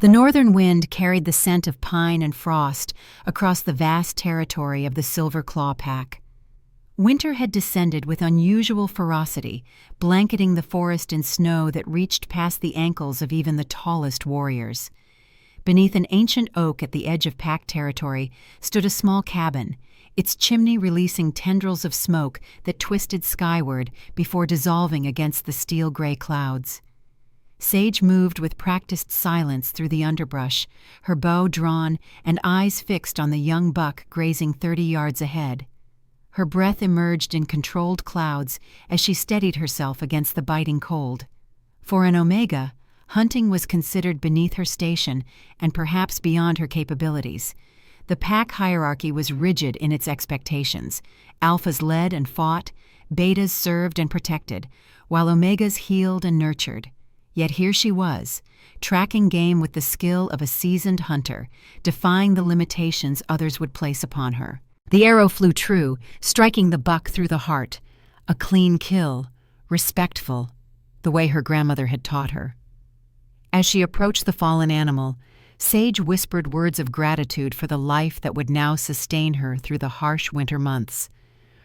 The northern wind carried the scent of pine and frost across the vast territory of the Silver Claw Pack. Winter had descended with unusual ferocity, blanketing the forest in snow that reached past the ankles of even the tallest warriors. Beneath an ancient oak at the edge of Pack territory stood a small cabin, its chimney releasing tendrils of smoke that twisted skyward before dissolving against the steel-gray clouds. Sage moved with practiced silence through the underbrush, her bow drawn and eyes fixed on the young buck grazing 30 yards ahead. Her breath emerged in controlled clouds as she steadied herself against the biting cold. For an Omega, hunting was considered beneath her station and perhaps beyond her capabilities. The pack hierarchy was rigid in its expectations. Alphas led and fought, betas served and protected, while Omegas healed and nurtured. Yet here she was, tracking game with the skill of a seasoned hunter, defying the limitations others would place upon her. The arrow flew true, striking the buck through the heart. A clean kill, respectful, the way her grandmother had taught her. As she approached the fallen animal, Sage whispered words of gratitude for the life that would now sustain her through the harsh winter months.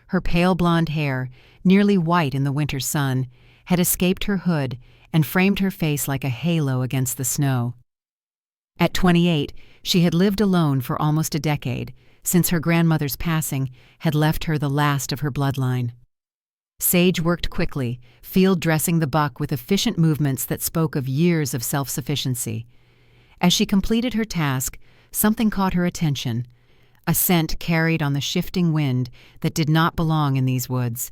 Her pale blonde hair, nearly white in the winter sun, had escaped her hood and framed her face like a halo against the snow. At 28, she had lived alone for almost a decade, since her grandmother's passing had left her the last of her bloodline. Sage worked quickly, field-dressing the buck with efficient movements that spoke of years of self-sufficiency. As she completed her task, something caught her attention, a scent carried on the shifting wind that did not belong in these woods.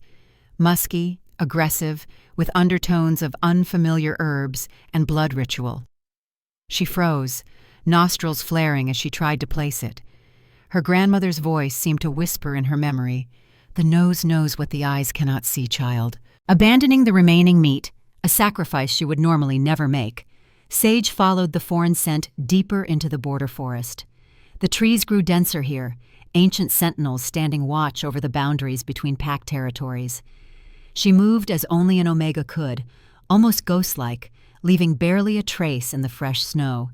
Musky, aggressive, with undertones of unfamiliar herbs and blood ritual. She froze, nostrils flaring as she tried to place it. Her grandmother's voice seemed to whisper in her memory, "The nose knows what the eyes cannot see, child." Abandoning the remaining meat, a sacrifice she would normally never make, Sage followed the foreign scent deeper into the border forest. The trees grew denser here, ancient sentinels standing watch over the boundaries between pack territories. She moved as only an Omega could, almost ghost-like, leaving barely a trace in the fresh snow.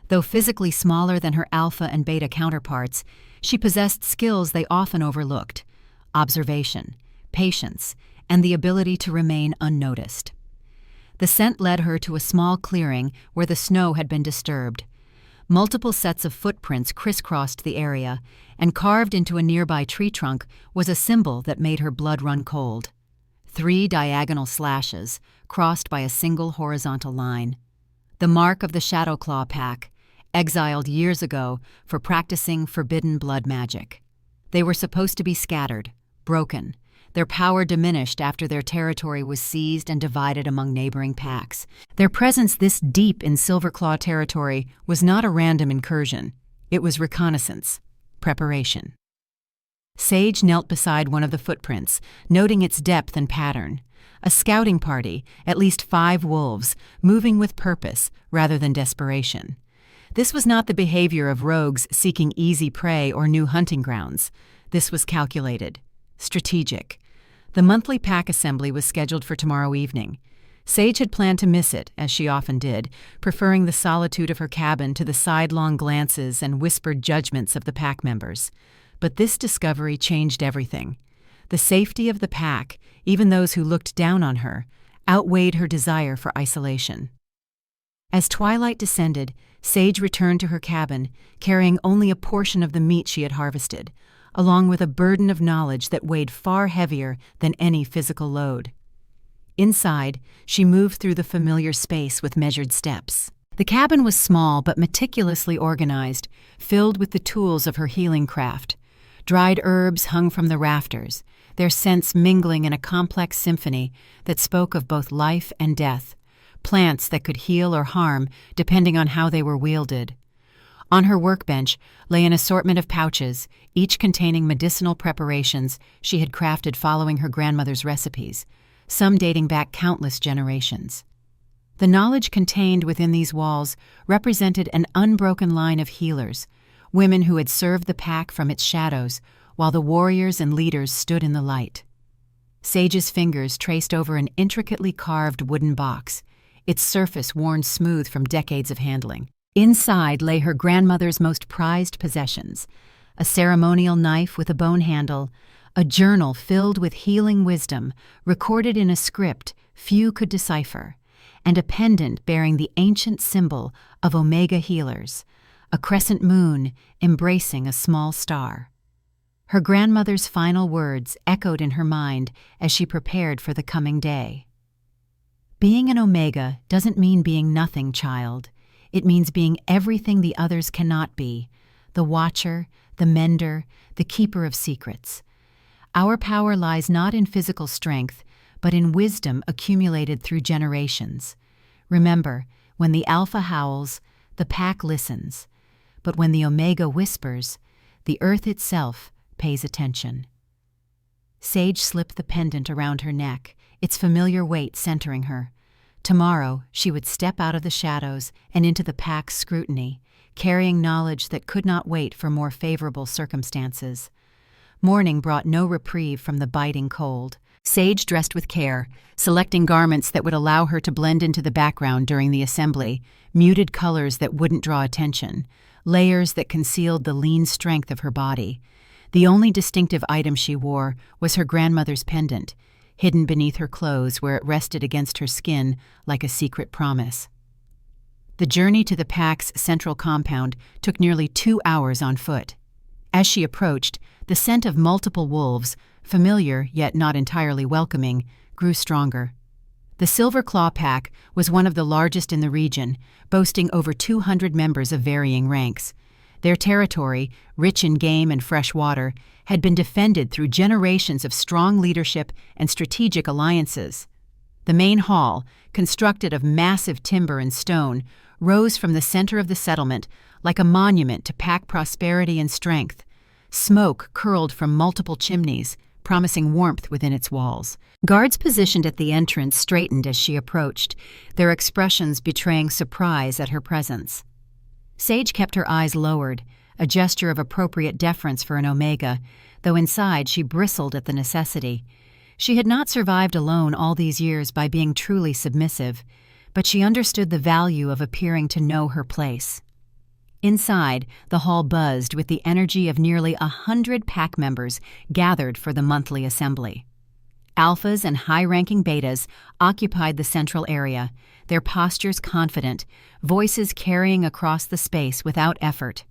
Though physically smaller than her alpha and beta counterparts, she possessed skills they often overlooked: observation, patience, and the ability to remain unnoticed. The scent led her to a small clearing where the snow had been disturbed. Multiple sets of footprints crisscrossed the area, and carved into a nearby tree trunk was a symbol that made her blood run cold. 3 diagonal slashes, crossed by a single horizontal line. The mark of the Shadow Claw Pack, exiled years ago for practicing forbidden blood magic. They were supposed to be scattered, broken, their power diminished after their territory was seized and divided among neighboring packs. Their presence this deep in Silverclaw territory was not a random incursion. It was reconnaissance, preparation. Sage knelt beside one of the footprints, noting its depth and pattern. A scouting party, at least 5 wolves, moving with purpose rather than desperation. This was not the behavior of rogues seeking easy prey or new hunting grounds. This was calculated, strategic. The monthly pack assembly was scheduled for tomorrow evening. Sage had planned to miss it, as she often did, preferring the solitude of her cabin to the sidelong glances and whispered judgments of the pack members. But this discovery changed everything. The safety of the pack, even those who looked down on her, outweighed her desire for isolation. As twilight descended, Sage returned to her cabin, carrying only a portion of the meat she had harvested, along with a burden of knowledge that weighed far heavier than any physical load. Inside, she moved through the familiar space with measured steps. The cabin was small but meticulously organized, filled with the tools of her healing craft. Dried herbs hung from the rafters, their scents mingling in a complex symphony that spoke of both life and death, plants that could heal or harm depending on how they were wielded. On her workbench lay an assortment of pouches, each containing medicinal preparations she had crafted following her grandmother's recipes, some dating back countless generations. The knowledge contained within these walls represented an unbroken line of healers, women who had served the pack from its shadows, while the warriors and leaders stood in the light. Sage's fingers traced over an intricately carved wooden box, its surface worn smooth from decades of handling. Inside lay her grandmother's most prized possessions: a ceremonial knife with a bone handle, a journal filled with healing wisdom recorded in a script few could decipher, and a pendant bearing the ancient symbol of Omega healers, a crescent moon embracing a small star. Her grandmother's final words echoed in her mind as she prepared for the coming day. Being an Omega doesn't mean being nothing, child. It means being everything the others cannot be: the watcher, the mender, the keeper of secrets. Our power lies not in physical strength, but in wisdom accumulated through generations. Remember, when the Alpha howls, the pack listens. But when the Omega whispers, the earth itself pays attention. Sage slipped the pendant around her neck, its familiar weight centering her. Tomorrow, she would step out of the shadows and into the pack's scrutiny, carrying knowledge that could not wait for more favorable circumstances. Morning brought no reprieve from the biting cold. Sage dressed with care, selecting garments that would allow her to blend into the background during the assembly, muted colors that wouldn't draw attention, layers that concealed the lean strength of her body. The only distinctive item she wore was her grandmother's pendant, hidden beneath her clothes where it rested against her skin like a secret promise. The journey to the pack's central compound took nearly 2 hours on foot. As she approached, the scent of multiple wolves, familiar yet not entirely welcoming, grew stronger. The Silver Claw Pack was one of the largest in the region, boasting over 200 members of varying ranks. Their territory, rich in game and fresh water, had been defended through generations of strong leadership and strategic alliances. The main hall, constructed of massive timber and stone, rose from the center of the settlement like a monument to pack prosperity and strength. Smoke curled from multiple chimneys, promising warmth within its walls. Guards positioned at the entrance straightened as she approached, their expressions betraying surprise at her presence. Sage kept her eyes lowered, a gesture of appropriate deference for an Omega, though inside she bristled at the necessity. She had not survived alone all these years by being truly submissive, but she understood the value of appearing to know her place. Inside, the hall buzzed with the energy of nearly 100 pack members gathered for the monthly assembly. Alphas and high-ranking betas occupied the central area, their postures confident, voices carrying across the space without effort.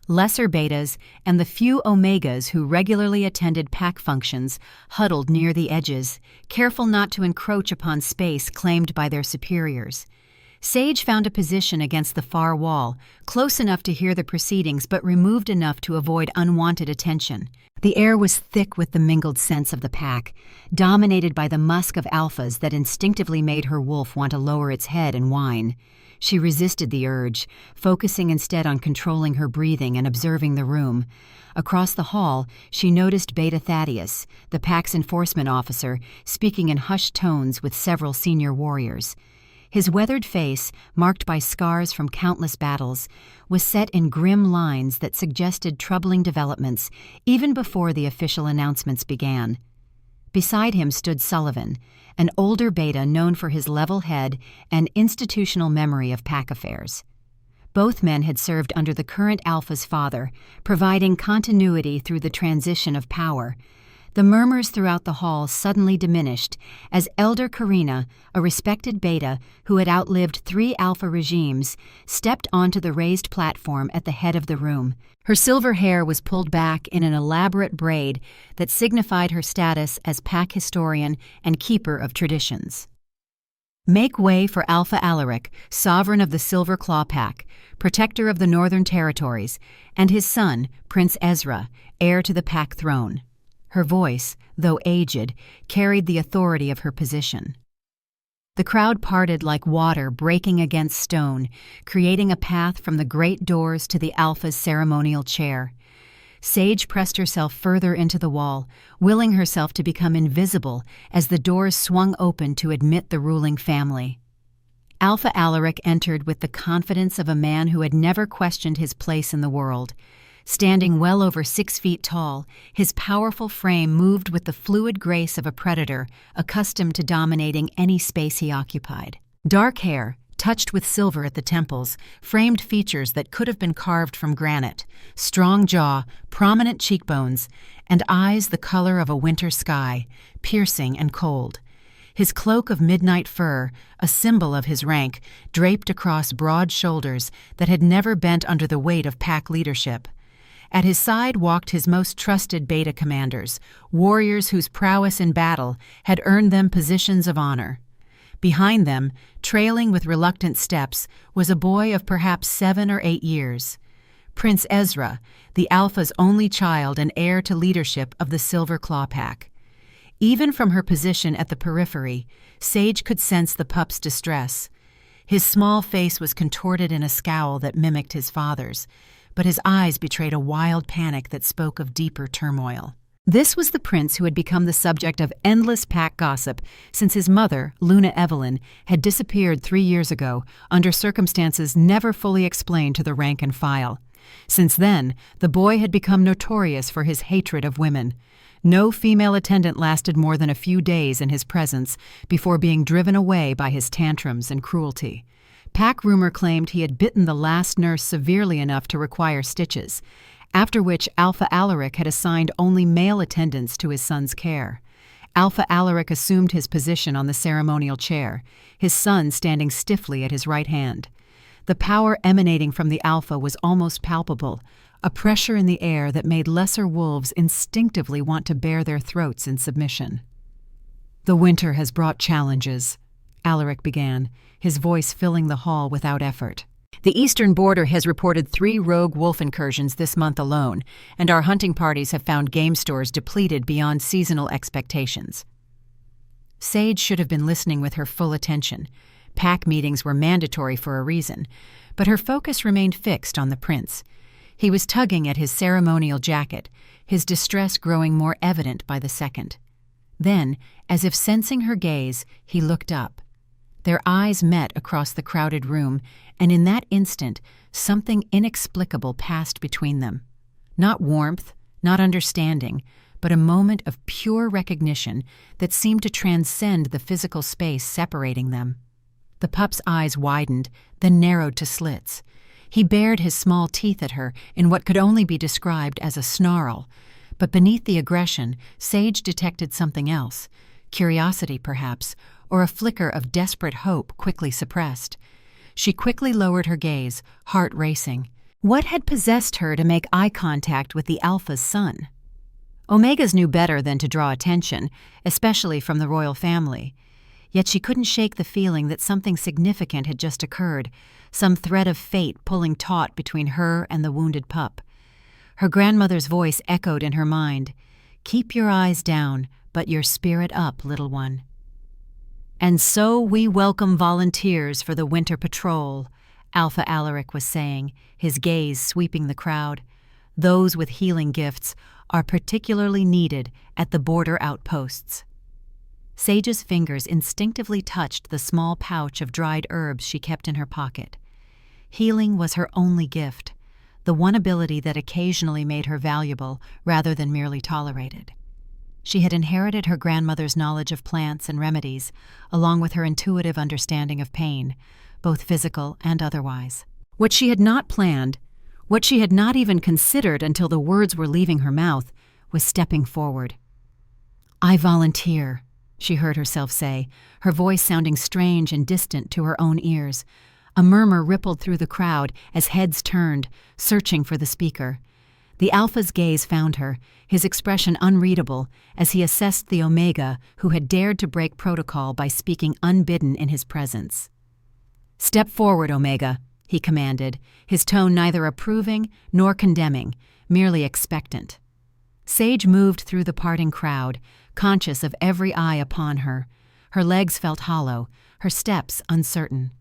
Lesser betas and the few Omegas who regularly attended pack functions huddled near the edges, careful not to encroach upon space claimed by their superiors. Sage found a position against the far wall, close enough to hear the proceedings but removed enough to avoid unwanted attention. The air was thick with the mingled scents of the pack, dominated by the musk of alphas that instinctively made her wolf want to lower its head and whine. She resisted the urge, focusing instead on controlling her breathing and observing the room. Across the hall, she noticed Beta Thaddeus, the pack's enforcement officer, speaking in hushed tones with several senior warriors. His weathered face, marked by scars from countless battles, was set in grim lines that suggested troubling developments even before the official announcements began. Beside him stood Sullivan, an older beta known for his level head and institutional memory of pack affairs. Both men had served under the current Alpha's father, providing continuity through the transition of power. The murmurs throughout the hall suddenly diminished as Elder Karina, a respected beta who had outlived 3 Alpha regimes, stepped onto the raised platform at the head of the room. Her silver hair was pulled back in an elaborate braid that signified her status as pack historian and keeper of traditions. Make way for Alpha Alaric, sovereign of the Silver Claw Pack, protector of the Northern Territories, and his son, Prince Ezra, heir to the pack throne. Her voice, though aged, carried the authority of her position. The crowd parted like water breaking against stone, creating a path from the great doors to the Alpha's ceremonial chair. Sage pressed herself further into the wall, willing herself to become invisible as the doors swung open to admit the ruling family. Alpha Alaric entered with the confidence of a man who had never questioned his place in the world. Standing well over 6 feet tall, his powerful frame moved with the fluid grace of a predator accustomed to dominating any space he occupied. Dark hair, touched with silver at the temples, framed features that could have been carved from granite, strong jaw, prominent cheekbones, and eyes the color of a winter sky, piercing and cold. His cloak of midnight fur, a symbol of his rank, draped across broad shoulders that had never bent under the weight of pack leadership. At his side walked his most trusted beta commanders, warriors whose prowess in battle had earned them positions of honor. Behind them, trailing with reluctant steps, was a boy of perhaps 7 or 8 years. Prince Ezra, the Alpha's only child and heir to leadership of the Silver Claw Pack. Even from her position at the periphery, Sage could sense the pup's distress. His small face was contorted in a scowl that mimicked his father's, but his eyes betrayed a wild panic that spoke of deeper turmoil. This was the prince who had become the subject of endless pack gossip since his mother, Luna Evelyn, had disappeared 3 years ago under circumstances never fully explained to the rank and file. Since then, the boy had become notorious for his hatred of women. No female attendant lasted more than a few days in his presence before being driven away by his tantrums and cruelty. Pack rumor claimed he had bitten the last nurse severely enough to require stitches, after which Alpha Alaric had assigned only male attendants to his son's care. Alpha Alaric assumed his position on the ceremonial chair, his son standing stiffly at his right hand. The power emanating from the Alpha was almost palpable, a pressure in the air that made lesser wolves instinctively want to bare their throats in submission. "The winter has brought challenges," Alaric began, his voice filling the hall without effort. "The eastern border has reported 3 rogue wolf incursions this month alone, and our hunting parties have found game stores depleted beyond seasonal expectations." Sage should have been listening with her full attention. Pack meetings were mandatory for a reason, but her focus remained fixed on the prince. He was tugging at his ceremonial jacket, his distress growing more evident by the second. Then, as if sensing her gaze, he looked up. Their eyes met across the crowded room, and in that instant, something inexplicable passed between them. Not warmth, not understanding, but a moment of pure recognition that seemed to transcend the physical space separating them. The pup's eyes widened, then narrowed to slits. He bared his small teeth at her in what could only be described as a snarl, but beneath the aggression, Sage detected something else, curiosity perhaps, or a flicker of desperate hope quickly suppressed. She quickly lowered her gaze, heart racing. What had possessed her to make eye contact with the Alpha's son? Omegas knew better than to draw attention, especially from the royal family. Yet she couldn't shake the feeling that something significant had just occurred, some thread of fate pulling taut between her and the wounded pup. Her grandmother's voice echoed in her mind, "Keep your eyes down, but your spirit up, little one." "And so we welcome volunteers for the winter patrol," Alpha Alaric was saying, his gaze sweeping the crowd. "Those with healing gifts are particularly needed at the border outposts." Sage's fingers instinctively touched the small pouch of dried herbs she kept in her pocket. Healing was her only gift, the one ability that occasionally made her valuable rather than merely tolerated. She had inherited her grandmother's knowledge of plants and remedies, along with her intuitive understanding of pain, both physical and otherwise. What she had not planned, what she had not even considered until the words were leaving her mouth, was stepping forward. "I volunteer," she heard herself say, her voice sounding strange and distant to her own ears. A murmur rippled through the crowd as heads turned, searching for the speaker. The Alpha's gaze found her, his expression unreadable, as he assessed the Omega who had dared to break protocol by speaking unbidden in his presence. "Step forward, Omega," he commanded, his tone neither approving nor condemning, merely expectant. Sage moved through the parting crowd, conscious of every eye upon her. Her legs felt hollow, her steps uncertain.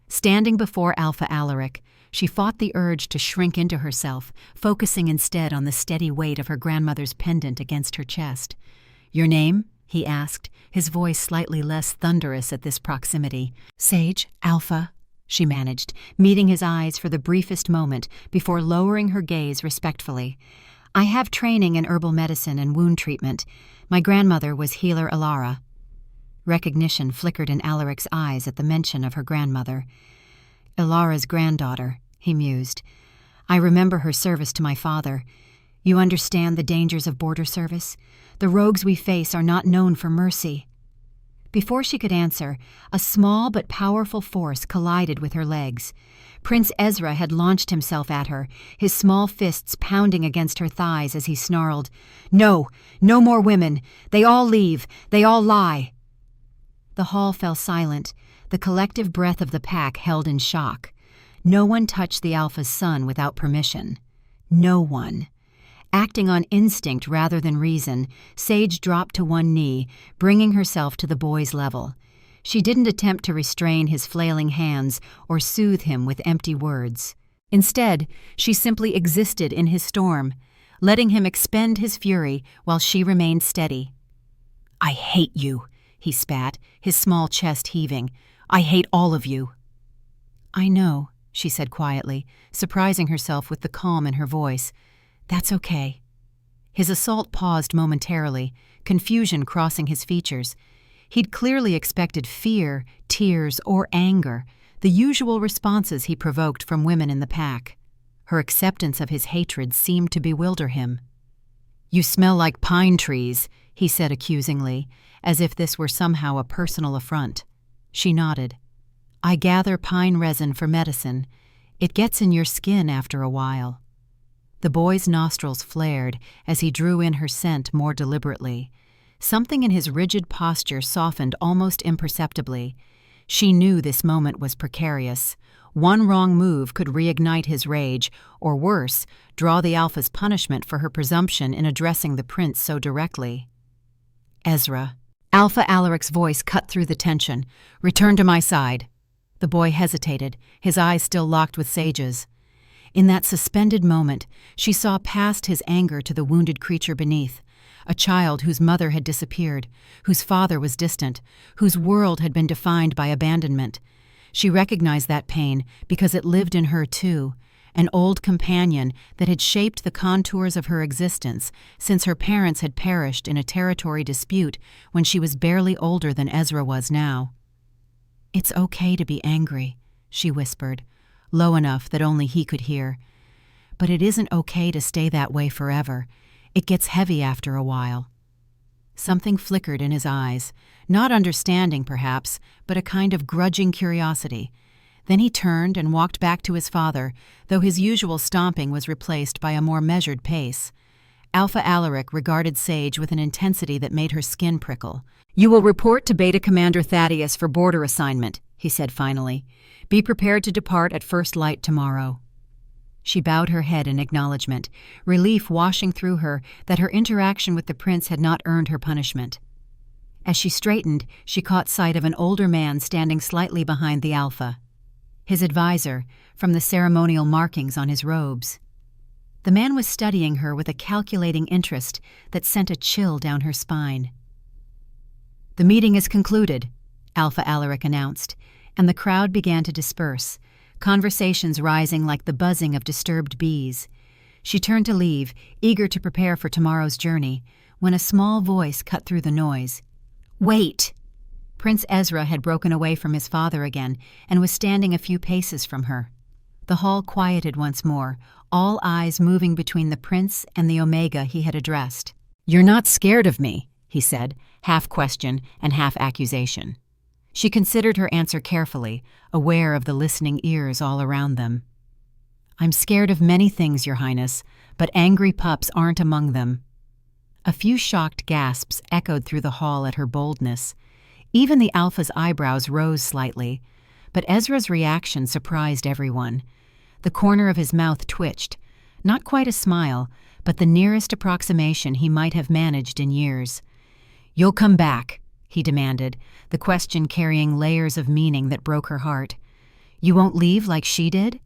Standing before Alpha Alaric, she fought the urge to shrink into herself, focusing instead on the steady weight of her grandmother's pendant against her chest. "Your name?" he asked, his voice slightly less thunderous at this proximity. "Sage, Alpha," she managed, meeting his eyes for the briefest moment before lowering her gaze respectfully. "I have training in herbal medicine and wound treatment. My grandmother was Healer Alara." Recognition flickered in Alaric's eyes at the mention of her grandmother. "Ilara's granddaughter," he mused. "I remember her service to my father. You understand the dangers of border service? The rogues we face are not known for mercy." Before she could answer, a small but powerful force collided with her legs. Prince Ezra had launched himself at her, his small fists pounding against her thighs as he snarled, "No, no more women. They all leave. They all lie." The hall fell silent, the collective breath of the pack held in shock. No one touched the Alpha's son without permission. No one. Acting on instinct rather than reason, Sage dropped to one knee, bringing herself to the boy's level. She didn't attempt to restrain his flailing hands or soothe him with empty words. Instead, she simply existed in his storm, letting him expend his fury while she remained steady. "I hate you," he spat, his small chest heaving. "I hate all of you." "I know," she said quietly, surprising herself with the calm in her voice. "That's okay." His assault paused momentarily, confusion crossing his features. He'd clearly expected fear, tears, or anger, the usual responses he provoked from women in the pack. Her acceptance of his hatred seemed to bewilder him. "You smell like pine trees," he said accusingly, as if this were somehow a personal affront. She nodded. "I gather pine resin for medicine. It gets in your skin after a while." The boy's nostrils flared as he drew in her scent more deliberately. Something in his rigid posture softened almost imperceptibly. She knew this moment was precarious. One wrong move could reignite his rage, or worse, draw the Alpha's punishment for her presumption in addressing the prince so directly. "Ezra." Alpha Alaric's voice cut through the tension. "Return to my side." The boy hesitated, his eyes still locked with Sage's. In that suspended moment, she saw past his anger to the wounded creature beneath, a child whose mother had disappeared, whose father was distant, whose world had been defined by abandonment. She recognized that pain because it lived in her too, an old companion that had shaped the contours of her existence since her parents had perished in a territory dispute when she was barely older than Ezra was now. "It's okay to be angry," she whispered, low enough that only he could hear. "But it isn't okay to stay that way forever. It gets heavy after a while." Something flickered in his eyes, not understanding perhaps, but a kind of grudging curiosity. Then he turned and walked back to his father, though his usual stomping was replaced by a more measured pace. Alpha Alaric regarded Sage with an intensity that made her skin prickle. "You will report to Beta Commander Thaddeus for border assignment," he said finally. "Be prepared to depart at first light tomorrow." She bowed her head in acknowledgement, relief washing through her that her interaction with the prince had not earned her punishment. As she straightened, she caught sight of an older man standing slightly behind the Alpha. His advisor, from the ceremonial markings on his robes. The man was studying her with a calculating interest that sent a chill down her spine. "The meeting is concluded," Alpha Alaric announced, and the crowd began to disperse, conversations rising like the buzzing of disturbed bees. She turned to leave, eager to prepare for tomorrow's journey, when a small voice cut through the noise. "Wait!" Prince Ezra had broken away from his father again and was standing a few paces from her. The hall quieted once more, all eyes moving between the prince and the Omega he had addressed. "You're not scared of me," he said, half question and half accusation. She considered her answer carefully, aware of the listening ears all around them. "I'm scared of many things, Your Highness, but angry pups aren't among them." A few shocked gasps echoed through the hall at her boldness. Even the Alpha's eyebrows rose slightly, but Ezra's reaction surprised everyone. The corner of his mouth twitched, not quite a smile, but the nearest approximation he might have managed in years. "You'll come back," he demanded, the question carrying layers of meaning that broke her heart. "You won't leave like she did?"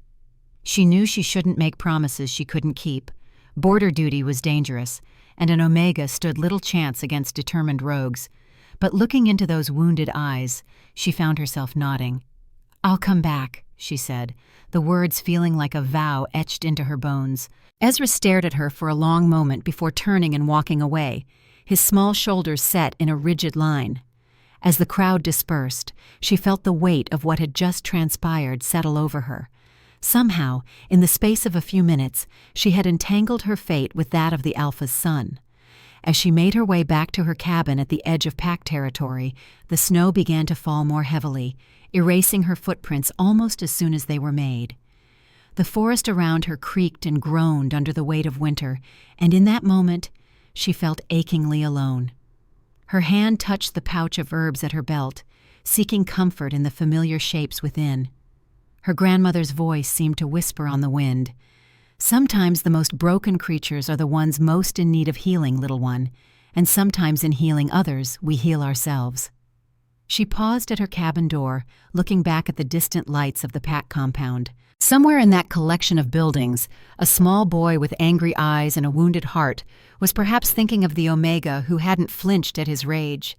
She knew she shouldn't make promises she couldn't keep. Border duty was dangerous, and an Omega stood little chance against determined rogues. But looking into those wounded eyes, she found herself nodding. "I'll come back," she said, the words feeling like a vow etched into her bones. Ezra stared at her for a long moment before turning and walking away, his small shoulders set in a rigid line. As the crowd dispersed, she felt the weight of what had just transpired settle over her. Somehow, in the space of a few minutes, she had entangled her fate with that of the Alpha's son. As she made her way back to her cabin at the edge of pack territory, the snow began to fall more heavily, erasing her footprints almost as soon as they were made. The forest around her creaked and groaned under the weight of winter, and in that moment, she felt achingly alone. Her hand touched the pouch of herbs at her belt, seeking comfort in the familiar shapes within. Her grandmother's voice seemed to whisper on the wind. "Sometimes the most broken creatures are the ones most in need of healing, little one, and sometimes in healing others, we heal ourselves." She paused at her cabin door, looking back at the distant lights of the pack compound. Somewhere in that collection of buildings, a small boy with angry eyes and a wounded heart was perhaps thinking of the Omega who hadn't flinched at his rage.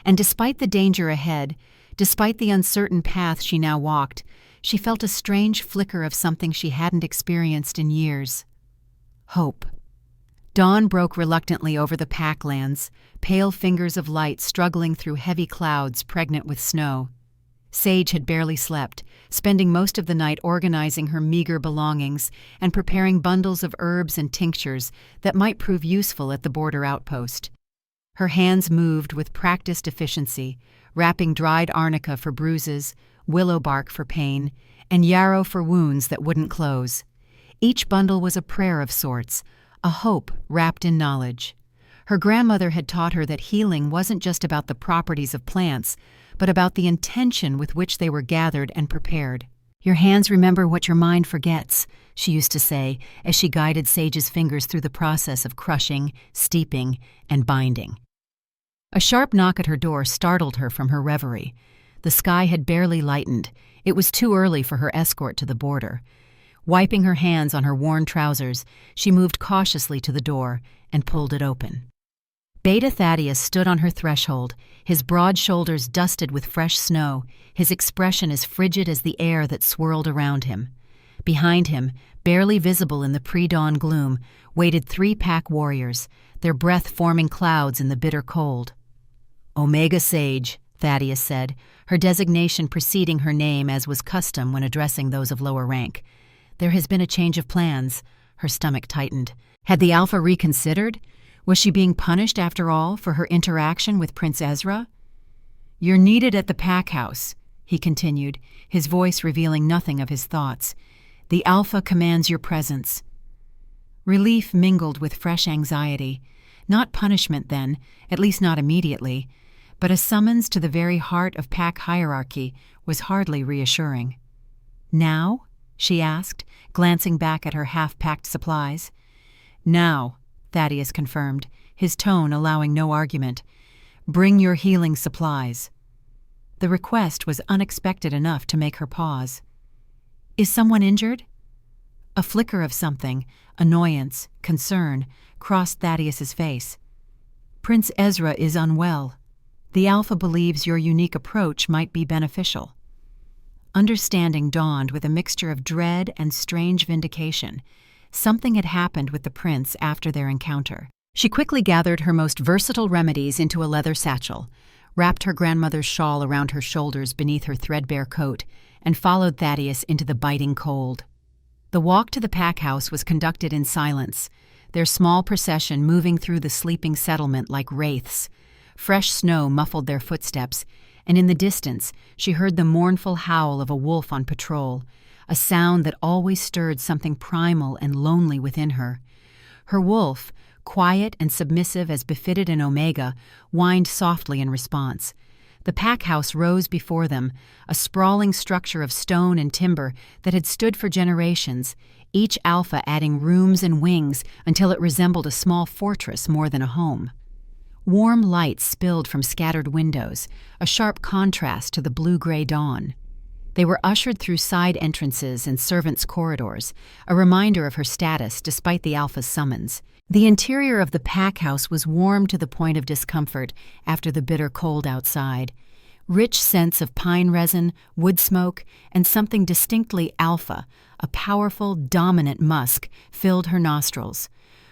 And despite the danger ahead, despite the uncertain path she now walked, she felt a strange flicker of something she hadn't experienced in years. Hope. Dawn broke reluctantly over the packlands, pale fingers of light struggling through heavy clouds pregnant with snow. Sage had barely slept, spending most of the night organizing her meager belongings and preparing bundles of herbs and tinctures that might prove useful at the border outpost. Her hands moved with practiced efficiency, wrapping dried arnica for bruises, willow bark for pain, and yarrow for wounds that wouldn't close. Each bundle was a prayer of sorts, a hope wrapped in knowledge. Her grandmother had taught her that healing wasn't just about the properties of plants, but about the intention with which they were gathered and prepared. "Your hands remember what your mind forgets," she used to say as she guided Sage's fingers through the process of crushing, steeping, and binding. A sharp knock at her door startled her from her reverie. The sky had barely lightened. It was too early for her escort to the border. Wiping her hands on her worn trousers, she moved cautiously to the door and pulled it open. Beta Thaddeus stood on her threshold, his broad shoulders dusted with fresh snow, his expression as frigid as the air that swirled around him. Behind him, barely visible in the pre-dawn gloom, waited 3 pack warriors, their breath forming clouds in the bitter cold. "Omega Sage," Thaddeus said, her designation preceding her name as was custom when addressing those of lower rank. "There has been a change of plans." Her stomach tightened. Had the Alpha reconsidered? Was she being punished, after all, for her interaction with Prince Ezra? "You're needed at the pack house," he continued, his voice revealing nothing of his thoughts. "The Alpha commands your presence." Relief mingled with fresh anxiety. Not punishment, then, at least not immediately, but a summons to the very heart of pack hierarchy was hardly reassuring. "Now?" she asked, glancing back at her half-packed supplies. "Now," Thaddeus confirmed, his tone allowing no argument. "Bring your healing supplies." The request was unexpected enough to make her pause. "Is someone injured?" A flicker of something, annoyance, concern, crossed Thaddeus's face. "Prince Ezra is unwell. The Alpha believes your unique approach might be beneficial." Understanding dawned with a mixture of dread and strange vindication. Something had happened with the prince after their encounter. She quickly gathered her most versatile remedies into a leather satchel, wrapped her grandmother's shawl around her shoulders beneath her threadbare coat, and followed Thaddeus into the biting cold. The walk to the pack house was conducted in silence, their small procession moving through the sleeping settlement like wraiths. Fresh snow muffled their footsteps, and in the distance she heard the mournful howl of a wolf on patrol, a sound that always stirred something primal and lonely within her. Her wolf, quiet and submissive as befitted an Omega, whined softly in response. The pack house rose before them, a sprawling structure of stone and timber that had stood for generations, each Alpha adding rooms and wings until it resembled a small fortress more than a home. Warm light spilled from scattered windows, a sharp contrast to the blue-gray dawn. They were ushered through side entrances and servants' corridors, a reminder of her status despite the Alpha's summons. The interior of the pack house was warm to the point of discomfort after the bitter cold outside. Rich scents of pine resin, wood smoke, and something distinctly Alpha, a powerful, dominant musk, filled her nostrils.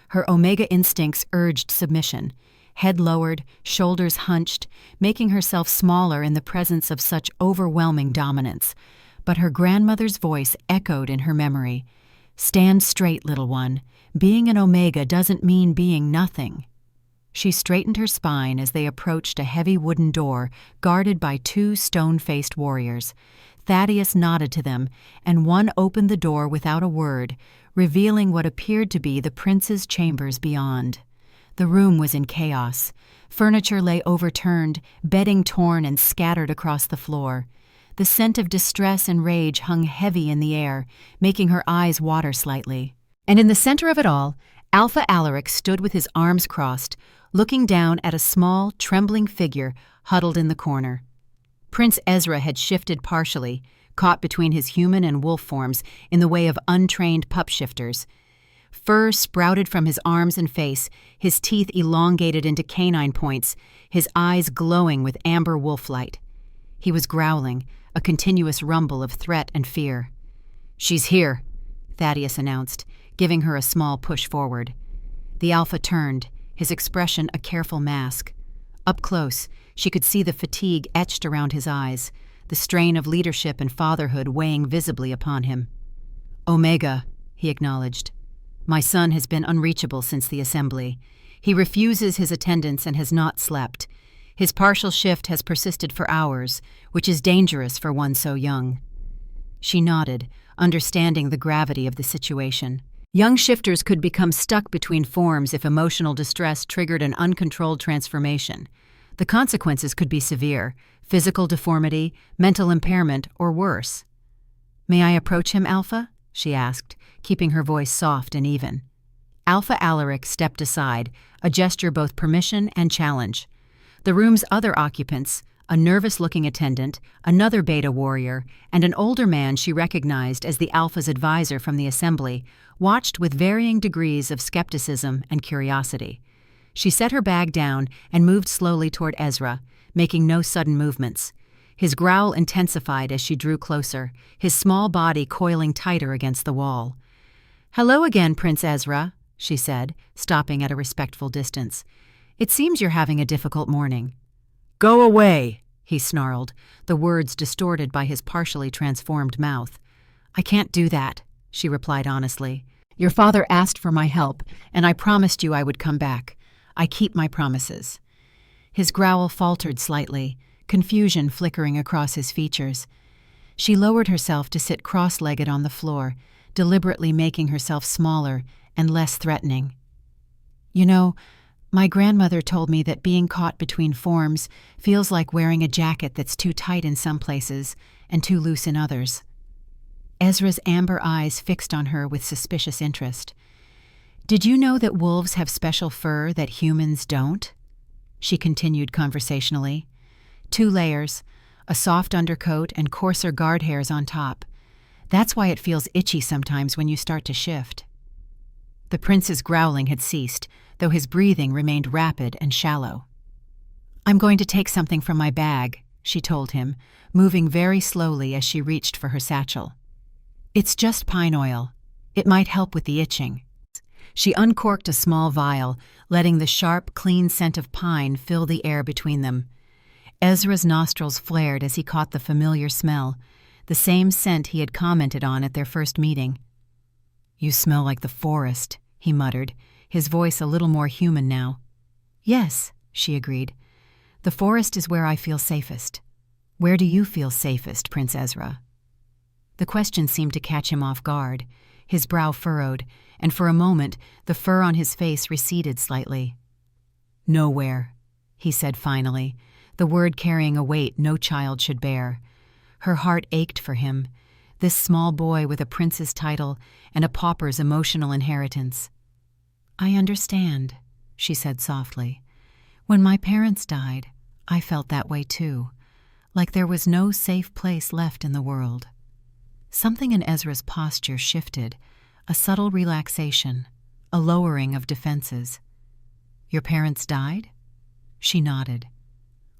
Her Omega instincts urged submission, head lowered, shoulders hunched, making herself smaller in the presence of such overwhelming dominance. But her grandmother's voice echoed in her memory. "Stand straight, little one. Being an Omega doesn't mean being nothing." She straightened her spine as they approached a heavy wooden door guarded by two stone-faced warriors. Thaddeus nodded to them, and one opened the door without a word, revealing what appeared to be the prince's chambers beyond. The room was in chaos. Furniture lay overturned, bedding torn and scattered across the floor. The scent of distress and rage hung heavy in the air, making her eyes water slightly. And in the center of it all, Alpha Alaric stood with his arms crossed, looking down at a small, trembling figure huddled in the corner. Prince Ezra had shifted partially, caught between his human and wolf forms in the way of untrained pup shifters. Fur sprouted from his arms and face, his teeth elongated into canine points, his eyes glowing with amber wolf light. He was growling, a continuous rumble of threat and fear. "She's here," Thaddeus announced, giving her a small push forward. The Alpha turned, his expression a careful mask. Up close, she could see the fatigue etched around his eyes, the strain of leadership and fatherhood weighing visibly upon him. "Omega," he acknowledged. "My son has been unreachable since the assembly. He refuses his attendance and has not slept. His partial shift has persisted for hours, which is dangerous for one so young." She nodded, understanding the gravity of the situation. Young shifters could become stuck between forms if emotional distress triggered an uncontrolled transformation. The consequences could be severe: physical deformity, mental impairment, or worse. "May I approach him, Alpha?" she asked, keeping her voice soft and even. Alpha Alaric stepped aside, a gesture both permission and challenge. The room's other occupants, a nervous-looking attendant, another beta warrior, and an older man she recognized as the Alpha's advisor from the assembly, watched with varying degrees of skepticism and curiosity. She set her bag down and moved slowly toward Ezra, making no sudden movements. His growl intensified as she drew closer, his small body coiling tighter against the wall. "Hello again, Prince Ezra," she said, stopping at a respectful distance. "It seems you're having a difficult morning." "Go away," he snarled, the words distorted by his partially transformed mouth. "I can't do that," she replied honestly. "Your father asked for my help, and I promised you I would come back. I keep my promises." His growl faltered slightly, confusion flickering across his features. She lowered herself to sit cross-legged on the floor, deliberately making herself smaller and less threatening. "You know, my grandmother told me that being caught between forms feels like wearing a jacket that's too tight in some places and too loose in others." Ezra's amber eyes fixed on her with suspicious interest. "Did you know that wolves have special fur that humans don't?" She continued conversationally. 2 layers, a soft undercoat and coarser guard hairs on top. That's why it feels itchy sometimes when you start to shift. The prince's growling had ceased, though his breathing remained rapid and shallow. "I'm going to take something from my bag," she told him, moving very slowly as she reached for her satchel. "It's just pine oil. It might help with the itching." She uncorked a small vial, letting the sharp, clean scent of pine fill the air between them. Ezra's nostrils flared as he caught the familiar smell, the same scent he had commented on at their first meeting. "You smell like the forest," he muttered, his voice a little more human now. "Yes," she agreed. "The forest is where I feel safest. Where do you feel safest, Prince Ezra?" The question seemed to catch him off guard. His brow furrowed, and for a moment the fur on his face receded slightly. "Nowhere," he said finally, the word carrying a weight no child should bear. Her heart ached for him, this small boy with a prince's title and a pauper's emotional inheritance. "I understand," she said softly. "When my parents died, I felt that way too, like there was no safe place left in the world." Something in Ezra's posture shifted, a subtle relaxation, a lowering of defenses. "Your parents died?" She nodded.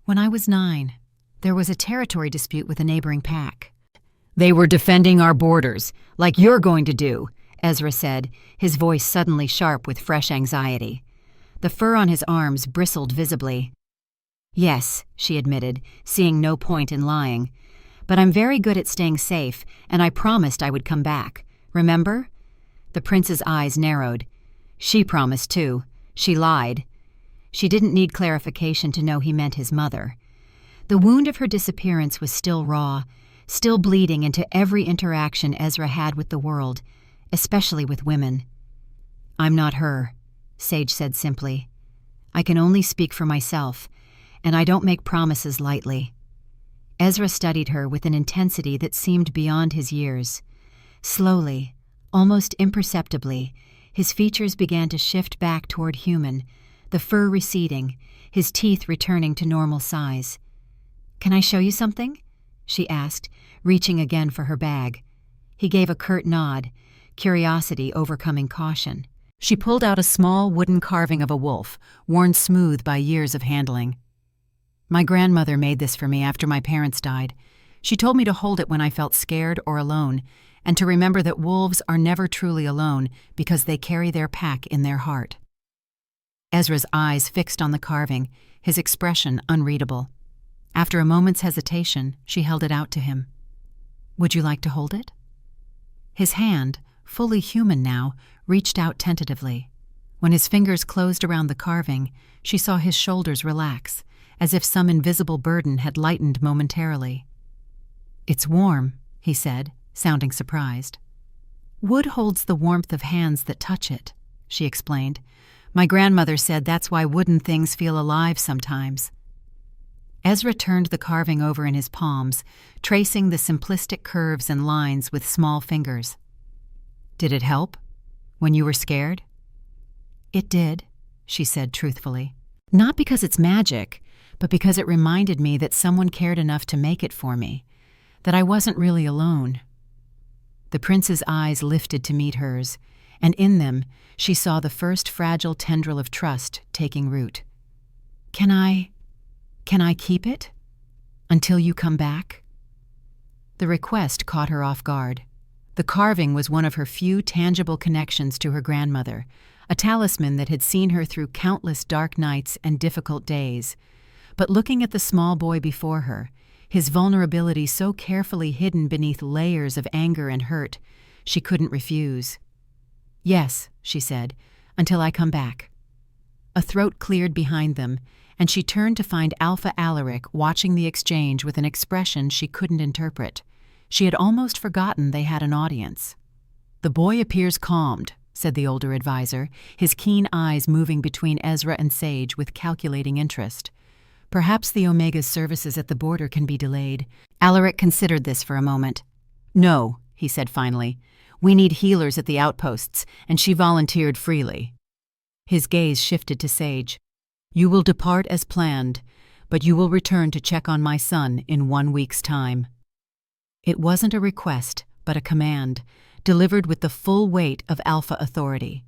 "When I was 9, there was a territory dispute with a neighboring pack." "They were defending our borders, like you're going to do," Ezra said, his voice suddenly sharp with fresh anxiety. The fur on his arms bristled visibly. "Yes," she admitted, seeing no point in lying. "But I'm very good at staying safe, and I promised I would come back. Remember?" The prince's eyes narrowed. She promised too. She lied. She didn't need clarification to know he meant his mother. The wound of her disappearance was still raw, still bleeding into every interaction Ezra had with the world, especially with women. "I'm not her," Sage said simply. "I can only speak for myself, and I don't make promises lightly." Ezra studied her with an intensity that seemed beyond his years. Slowly, almost imperceptibly, his features began to shift back toward human, the fur receding, his teeth returning to normal size. "Can I show you something?" she asked, reaching again for her bag. He gave a curt nod, curiosity overcoming caution. She pulled out a small wooden carving of a wolf, worn smooth by years of handling. "My grandmother made this for me after my parents died. She told me to hold it when I felt scared or alone, and to remember that wolves are never truly alone because they carry their pack in their heart." Ezra's eyes fixed on the carving, his expression unreadable. After a moment's hesitation, she held it out to him. "Would you like to hold it?" His hand, fully human now, reached out tentatively. When his fingers closed around the carving, she saw his shoulders relax, as if some invisible burden had lightened momentarily. "It's warm," he said, sounding surprised. "Wood holds the warmth of hands that touch it," she explained. "My grandmother said that's why wooden things feel alive sometimes." Ezra turned the carving over in his palms, tracing the simplistic curves and lines with small fingers. "Did it help? When you were scared?" "It did," she said truthfully. "Not because it's magic, but because it reminded me that someone cared enough to make it for me, that I wasn't really alone." The prince's eyes lifted to meet hers, and in them she saw the first fragile tendril of trust taking root. Can I keep it? Until you come back?" The request caught her off guard. The carving was one of her few tangible connections to her grandmother, a talisman that had seen her through countless dark nights and difficult days. But looking at the small boy before her, his vulnerability so carefully hidden beneath layers of anger and hurt, she couldn't refuse. "Yes," she said, "until I come back." A throat cleared behind them, and she turned to find Alpha Alaric watching the exchange with an expression she couldn't interpret. She had almost forgotten they had an audience. "The boy appears calmed," said the older advisor, his keen eyes moving between Ezra and Sage with calculating interest. "Perhaps the Omega's services at the border can be delayed." Alaric considered this for a moment. "No," he said finally. "We need healers at the outposts, and she volunteered freely." His gaze shifted to Sage. "You will depart as planned, but you will return to check on my son in 1 week's time." It wasn't a request, but a command, delivered with the full weight of Alpha authority.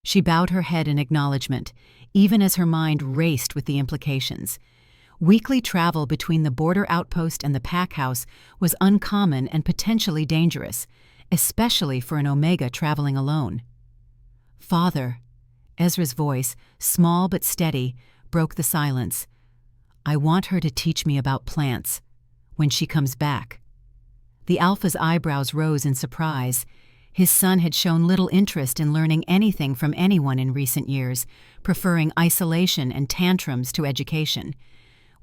She bowed her head in acknowledgement, even as her mind raced with the implications. Weekly travel between the border outpost and the pack house was uncommon and potentially dangerous, especially for an Omega traveling alone. "Father," Ezra's voice, small but steady, broke the silence. "I want her to teach me about plants. When she comes back." The Alpha's eyebrows rose in surprise. His son had shown little interest in learning anything from anyone in recent years, preferring isolation and tantrums to education.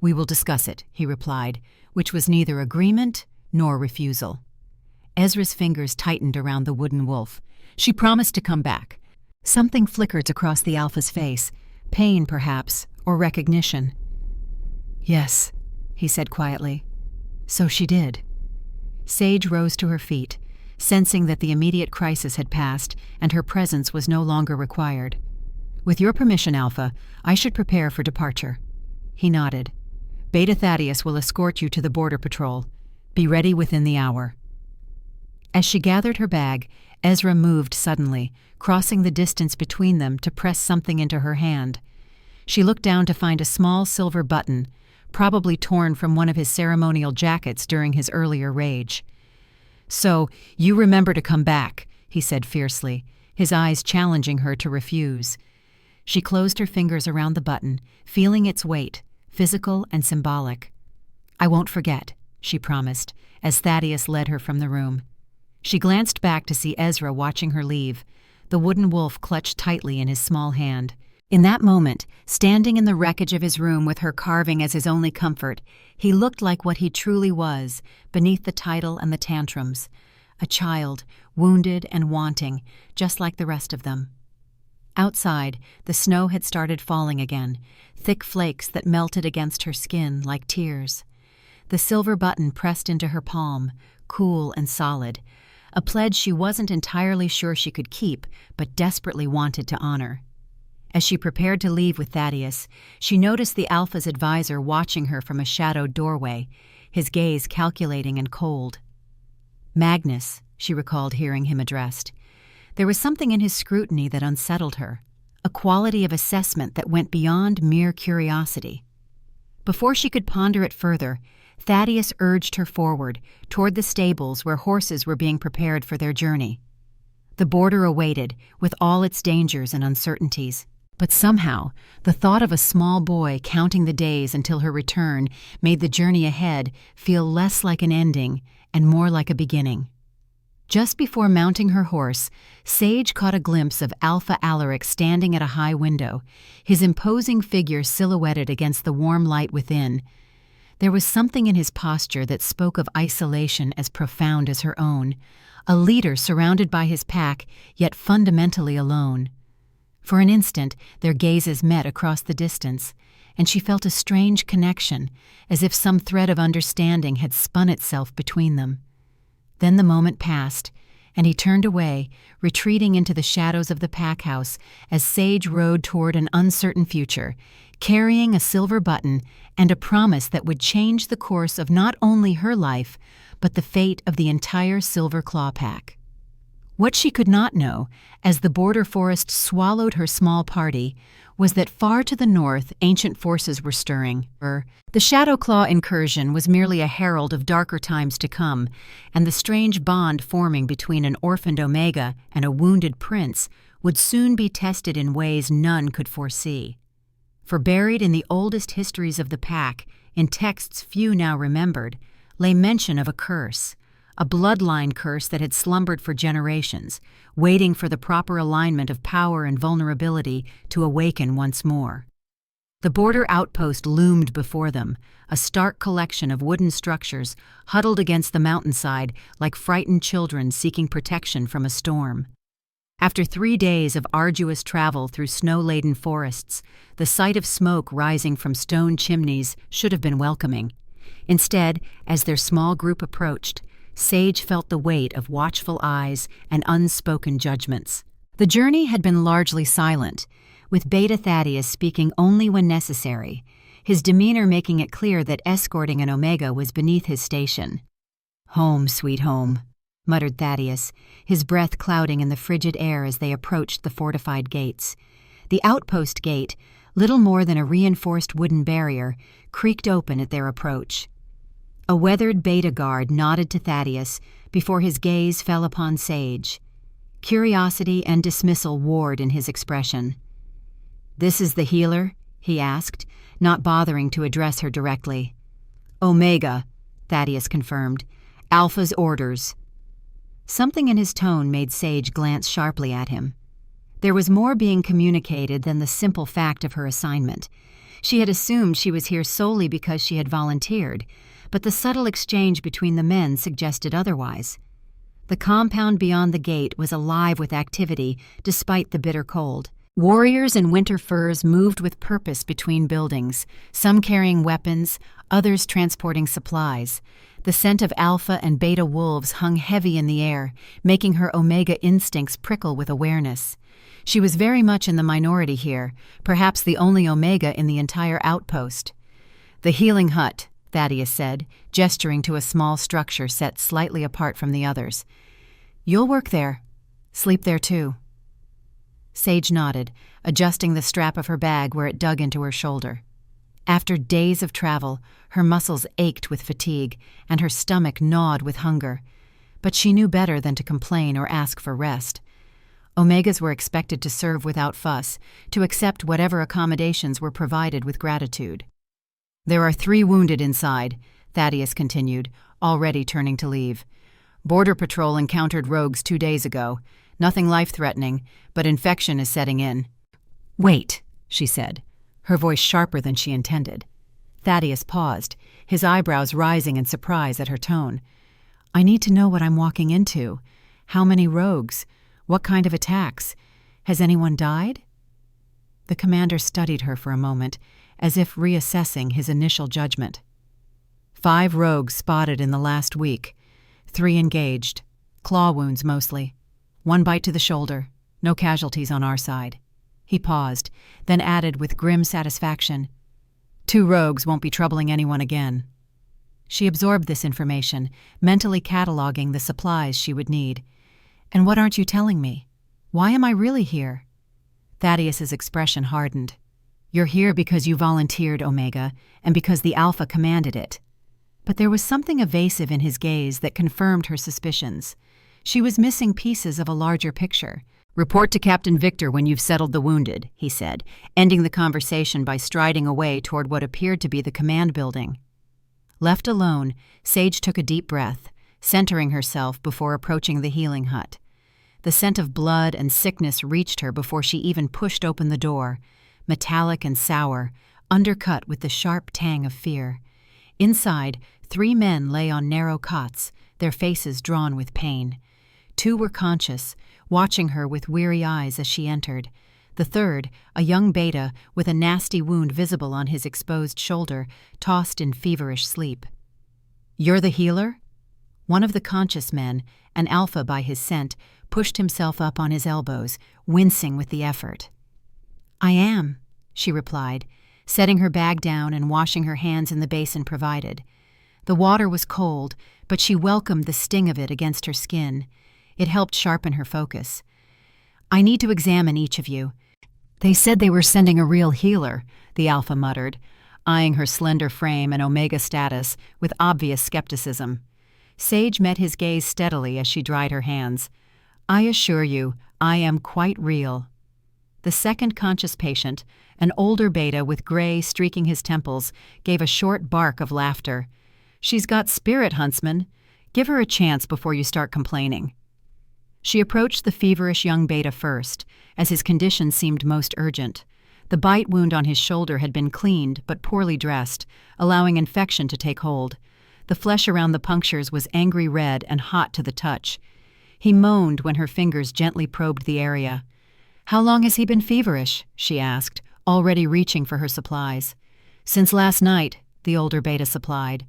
"We will discuss it," he replied, which was neither agreement nor refusal. Ezra's fingers tightened around the wooden wolf. "She promised to come back." Something flickered across the Alpha's face, pain perhaps, or recognition. "Yes," he said quietly. "So she did." Sage rose to her feet, sensing that the immediate crisis had passed and her presence was no longer required. "With your permission, Alpha, I should prepare for departure." He nodded. "Beta Thaddeus will escort you to the border patrol. Be ready within the hour." As she gathered her bag, Ezra moved suddenly, crossing the distance between them to press something into her hand. She looked down to find a small silver button, probably torn from one of his ceremonial jackets during his earlier rage. "So, you remember to come back," he said fiercely, his eyes challenging her to refuse. She closed her fingers around the button, feeling its weight, physical and symbolic. "I won't forget," she promised, as Thaddeus led her from the room. She glanced back to see Ezra watching her leave, the wooden wolf clutched tightly in his small hand. In that moment, standing in the wreckage of his room with her carving as his only comfort, he looked like what he truly was, beneath the title and the tantrums. A child, wounded and wanting, just like the rest of them. Outside, the snow had started falling again, thick flakes that melted against her skin like tears. The silver button pressed into her palm, cool and solid, a pledge she wasn't entirely sure she could keep, but desperately wanted to honor. As she prepared to leave with Thaddeus, she noticed the Alpha's advisor watching her from a shadowed doorway, his gaze calculating and cold. "Magnus," she recalled hearing him addressed. There was something in his scrutiny that unsettled her, a quality of assessment that went beyond mere curiosity. Before she could ponder it further, Thaddeus urged her forward, toward the stables where horses were being prepared for their journey. The border awaited, with all its dangers and uncertainties. But somehow, the thought of a small boy counting the days until her return made the journey ahead feel less like an ending and more like a beginning. Just before mounting her horse, Sage caught a glimpse of Alpha Alaric standing at a high window, his imposing figure silhouetted against the warm light within. There was something in his posture that spoke of isolation as profound as her own, a leader surrounded by his pack, yet fundamentally alone. For an instant, their gazes met across the distance, and she felt a strange connection, as if some thread of understanding had spun itself between them. Then the moment passed, and he turned away, retreating into the shadows of the pack house as Sage rode toward an uncertain future, carrying a silver button and a promise that would change the course of not only her life, but the fate of the entire Silver Claw Pack. What she could not know, as the border forest swallowed her small party, was that far to the north ancient forces were stirring. The Shadow Claw incursion was merely a herald of darker times to come, and the strange bond forming between an orphaned Omega and a wounded prince would soon be tested in ways none could foresee. For buried in the oldest histories of the pack, in texts few now remembered, lay mention of a curse, a bloodline curse that had slumbered for generations, waiting for the proper alignment of power and vulnerability to awaken once more. The border outpost loomed before them, a stark collection of wooden structures huddled against the mountainside like frightened children seeking protection from a storm. After 3 days of arduous travel through snow-laden forests, the sight of smoke rising from stone chimneys should have been welcoming. Instead, as their small group approached, Sage felt the weight of watchful eyes and unspoken judgments. The journey had been largely silent, with Beta Thaddeus speaking only when necessary, his demeanor making it clear that escorting an Omega was beneath his station. "Home, sweet home," muttered Thaddeus, his breath clouding in the frigid air as they approached the fortified gates. The outpost gate, little more than a reinforced wooden barrier, creaked open at their approach. A weathered Beta guard nodded to Thaddeus before his gaze fell upon Sage. Curiosity and dismissal warred in his expression. "This is the healer?" he asked, not bothering to address her directly. "Omega," Thaddeus confirmed. "Alpha's orders." Something in his tone made Sage glance sharply at him. There was more being communicated than the simple fact of her assignment. She had assumed she was here solely because she had volunteered, but the subtle exchange between the men suggested otherwise. The compound beyond the gate was alive with activity despite the bitter cold. Warriors in winter furs moved with purpose between buildings, some carrying weapons, others transporting supplies. The scent of Alpha and Beta wolves hung heavy in the air, making her Omega instincts prickle with awareness. She was very much in the minority here, perhaps the only Omega in the entire outpost. "The healing hut," Thaddeus said, gesturing to a small structure set slightly apart from the others. "You'll work there. Sleep there too." Sage nodded, adjusting the strap of her bag where it dug into her shoulder. After days of travel, her muscles ached with fatigue, and her stomach gnawed with hunger. But she knew better than to complain or ask for rest. Omegas were expected to serve without fuss, to accept whatever accommodations were provided with gratitude. "There are 3 wounded inside," Thaddeus continued, already turning to leave. "Border Patrol encountered rogues 2 days ago. Nothing life-threatening, but infection is setting in." "Wait," she said, her voice sharper than she intended. Thaddeus paused, his eyebrows rising in surprise at her tone. "I need to know what I'm walking into. How many rogues? What kind of attacks? Has anyone died?" The commander studied her for a moment, as if reassessing his initial judgment. 5 rogues spotted in the last week. 3 engaged. Claw wounds mostly. 1 bite to the shoulder. No casualties on our side." He paused, then added with grim satisfaction, "2 rogues won't be troubling anyone again." She absorbed this information, mentally cataloging the supplies she would need. "And what aren't you telling me? Why am I really here?" Thaddeus's expression hardened. "You're here because you volunteered, Omega, and because the Alpha commanded it." But there was something evasive in his gaze that confirmed her suspicions. She was missing pieces of a larger picture. "Report to Captain Victor when you've settled the wounded," he said, ending the conversation by striding away toward what appeared to be the command building. Left alone, Sage took a deep breath, centering herself before approaching the healing hut. The scent of blood and sickness reached her before she even pushed open the door, metallic and sour, undercut with the sharp tang of fear. Inside, 3 men lay on narrow cots, their faces drawn with pain. 2 were conscious, watching her with weary eyes as she entered. The third, a young beta with a nasty wound visible on his exposed shoulder, tossed in feverish sleep. "You're the healer?" One of the conscious men, an alpha by his scent, pushed himself up on his elbows, wincing with the effort. "I am," she replied, setting her bag down and washing her hands in the basin provided. The water was cold, but she welcomed the sting of it against her skin. It helped sharpen her focus. "I need to examine each of you." "They said they were sending a real healer," the Alpha muttered, eyeing her slender frame and Omega status with obvious skepticism. Sage met his gaze steadily as she dried her hands. "I assure you, I am quite real." The second conscious patient, an older beta with gray streaking his temples, gave a short bark of laughter. "She's got spirit, Huntsman. Give her a chance before you start complaining." She approached the feverish young beta first, as his condition seemed most urgent. The bite wound on his shoulder had been cleaned but poorly dressed, allowing infection to take hold. The flesh around the punctures was angry red and hot to the touch. He moaned when her fingers gently probed the area. "How long has he been feverish?" she asked, already reaching for her supplies. "Since last night," the older beta supplied.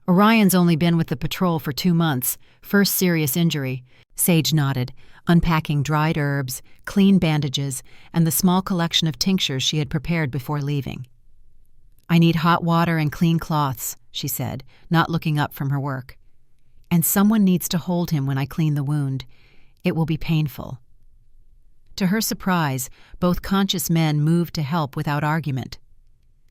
"Orion's only been with the patrol for 2 months, first serious injury." Sage nodded, unpacking dried herbs, clean bandages, and the small collection of tinctures she had prepared before leaving. "I need hot water and clean cloths," she said, not looking up from her work. "And someone needs to hold him when I clean the wound. It will be painful." To her surprise, both conscious men moved to help without argument.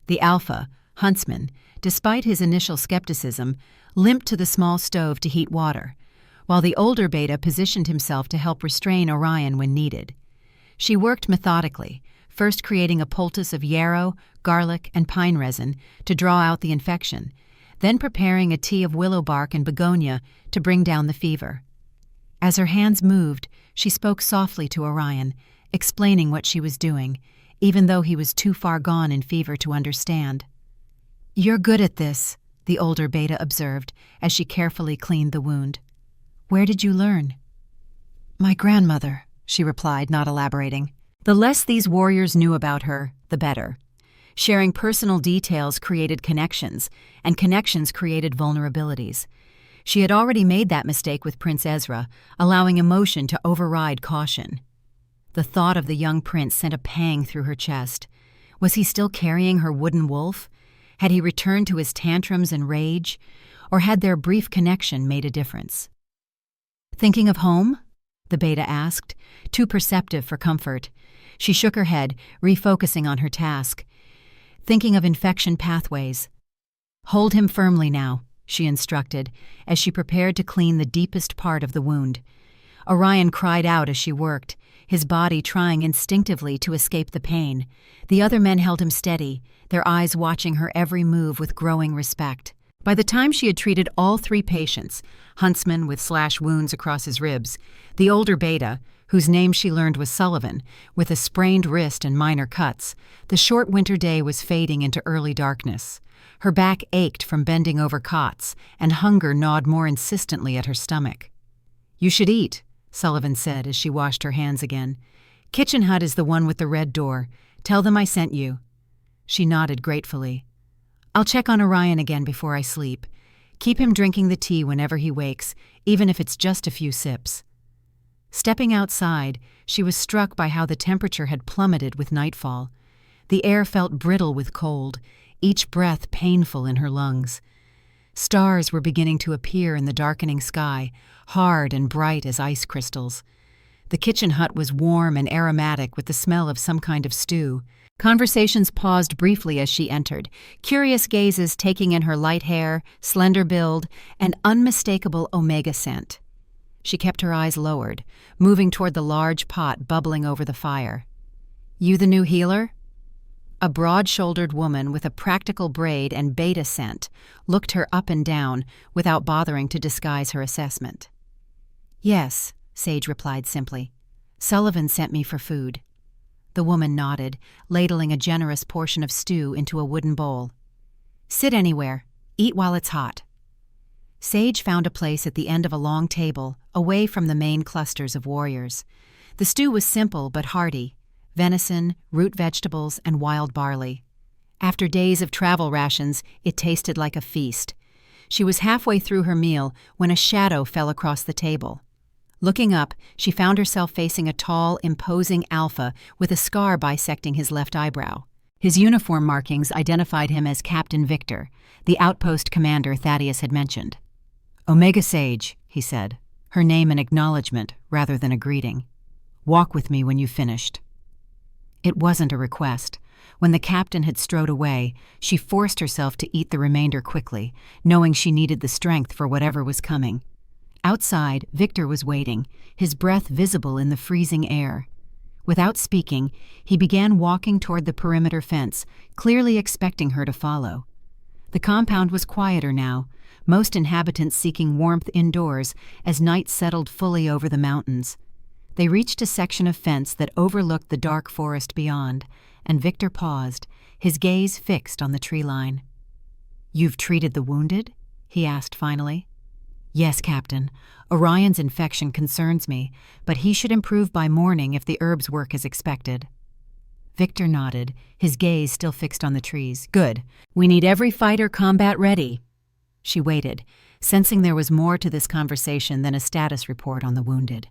The Alpha, Huntsman, despite his initial skepticism, limped to the small stove to heat water, while the older beta positioned himself to help restrain Orion when needed. She worked methodically, first creating a poultice of yarrow, garlic, and pine resin to draw out the infection, then preparing a tea of willow bark and begonia to bring down the fever. As her hands moved, she spoke softly to Orion, explaining what she was doing, even though he was too far gone in fever to understand. "You're good at this," the older beta observed as she carefully cleaned the wound. "Where did you learn?" "My grandmother," she replied, not elaborating. The less these warriors knew about her, the better. Sharing personal details created connections, and connections created vulnerabilities. She had already made that mistake with Prince Ezra, allowing emotion to override caution. The thought of the young prince sent a pang through her chest. Was he still carrying her wooden wolf? Had he returned to his tantrums and rage? Or had their brief connection made a difference? "Thinking of home?" the beta asked, too perceptive for comfort. She shook her head, refocusing on her task. "Thinking of infection pathways." "Hold him firmly now," she instructed, as she prepared to clean the deepest part of the wound. Orion cried out as she worked, his body trying instinctively to escape the pain. The other men held him steady, their eyes watching her every move with growing respect. By the time she had treated all 3 patients, Huntsman with slash wounds across his ribs, the older Beta, whose name she learned was Sullivan, with a sprained wrist and minor cuts, the short winter day was fading into early darkness. Her back ached from bending over cots, and hunger gnawed more insistently at her stomach. "You should eat," Sullivan said as she washed her hands again. "Kitchen hut is the one with the red door. Tell them I sent you." She nodded gratefully. "I'll check on Orion again before I sleep. Keep him drinking the tea whenever he wakes, even if it's just a few sips." Stepping outside, she was struck by how the temperature had plummeted with nightfall. The air felt brittle with cold, each breath painful in her lungs. Stars were beginning to appear in the darkening sky, hard and bright as ice crystals. The kitchen hut was warm and aromatic with the smell of some kind of stew. Conversations paused briefly as she entered, curious gazes taking in her light hair, slender build, and unmistakable omega scent. She kept her eyes lowered, moving toward the large pot bubbling over the fire. "You the new healer?" A broad-shouldered woman with a practical braid and beta scent looked her up and down without bothering to disguise her assessment. "Yes," Sage replied simply. "Sullivan sent me for food." The woman nodded, ladling a generous portion of stew into a wooden bowl. "Sit anywhere. Eat while it's hot." Sage found a place at the end of a long table, away from the main clusters of warriors. The stew was simple but hearty: venison, root vegetables, and wild barley. After days of travel rations, it tasted like a feast. She was halfway through her meal when a shadow fell across the table. Looking up, she found herself facing a tall, imposing alpha with a scar bisecting his left eyebrow. His uniform markings identified him as Captain Victor, the outpost commander Thaddeus had mentioned. "Omega Sage," he said, her name an acknowledgement rather than a greeting. "Walk with me when you've finished." It wasn't a request. When the captain had strode away, she forced herself to eat the remainder quickly, knowing she needed the strength for whatever was coming. Outside, Victor was waiting, his breath visible in the freezing air. Without speaking, he began walking toward the perimeter fence, clearly expecting her to follow. The compound was quieter now, most inhabitants seeking warmth indoors as night settled fully over the mountains. They reached a section of fence that overlooked the dark forest beyond, and Victor paused, his gaze fixed on the tree line. "You've treated the wounded?" he asked finally. "Yes, Captain. Orion's infection concerns me, but he should improve by morning if the herbs work as expected." Victor nodded, his gaze still fixed on the trees. "Good. We need every fighter combat ready." She waited, sensing there was more to this conversation than a status report on the wounded.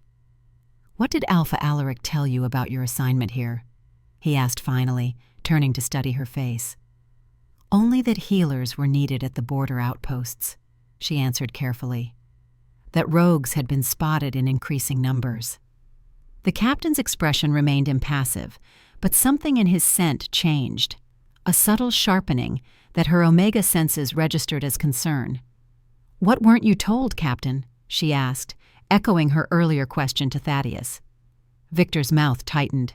"What did Alpha Alaric tell you about your assignment here?" he asked finally, turning to study her face. "Only that healers were needed at the border outposts," she answered carefully. "That rogues had been spotted in increasing numbers." The captain's expression remained impassive, but something in his scent changed, a subtle sharpening that her omega senses registered as concern. "What weren't you told, Captain?" she asked, echoing her earlier question to Thaddeus. Victor's mouth tightened.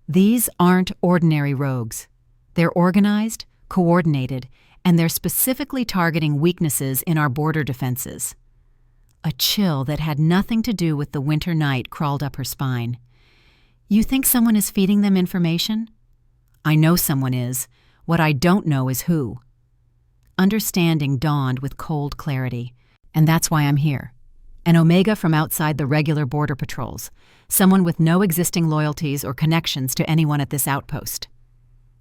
"These aren't ordinary rogues. They're organized, coordinated, and they're specifically targeting weaknesses in our border defenses." A chill that had nothing to do with the winter night crawled up her spine. "You think someone is feeding them information?" "I know someone is. What I don't know is who." Understanding dawned with cold clarity. "And that's why I'm here. An Omega from outside the regular border patrols, someone with no existing loyalties or connections to anyone at this outpost."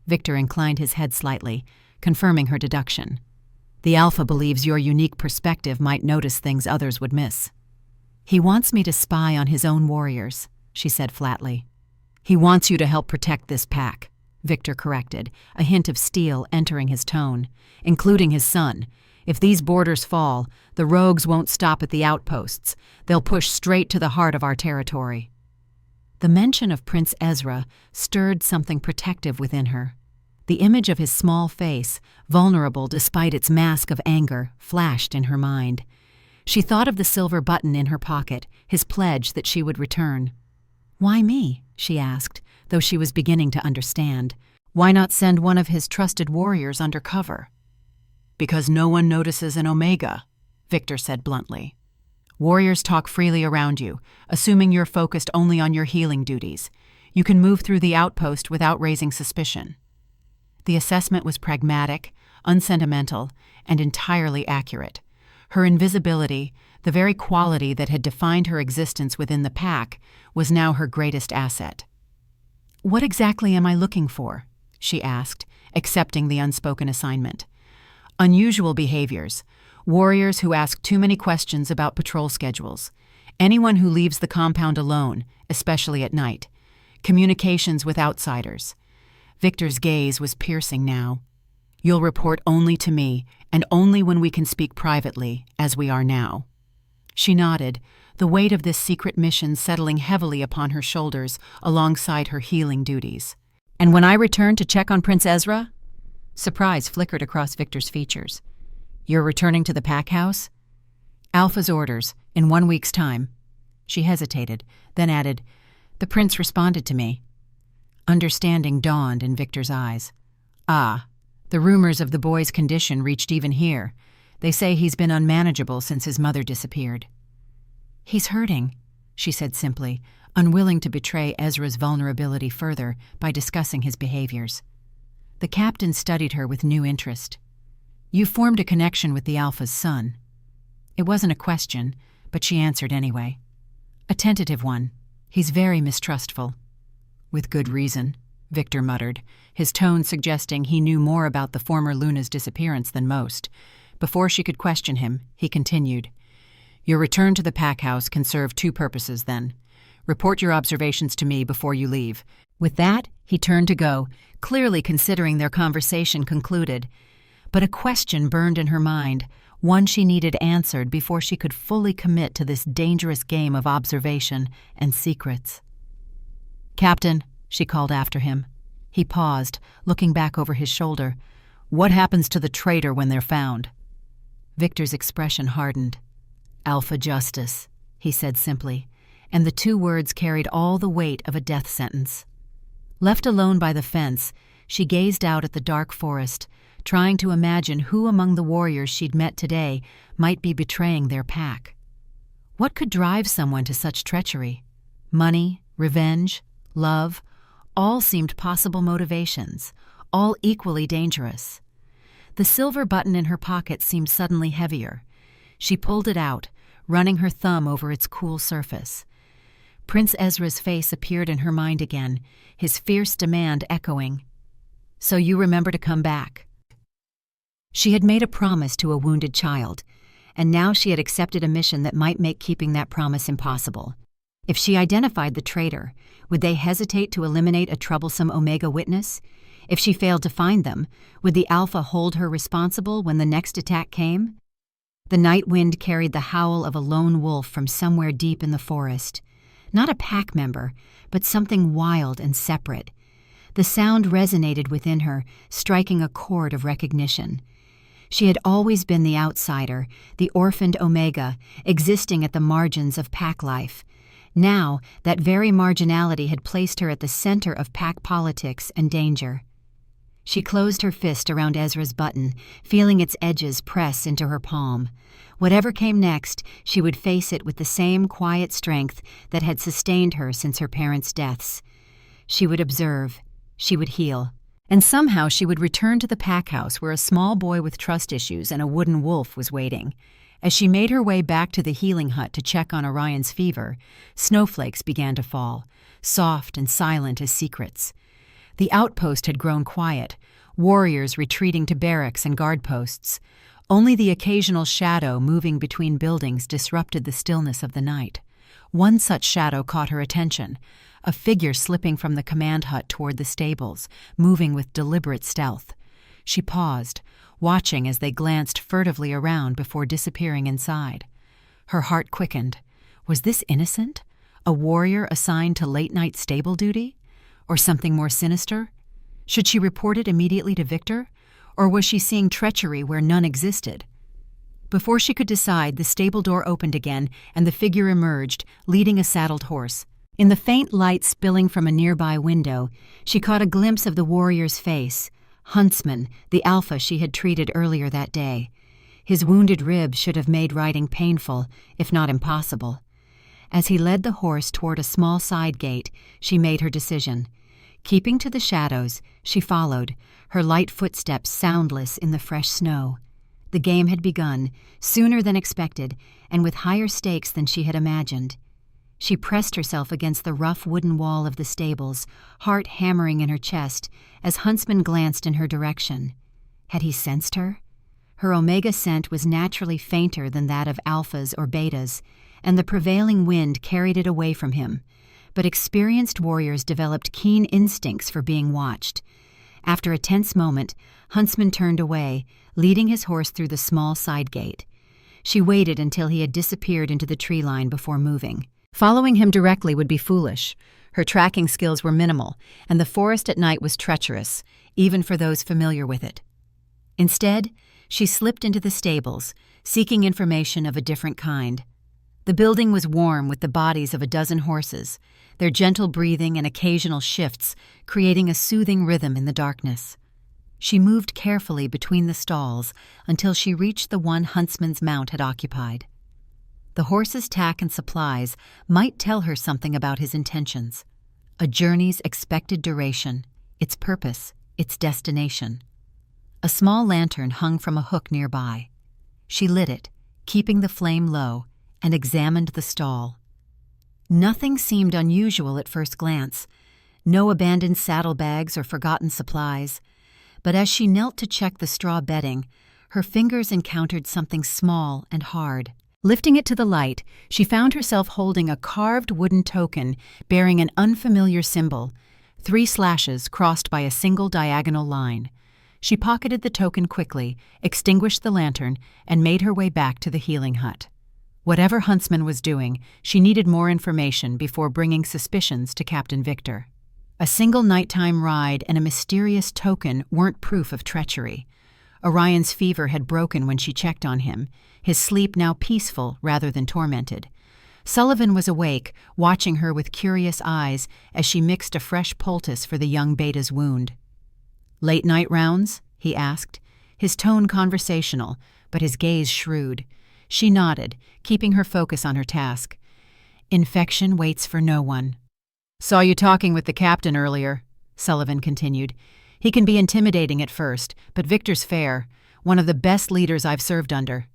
Victor inclined his head slightly, confirming her deduction. "The Alpha believes your unique perspective might notice things others would miss." "He wants me to spy on his own warriors," she said flatly. "He wants you to help protect this pack," Victor corrected, a hint of steel entering his tone, "including his son. If these borders fall, the rogues won't stop at the outposts. They'll push straight to the heart of our territory." The mention of Prince Ezra stirred something protective within her. The image of his small face, vulnerable despite its mask of anger, flashed in her mind. She thought of the silver button in her pocket, his pledge that she would return. "Why me?" she asked, though she was beginning to understand. "Why not send one of his trusted warriors under cover?" "Because no one notices an Omega," Victor said bluntly. "Warriors talk freely around you, assuming you're focused only on your healing duties. You can move through the outpost without raising suspicion." The assessment was pragmatic, unsentimental, and entirely accurate. Her invisibility, the very quality that had defined her existence within the pack, was now her greatest asset. "What exactly am I looking for?" she asked, accepting the unspoken assignment. "Unusual behaviors. Warriors who ask too many questions about patrol schedules. Anyone who leaves the compound alone, especially at night. Communications with outsiders." Victor's gaze was piercing now. "You'll report only to me, and only when we can speak privately, as we are now." She nodded, the weight of this secret mission settling heavily upon her shoulders alongside her healing duties. "And when I return to check on Prince Ezra?" Surprise flickered across Victor's features. "You're returning to the pack house?" "Alpha's orders, in 1 week's time." She hesitated, then added, "The prince responded to me." Understanding dawned in Victor's eyes. "Ah, the rumors of the boy's condition reached even here. They say he's been unmanageable since his mother disappeared." "He's hurting," she said simply, unwilling to betray Ezra's vulnerability further by discussing his behaviors. The captain studied her with new interest. "You formed a connection with the Alpha's son." It wasn't a question, but she answered anyway. "A tentative one. He's very mistrustful." "With good reason," Victor muttered, his tone suggesting he knew more about the former Luna's disappearance than most. Before she could question him, he continued, "Your return to the pack house can serve 2 purposes, then. Report your observations to me before you leave." With that, he turned to go, clearly considering their conversation concluded. But a question burned in her mind, one she needed answered before she could fully commit to this dangerous game of observation and secrets. "Captain," she called after him. He paused, looking back over his shoulder. "What happens to the traitor when they're found?" Victor's expression hardened. "Alpha Justice," he said simply, and the 2 words carried all the weight of a death sentence. Left alone by the fence, she gazed out at the dark forest, trying to imagine who among the warriors she'd met today might be betraying their pack. What could drive someone to such treachery? Money, revenge, love, all seemed possible motivations, all equally dangerous. The silver button in her pocket seemed suddenly heavier. She pulled it out, running her thumb over its cool surface. Prince Ezra's face appeared in her mind again, his fierce demand echoing. "So you remember to come back." She had made a promise to a wounded child, and now she had accepted a mission that might make keeping that promise impossible. If she identified the traitor, would they hesitate to eliminate a troublesome Omega witness? If she failed to find them, would the Alpha hold her responsible when the next attack came? The night wind carried the howl of a lone wolf from somewhere deep in the forest. Not a pack member, but something wild and separate. The sound resonated within her, striking a chord of recognition. She had always been the outsider, the orphaned Omega, existing at the margins of pack life. Now, that very marginality had placed her at the center of pack politics and danger. She closed her fist around Ezra's button, feeling its edges press into her palm. Whatever came next, she would face it with the same quiet strength that had sustained her since her parents' deaths. She would observe. She would heal. And somehow she would return to the pack house where a small boy with trust issues and a wooden wolf was waiting. As she made her way back to the healing hut to check on Orion's fever, snowflakes began to fall, soft and silent as secrets. The outpost had grown quiet, warriors retreating to barracks and guard posts. Only the occasional shadow moving between buildings disrupted the stillness of the night. One such shadow caught her attention, a figure slipping from the command hut toward the stables, moving with deliberate stealth. She paused, watching as they glanced furtively around before disappearing inside. Her heart quickened. Was this innocent? A warrior assigned to late-night stable duty? Or something more sinister? Should she report it immediately to Victor? Or was she seeing treachery where none existed? Before she could decide, the stable door opened again and the figure emerged, leading a saddled horse. In the faint light spilling from a nearby window, she caught a glimpse of the warrior's face, Huntsman, the alpha she had treated earlier that day. His wounded rib should have made riding painful, if not impossible. As he led the horse toward a small side gate, she made her decision. Keeping to the shadows, she followed, her light footsteps soundless in the fresh snow. The game had begun, sooner than expected, and with higher stakes than she had imagined. She pressed herself against the rough wooden wall of the stables, heart hammering in her chest, as Huntsman glanced in her direction. Had he sensed her? Her omega scent was naturally fainter than that of alphas or betas, and the prevailing wind carried it away from him. But experienced warriors developed keen instincts for being watched. After a tense moment, Huntsman turned away, leading his horse through the small side gate. She waited until he had disappeared into the tree line before moving. Following him directly would be foolish. Her tracking skills were minimal, and the forest at night was treacherous, even for those familiar with it. Instead, she slipped into the stables, seeking information of a different kind. The building was warm with the bodies of a dozen horses, their gentle breathing and occasional shifts creating a soothing rhythm in the darkness. She moved carefully between the stalls until she reached the one Huntsman's mount had occupied. The horse's tack and supplies might tell her something about his intentions. A journey's expected duration, its purpose, its destination. A small lantern hung from a hook nearby. She lit it, keeping the flame low, and examined the stall. Nothing seemed unusual at first glance. No abandoned saddlebags or forgotten supplies. But as she knelt to check the straw bedding, her fingers encountered something small and hard. Lifting it to the light, she found herself holding a carved wooden token bearing an unfamiliar symbol, 3 slashes crossed by a single diagonal line. She pocketed the token quickly, extinguished the lantern, and made her way back to the healing hut. Whatever Huntsman was doing, she needed more information before bringing suspicions to Captain Victor. A single nighttime ride and a mysterious token weren't proof of treachery. Orion's fever had broken when she checked on him, his sleep now peaceful rather than tormented. Sullivan was awake, watching her with curious eyes as she mixed a fresh poultice for the young beta's wound. "Late night rounds?" he asked, his tone conversational, but his gaze shrewd. She nodded, keeping her focus on her task. "Infection waits for no one." "Saw you talking with the captain earlier," Sullivan continued. "He can be intimidating at first, but Victor's fair, one of the best leaders I've served under."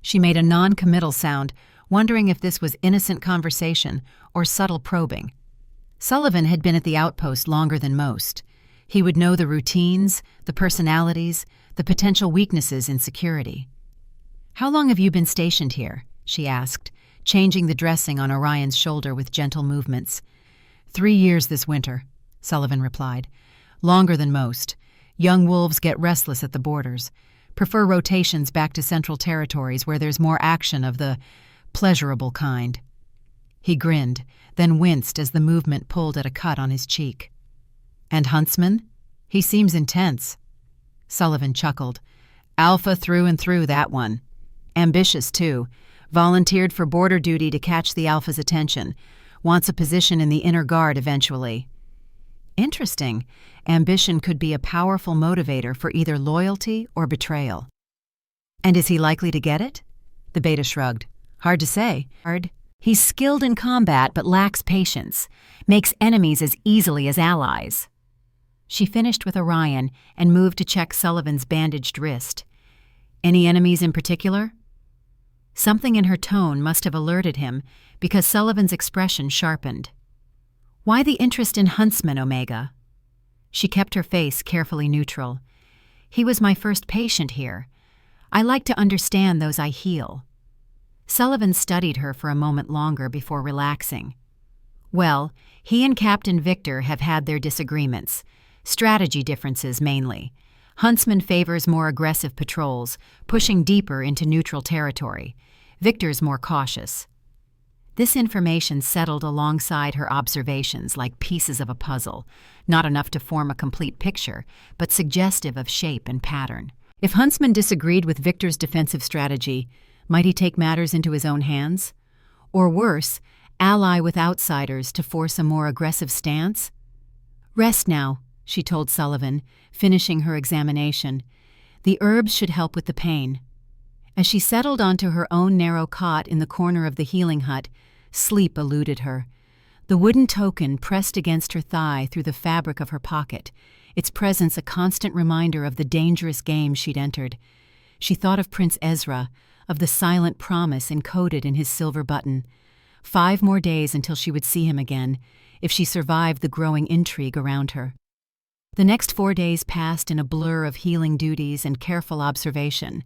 She made a non-committal sound, wondering if this was innocent conversation or subtle probing. Sullivan had been at the outpost longer than most. He would know the routines, the personalities, the potential weaknesses in security. "How long have you been stationed here?" she asked, changing the dressing on Orion's shoulder with gentle movements. 3 years this winter," Sullivan replied. "Longer than most. Young wolves get restless at the borders. Prefer rotations back to Central Territories where there's more action of the pleasurable kind." He grinned, then winced as the movement pulled at a cut on his cheek. "And Huntsman? He seems intense." Sullivan chuckled. "Alpha through and through, that one. Ambitious, too. Volunteered for border duty to catch the Alpha's attention. Wants a position in the inner guard eventually." Interesting. Ambition could be a powerful motivator for either loyalty or betrayal. "And is he likely to get it?" The beta shrugged. "Hard to say. He's skilled in combat but lacks patience. Makes enemies as easily as allies." She finished with Orion and moved to check Sullivan's bandaged wrist. "Any enemies in particular?" Something in her tone must have alerted him, because Sullivan's expression sharpened. "Why the interest in Huntsman, Omega?" She kept her face carefully neutral. "He was my first patient here. I like to understand those I heal." Sullivan studied her for a moment longer before relaxing. "Well, he and Captain Victor have had their disagreements. Strategy differences, mainly. Huntsman favors more aggressive patrols, pushing deeper into neutral territory. Victor's more cautious." This information settled alongside her observations like pieces of a puzzle, not enough to form a complete picture, but suggestive of shape and pattern. If Huntsman disagreed with Victor's defensive strategy, might he take matters into his own hands? Or worse, ally with outsiders to force a more aggressive stance? Rest now, she told Sullivan, finishing her examination. The herbs should help with the pain. As she settled onto her own narrow cot in the corner of the healing hut, sleep eluded her. The wooden token pressed against her thigh through the fabric of her pocket, its presence a constant reminder of the dangerous game she'd entered. She thought of Prince Ezra, of the silent promise encoded in his silver button. 5 more days until she would see him again, if she survived the growing intrigue around her. The next 4 days passed in a blur of healing duties and careful observation.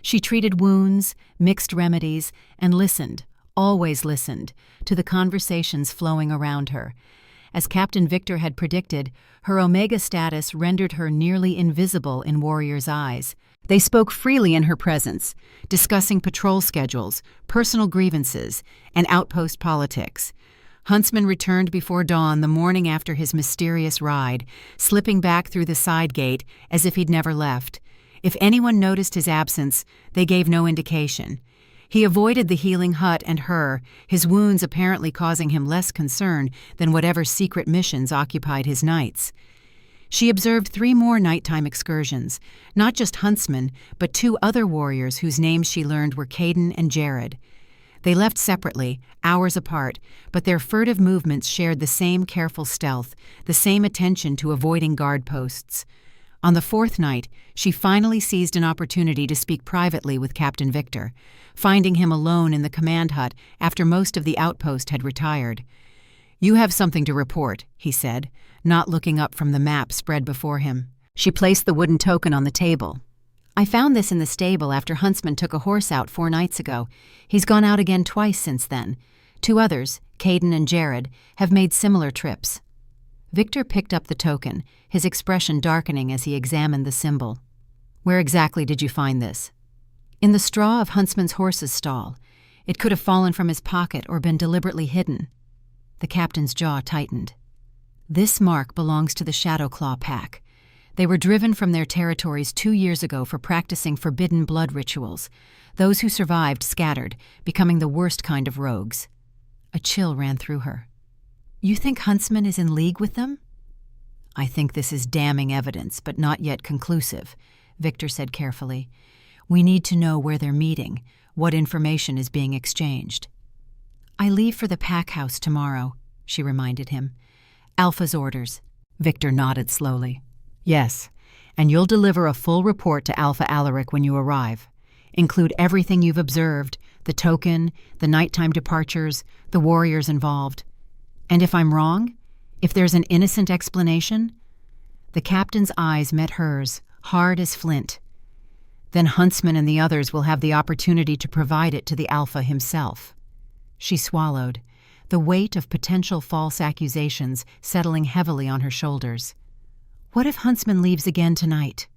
She treated wounds, mixed remedies, and listened, always listened, to the conversations flowing around her. As Captain Victor had predicted, her Omega status rendered her nearly invisible in warriors' eyes. They spoke freely in her presence, discussing patrol schedules, personal grievances, and outpost politics. Huntsman returned before dawn the morning after his mysterious ride, slipping back through the side gate as if he'd never left. If anyone noticed his absence, they gave no indication. He avoided the healing hut and her, his wounds apparently causing him less concern than whatever secret missions occupied his nights. She observed 3 more nighttime excursions, not just Huntsman, but 2 other warriors whose names she learned were Caden and Jared. They left separately, hours apart, but their furtive movements shared the same careful stealth, the same attention to avoiding guard posts. On the 4th night, she finally seized an opportunity to speak privately with Captain Victor, finding him alone in the command hut after most of the outpost had retired. "You have something to report," he said, not looking up from the map spread before him. She placed the wooden token on the table. "I found this in the stable after Huntsman took a horse out 4 nights ago. He's gone out again twice since then. 2 others, Caden and Jared, have made similar trips." Victor picked up the token, his expression darkening as he examined the symbol. "Where exactly did you find this?" "In the straw of Huntsman's horse's stall. It could have fallen from his pocket or been deliberately hidden." The captain's jaw tightened. "This mark belongs to the Shadowclaw pack. They were driven from their territories 2 years ago for practicing forbidden blood rituals. Those who survived scattered, becoming the worst kind of rogues." A chill ran through her. "You think Huntsman is in league with them?" "I think this is damning evidence, but not yet conclusive," Victor said carefully. "We need to know where they're meeting, what information is being exchanged." "I leave for the pack house tomorrow," she reminded him. "Alpha's orders." Victor nodded slowly. "Yes, and you'll deliver a full report to Alpha Alaric when you arrive. Include everything you've observed, the token, the nighttime departures, the warriors involved. And if I'm wrong, if there's an innocent explanation—" The captain's eyes met hers, hard as flint. "Then Huntsman and the others will have the opportunity to provide it to the Alpha himself." She swallowed, the weight of potential false accusations settling heavily on her shoulders. "What if Huntsman leaves again tonight?"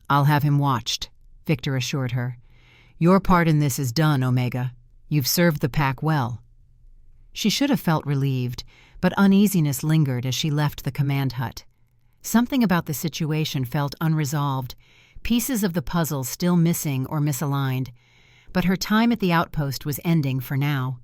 "I'll have him watched," Victor assured her. "Your part in this is done, Omega. You've served the pack well." She should have felt relieved, but uneasiness lingered as she left the command hut. Something about the situation felt unresolved, pieces of the puzzle still missing or misaligned. But her time at the outpost was ending for now.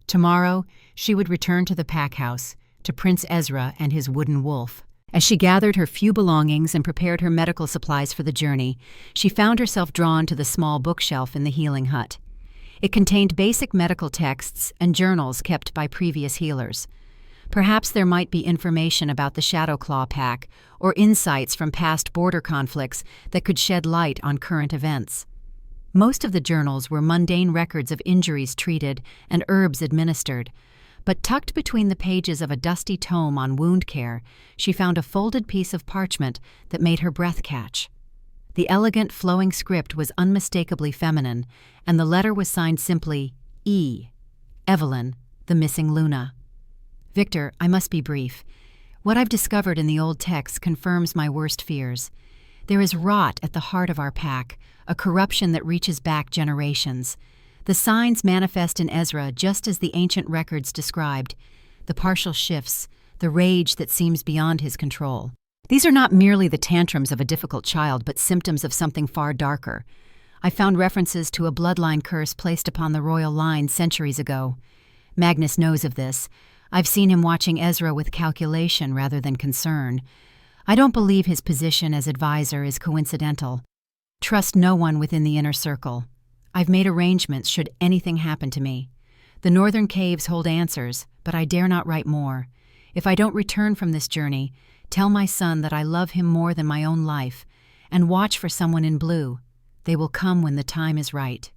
Tomorrow, she would return to the pack house, to Prince Ezra and his wooden wolf. As she gathered her few belongings and prepared her medical supplies for the journey, she found herself drawn to the small bookshelf in the healing hut. It contained basic medical texts and journals kept by previous healers. Perhaps there might be information about the Shadowclaw pack or insights from past border conflicts that could shed light on current events. Most of the journals were mundane records of injuries treated and herbs administered, but tucked between the pages of a dusty tome on wound care, she found a folded piece of parchment that made her breath catch. The elegant, flowing script was unmistakably feminine, and the letter was signed simply E. Evelyn, the missing Luna. "Victor, I must be brief. What I've discovered in the old text confirms my worst fears. There is rot at the heart of our pack, a corruption that reaches back generations. The signs manifest in Ezra just as the ancient records described, the partial shifts, the rage that seems beyond his control. These are not merely the tantrums of a difficult child, but symptoms of something far darker. I found references to a bloodline curse placed upon the royal line centuries ago. Magnus knows of this. I've seen him watching Ezra with calculation rather than concern. I don't believe his position as advisor is coincidental. Trust no one within the inner circle. I've made arrangements should anything happen to me. The northern caves hold answers, but I dare not write more. If I don't return from this journey, tell my son that I love him more than my own life, and watch for someone in blue. They will come when the time is right.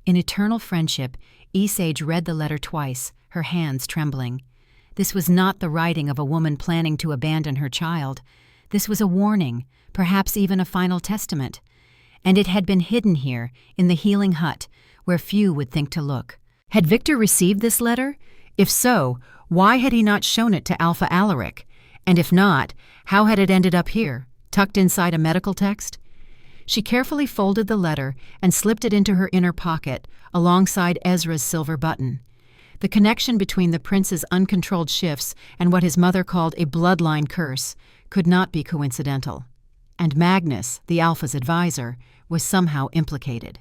In eternal friendship, Esage read the letter twice, her hands trembling. This was not the writing of a woman planning to abandon her child. This was a warning, perhaps even a final testament. And it had been hidden here, in the healing hut, where few would think to look. Had Victor received this letter? If so, why had he not shown it to Alpha Alaric? And if not, how had it ended up here, tucked inside a medical text? She carefully folded the letter and slipped it into her inner pocket, alongside Ezra's silver button. The connection between the prince's uncontrolled shifts and what his mother called a bloodline curse could not be coincidental. And Magnus, the Alpha's advisor, was somehow implicated.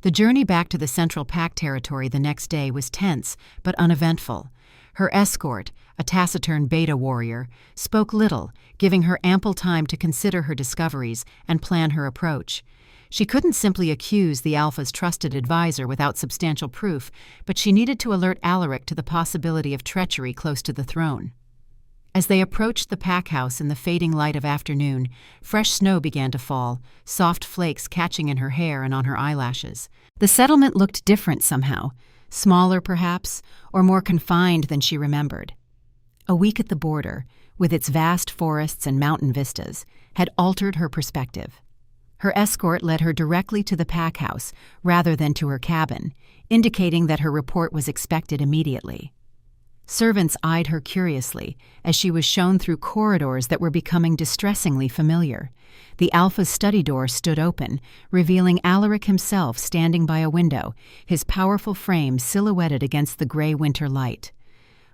The journey back to the Central Pact territory the next day was tense but uneventful. Her escort, a taciturn beta warrior, spoke little, giving her ample time to consider her discoveries and plan her approach. She couldn't simply accuse the Alpha's trusted advisor without substantial proof, but she needed to alert Alaric to the possibility of treachery close to the throne. As they approached the pack house in the fading light of afternoon, fresh snow began to fall, soft flakes catching in her hair and on her eyelashes. The settlement looked different somehow, smaller perhaps, or more confined than she remembered. A week at the border, with its vast forests and mountain vistas, had altered her perspective. Her escort led her directly to the pack house rather than to her cabin, indicating that her report was expected immediately. Servants eyed her curiously as she was shown through corridors that were becoming distressingly familiar. The Alpha's study door stood open, revealing Alaric himself standing by a window, his powerful frame silhouetted against the gray winter light.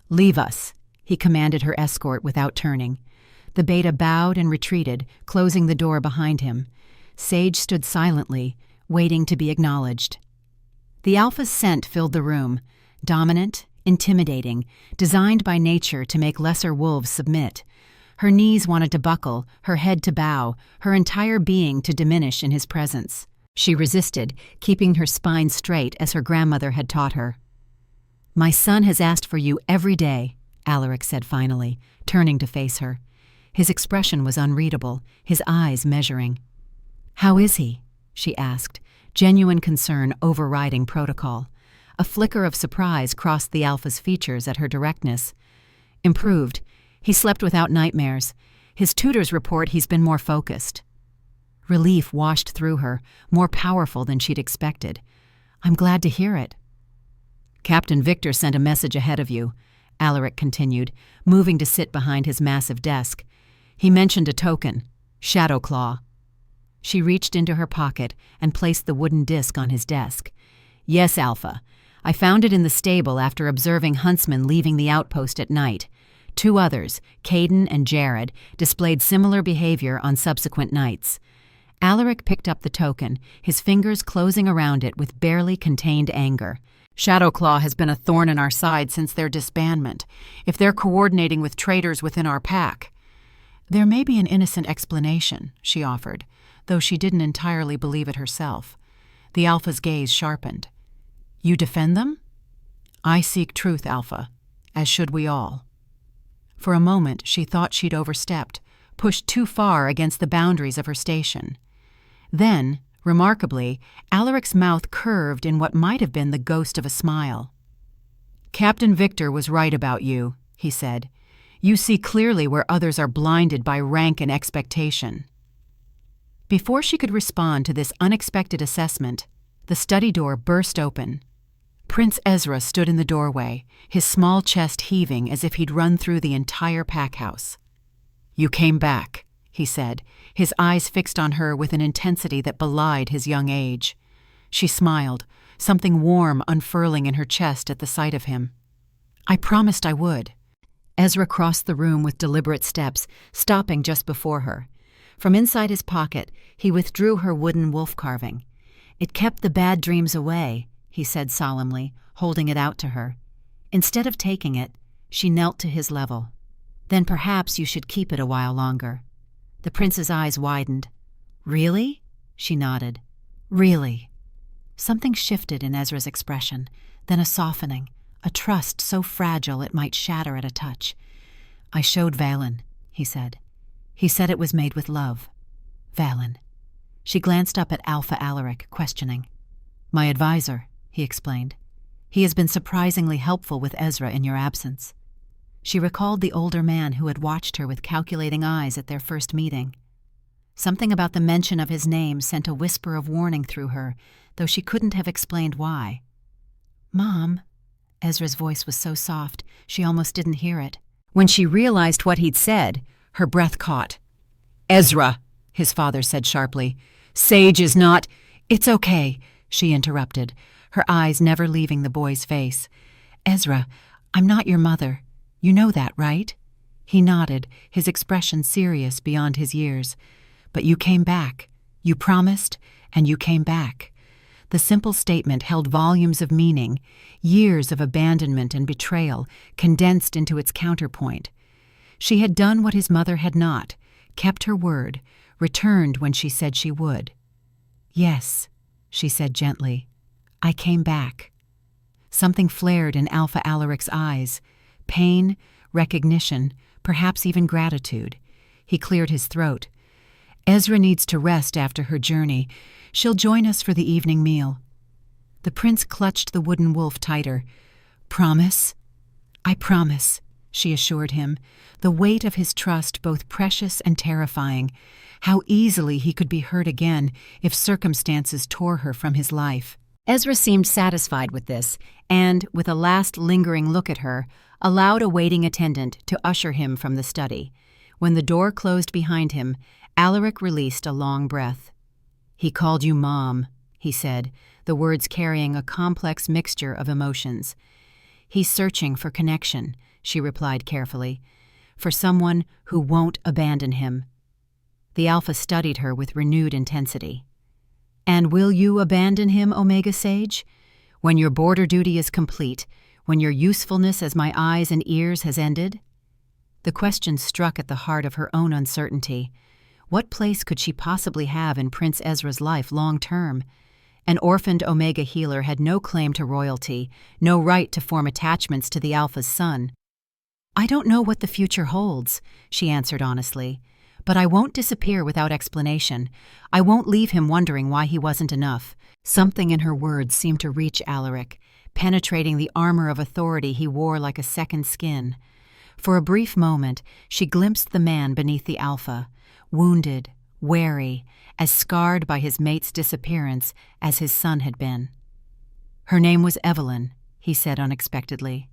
"Leave us," he commanded her escort without turning. The beta bowed and retreated, closing the door behind him. Sage stood silently, waiting to be acknowledged. The Alpha's scent filled the room, dominant, intimidating, designed by nature to make lesser wolves submit. Her knees wanted to buckle, her head to bow, her entire being to diminish in his presence. She resisted, keeping her spine straight as her grandmother had taught her. "My son has asked for you every day," Alaric said finally, turning to face her. His expression was unreadable, his eyes measuring. "How is he?" she asked, genuine concern overriding protocol. A flicker of surprise crossed the Alpha's features at her directness. "Improved. He slept without nightmares. His tutors report he's been more focused." Relief washed through her, more powerful than she'd expected. "I'm glad to hear it." "Captain Victor sent a message ahead of you," Alaric continued, moving to sit behind his massive desk. "He mentioned a token, Shadow Claw." She reached into her pocket and placed the wooden disc on his desk. "Yes, Alpha. I found it in the stable after observing huntsmen leaving the outpost at night. 2 others, Caden and Jared, displayed similar behavior on subsequent nights." Alaric picked up the token, his fingers closing around it with barely contained anger. "Shadowclaw has been a thorn in our side since their disbandment. If they're coordinating with traitors within our pack—" "There may be an innocent explanation," she offered, though she didn't entirely believe it herself. The Alpha's gaze sharpened. "You defend them?" "I seek truth, Alpha, as should we all." For a moment she thought she'd overstepped, pushed too far against the boundaries of her station. Then, remarkably, Alaric's mouth curved in what might have been the ghost of a smile. "Captain Victor was right about you," he said. "You see clearly where others are blinded by rank and expectation." Before she could respond to this unexpected assessment, the study door burst open. Prince Ezra stood in the doorway, his small chest heaving as if he'd run through the entire pack house. "You came back," he said, his eyes fixed on her with an intensity that belied his young age. She smiled, something warm unfurling in her chest at the sight of him. "I promised I would." Ezra crossed the room with deliberate steps, stopping just before her. From inside his pocket, he withdrew her wooden wolf carving. "It kept the bad dreams away," he said solemnly, holding it out to her. Instead of taking it, she knelt to his level. "Then perhaps you should keep it a while longer." The prince's eyes widened. "Really?" She nodded. "Really." Something shifted in Ezra's expression, then a softening, a trust so fragile it might shatter at a touch. "I showed Valen," he said. "He said it was made with love." "Valen." She glanced up at Alpha Alaric, questioning. "My advisor," he explained. "He has been surprisingly helpful with Ezra in your absence." She recalled the older man who had watched her with calculating eyes at their first meeting. Something about the mention of his name sent a whisper of warning through her, though she couldn't have explained why. "Mom," Ezra's voice was so soft she almost didn't hear it. When she realized what he'd said, her breath caught. "Ezra," his father said sharply, "Sage is not—" "It's okay," she interrupted, her eyes never leaving the boy's face. "Ezra, I'm not your mother. You know that, right?" He nodded, his expression serious beyond his years. "But you came back. You promised, and you came back." The simple statement held volumes of meaning, years of abandonment and betrayal, condensed into its counterpoint. She had done what his mother had not, kept her word, returned when she said she would. "Yes," she said gently, "I came back." Something flared in Alpha Alaric's eyes. Pain, recognition, perhaps even gratitude. He cleared his throat. "Ezra needs to rest after her journey. She'll join us for the evening meal." The prince clutched the wooden wolf tighter. "Promise?" "I promise," she assured him, the weight of his trust both precious and terrifying. How easily he could be hurt again if circumstances tore her from his life. Ezra seemed satisfied with this, and, with a last lingering look at her, allowed a waiting attendant to usher him from the study. When the door closed behind him, Alaric released a long breath. "He called you Mom," he said, the words carrying a complex mixture of emotions. "He's searching for connection," she replied carefully, "for someone who won't abandon him." The Alpha studied her with renewed intensity. "And will you abandon him, Omega Sage? When your border duty is complete, when your usefulness as my eyes and ears has ended?" The question struck at the heart of her own uncertainty. What place could she possibly have in Prince Ezra's life long-term? An orphaned Omega healer had no claim to royalty, no right to form attachments to the Alpha's son. "I don't know what the future holds," she answered honestly, "but I won't disappear without explanation. I won't leave him wondering why he wasn't enough." Something in her words seemed to reach Alaric, penetrating the armor of authority he wore like a second skin. For a brief moment, she glimpsed the man beneath the Alpha, wounded, wary, as scarred by his mate's disappearance as his son had been. "Her name was Evelyn," he said unexpectedly.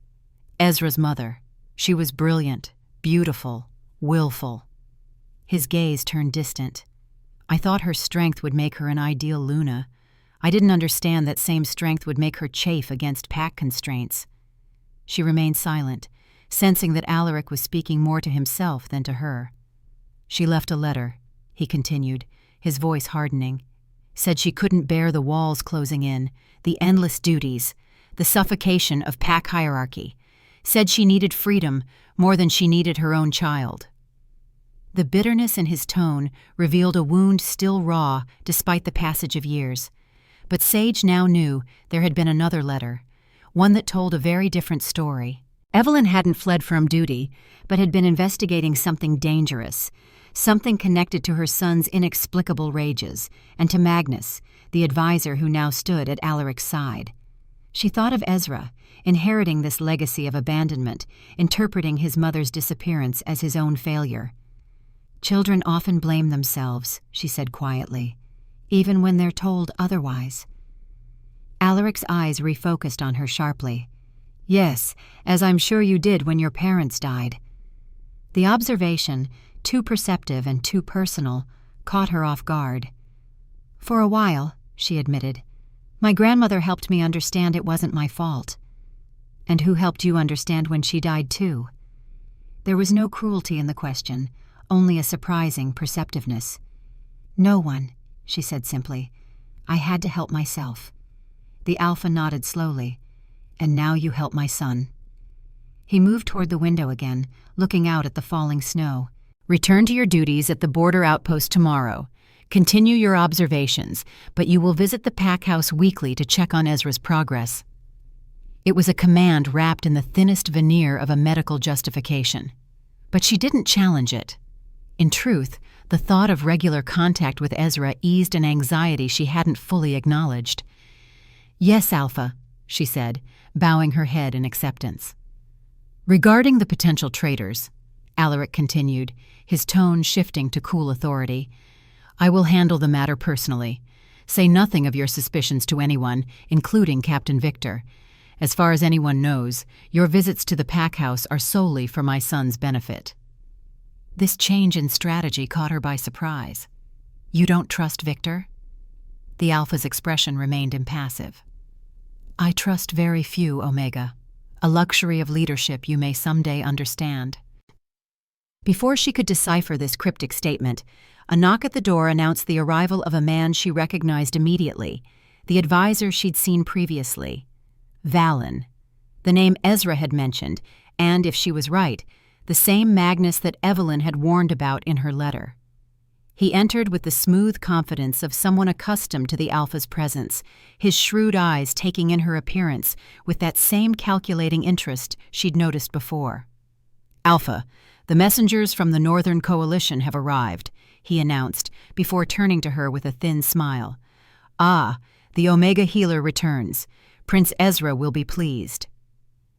"Ezra's mother. She was brilliant, beautiful, willful." His gaze turned distant. "I thought her strength would make her an ideal Luna. I didn't understand that same strength would make her chafe against pack constraints." She remained silent, sensing that Alaric was speaking more to himself than to her. "She left a letter," he continued, his voice hardening. "Said she couldn't bear the walls closing in, the endless duties, the suffocation of pack hierarchy. Said she needed freedom more than she needed her own child." The bitterness in his tone revealed a wound still raw despite the passage of years. But Sage now knew there had been another letter, one that told a very different story. Evelyn hadn't fled from duty, but had been investigating something dangerous, something connected to her son's inexplicable rages, and to Magnus, the advisor who now stood at Alaric's side. She thought of Ezra, inheriting this legacy of abandonment, interpreting his mother's disappearance as his own failure. "Children often blame themselves," she said quietly, "even when they're told otherwise." Alaric's eyes refocused on her sharply. "Yes, as I'm sure you did when your parents died." The observation, too perceptive and too personal, caught her off guard. "For a while," she admitted. "My grandmother helped me understand it wasn't my fault." "And who helped you understand when she died too?" There was no cruelty in the question, only a surprising perceptiveness. "No one," she said simply. "I had to help myself." The Alpha nodded slowly. "And now you help my son." He moved toward the window again, looking out at the falling snow. "Return to your duties at the border outpost tomorrow. Continue your observations, but you will visit the pack house weekly to check on Ezra's progress." It was a command wrapped in the thinnest veneer of a medical justification. But she didn't challenge it. In truth, the thought of regular contact with Ezra eased an anxiety she hadn't fully acknowledged. "Yes, Alpha," she said, bowing her head in acceptance. "Regarding the potential traitors," Alaric continued, his tone shifting to cool authority, "I will handle the matter personally. Say nothing of your suspicions to anyone, including Captain Victor. As far as anyone knows, your visits to the pack house are solely for my son's benefit." This change in strategy caught her by surprise. "You don't trust Victor?" The Alpha's expression remained impassive. "I trust very few, Omega. A luxury of leadership you may someday understand." Before she could decipher this cryptic statement, a knock at the door announced the arrival of a man she recognized immediately, the advisor she'd seen previously. Valen. The name Ezra had mentioned, and, if she was right, the same Magnus that Evelyn had warned about in her letter. He entered with the smooth confidence of someone accustomed to the Alpha's presence, his shrewd eyes taking in her appearance with that same calculating interest she'd noticed before. "Alpha, the messengers from the Northern Coalition have arrived," he announced, before turning to her with a thin smile. "Ah, the Omega healer returns. Prince Ezra will be pleased."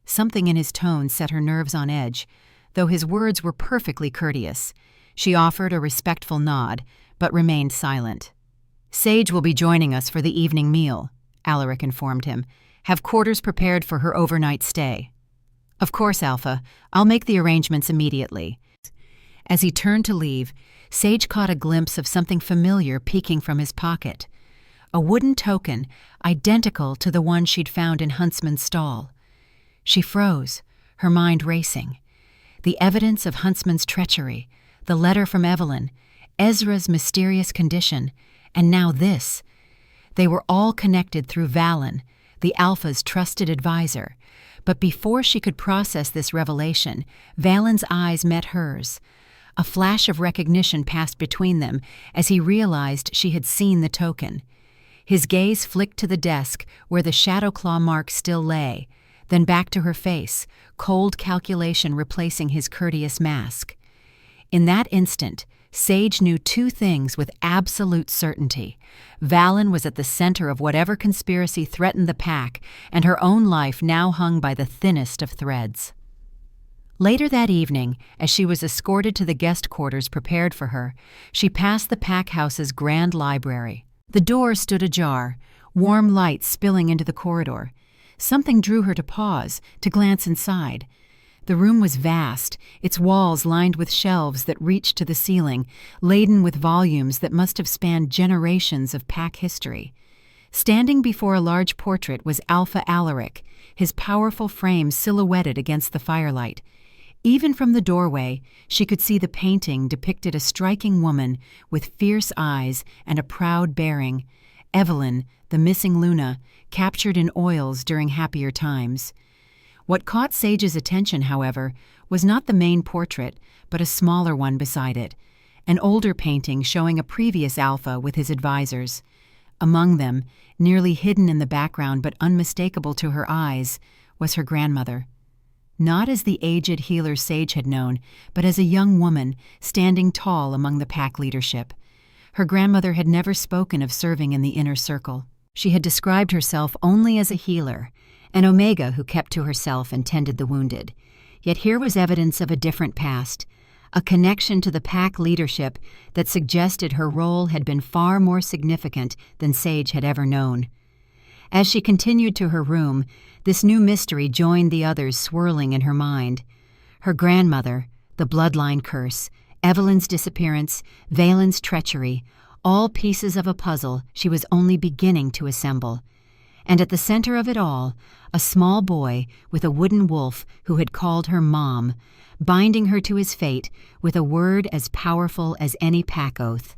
Something in his tone set her nerves on edge. Though his words were perfectly courteous, she offered a respectful nod, but remained silent. "Sage will be joining us for the evening meal," Alaric informed him. "Have quarters prepared for her overnight stay." "Of course, Alpha. I'll make the arrangements immediately." As he turned to leave, Sage caught a glimpse of something familiar peeking from his pocket. A wooden token, identical to the one she'd found in Huntsman's stall. She froze, her mind racing. The evidence of Huntsman's treachery, the letter from Evelyn, Ezra's mysterious condition, and now this. They were all connected through Valen, the Alpha's trusted advisor. But before she could process this revelation, Valen's eyes met hers. A flash of recognition passed between them as he realized she had seen the token. His gaze flicked to the desk where the shadow claw mark still lay, then back to her face, cold calculation replacing his courteous mask. In that instant, Sage knew two things with absolute certainty. Valen was at the center of whatever conspiracy threatened the pack, and her own life now hung by the thinnest of threads. Later that evening, as she was escorted to the guest quarters prepared for her, she passed the pack house's grand library. The door stood ajar, warm light spilling into the corridor. Something drew her to pause, to glance inside. The room was vast, its walls lined with shelves that reached to the ceiling, laden with volumes that must have spanned generations of pack history. Standing before a large portrait was Alpha Alaric, his powerful frame silhouetted against the firelight. Even from the doorway, she could see the painting depicted a striking woman with fierce eyes and a proud bearing, Evelyn, the missing Luna, captured in oils during happier times. What caught Sage's attention, however, was not the main portrait, but a smaller one beside it, an older painting showing a previous Alpha with his advisors. Among them, nearly hidden in the background but unmistakable to her eyes, was her grandmother. Not as the aged healer Sage had known, but as a young woman, standing tall among the pack leadership. Her grandmother had never spoken of serving in the inner circle. She had described herself only as a healer, an Omega who kept to herself and tended the wounded. Yet here was evidence of a different past, a connection to the pack leadership that suggested her role had been far more significant than Sage had ever known. As she continued to her room, this new mystery joined the others swirling in her mind. Her grandmother, the bloodline curse, Evelyn's disappearance, Valen's treachery, all pieces of a puzzle she was only beginning to assemble. And at the center of it all, a small boy with a wooden wolf who had called her Mom, binding her to his fate with a word as powerful as any pack oath.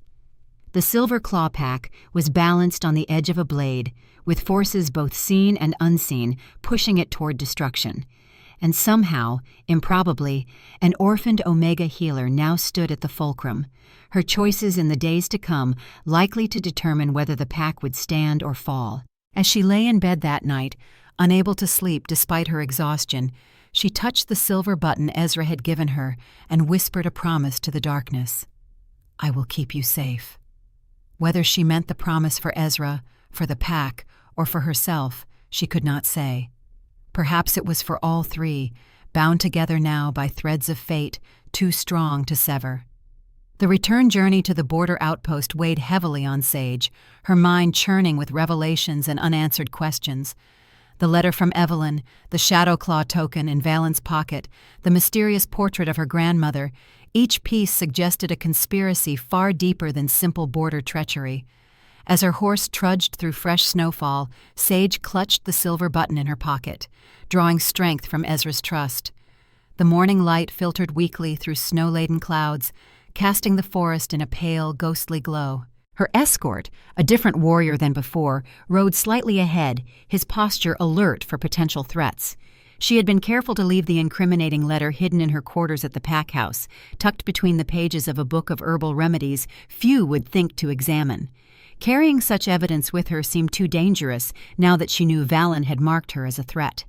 The silver claw pack was balanced on the edge of a blade, with forces both seen and unseen pushing it toward destruction. And somehow, improbably, an orphaned Omega healer now stood at the fulcrum, her choices in the days to come likely to determine whether the pack would stand or fall. As she lay in bed that night, unable to sleep despite her exhaustion, she touched the silver button Ezra had given her and whispered a promise to the darkness. "I will keep you safe." Whether she meant the promise for Ezra, for the pack, or for herself, she could not say. Perhaps it was for all three, bound together now by threads of fate too strong to sever. The return journey to the border outpost weighed heavily on Sage, her mind churning with revelations and unanswered questions. The letter from Evelyn, the Shadow Claw token in Valen's pocket, the mysterious portrait of her grandmother, each piece suggested a conspiracy far deeper than simple border treachery. As her horse trudged through fresh snowfall, Sage clutched the silver button in her pocket, drawing strength from Ezra's trust. The morning light filtered weakly through snow-laden clouds, casting the forest in a pale, ghostly glow. Her escort, a different warrior than before, rode slightly ahead, his posture alert for potential threats. She had been careful to leave the incriminating letter hidden in her quarters at the pack house, tucked between the pages of a book of herbal remedies few would think to examine. Carrying such evidence with her seemed too dangerous now that she knew Valen had marked her as a threat.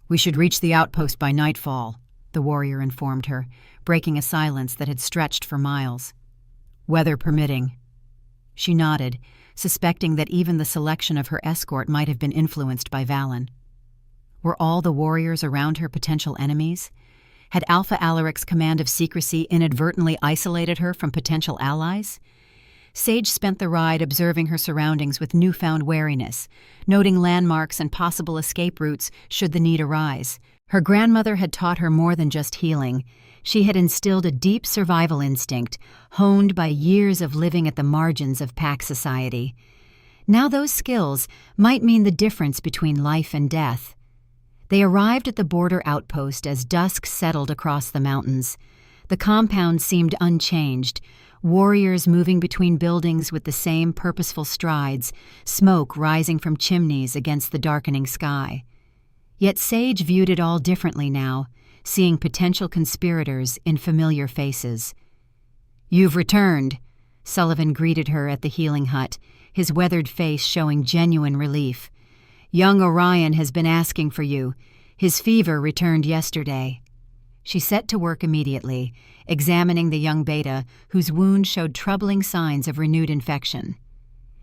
"We should reach the outpost by nightfall," the warrior informed her, breaking a silence that had stretched for miles. "Weather permitting." She nodded, suspecting that even the selection of her escort might have been influenced by Valen. Were all the warriors around her potential enemies? Had Alpha Alaric's command of secrecy inadvertently isolated her from potential allies? Sage spent the ride observing her surroundings with newfound wariness, noting landmarks and possible escape routes should the need arise. Her grandmother had taught her more than just healing. She had instilled a deep survival instinct, honed by years of living at the margins of pack society. Now those skills might mean the difference between life and death. They arrived at the border outpost as dusk settled across the mountains. The compound seemed unchanged, warriors moving between buildings with the same purposeful strides, smoke rising from chimneys against the darkening sky. Yet Sage viewed it all differently now, seeing potential conspirators in familiar faces. "You've returned," Sullivan greeted her at the healing hut, his weathered face showing genuine relief. "Young Orion has been asking for you. His fever returned yesterday." She set to work immediately, examining the young beta, whose wound showed troubling signs of renewed infection.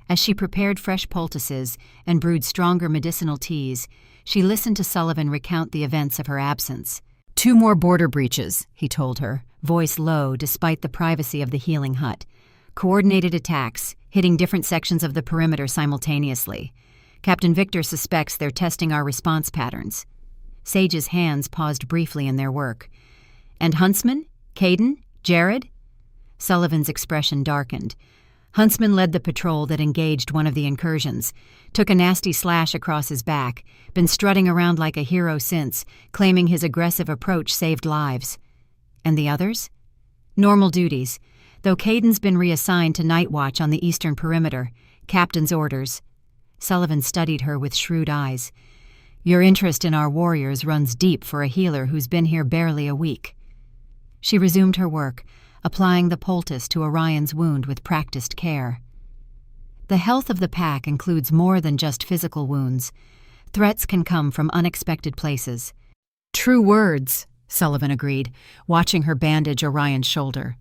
As she prepared fresh poultices and brewed stronger medicinal teas, she listened to Sullivan recount the events of her absence. "2 more border breaches," he told her, voice low despite the privacy of the healing hut. "Coordinated attacks, hitting different sections of the perimeter simultaneously. Captain Victor suspects they're testing our response patterns." Sage's hands paused briefly in their work. "And Huntsman? Caden? Jared?" Sullivan's expression darkened. Huntsman led the patrol that engaged one of the incursions, took a nasty slash across his back, been strutting around like a hero since, claiming his aggressive approach saved lives. And the others? Normal duties, though Caden's been reassigned to night watch on the eastern perimeter. Captain's orders. Sullivan studied her with shrewd eyes. "Your interest in our warriors runs deep for a healer who's been here barely a week." She resumed her work, applying the poultice to Orion's wound with practiced care. The health of the pack includes more than just physical wounds. Threats can come from unexpected places. "True words," Sullivan agreed, watching her bandage Orion's shoulder.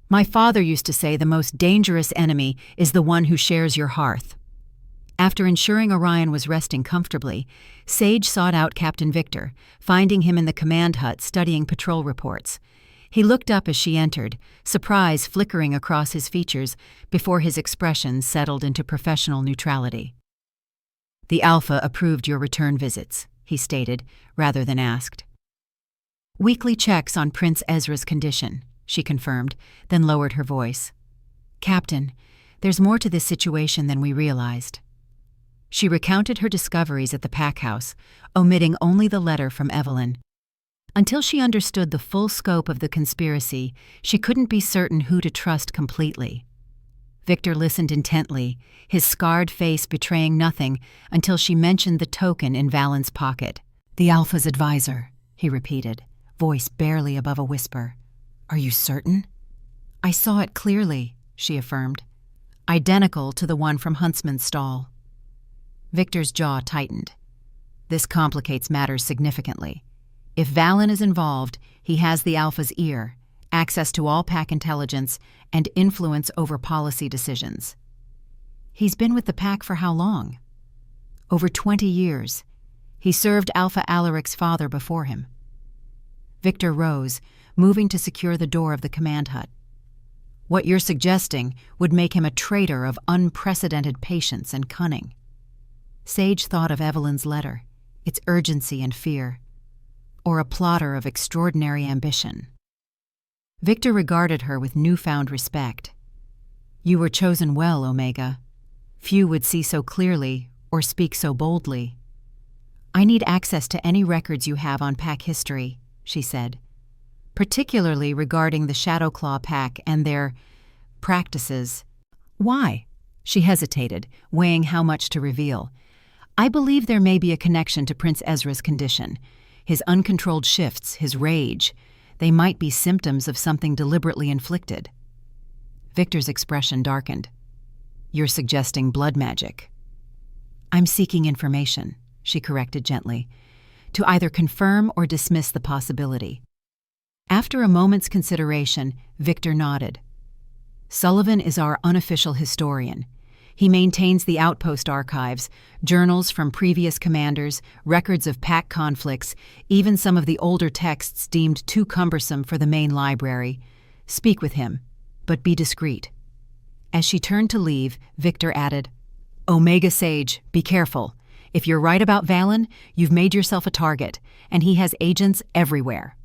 "My father used to say the most dangerous enemy is the one who shares your hearth." After ensuring Orion was resting comfortably, Sage sought out Captain Victor, finding him in the command hut studying patrol reports. He looked up as she entered, surprise flickering across his features before his expression settled into professional neutrality. "The Alpha approved your return visits," he stated, rather than asked. "Weekly checks on Prince Ezra's condition," she confirmed, then lowered her voice. "Captain, there's more to this situation than we realized." She recounted her discoveries at the pack house, omitting only the letter from Evelyn. Until she understood the full scope of the conspiracy, she couldn't be certain who to trust completely. Victor listened intently, his scarred face betraying nothing until she mentioned the token in Valen's pocket. "The Alpha's advisor," he repeated, voice barely above a whisper. "Are you certain?" "I saw it clearly," she affirmed. "Identical to the one from Huntsman's stall." Victor's jaw tightened. This complicates matters significantly. If Valen is involved, he has the Alpha's ear, access to all pack intelligence, and influence over policy decisions. He's been with the pack for how long? Over 20 years. He served Alpha Alaric's father before him. Victor rose, moving to secure the door of the command hut. "What you're suggesting would make him a traitor of unprecedented patience and cunning." Sage thought of Evelyn's letter, its urgency and fear, or a plotter of extraordinary ambition. Victor regarded her with newfound respect. "You were chosen well, Omega. Few would see so clearly or speak so boldly." "I need access to any records you have on pack history," she said, "particularly regarding the Shadowclaw pack and their practices." "Why?" She hesitated, weighing how much to reveal. "I believe there may be a connection to Prince Ezra's condition. His uncontrolled shifts, his rage, they might be symptoms of something deliberately inflicted." Victor's expression darkened. "You're suggesting blood magic." "I'm seeking information," she corrected gently, "to either confirm or dismiss the possibility." After a moment's consideration, Victor nodded. "Sullivan is our unofficial historian. He maintains the outpost archives, journals from previous commanders, records of pack conflicts, even some of the older texts deemed too cumbersome for the main library. Speak with him, but be discreet." As she turned to leave, Victor added, "Omega Sage, be careful. If you're right about Valen, you've made yourself a target, and he has agents everywhere."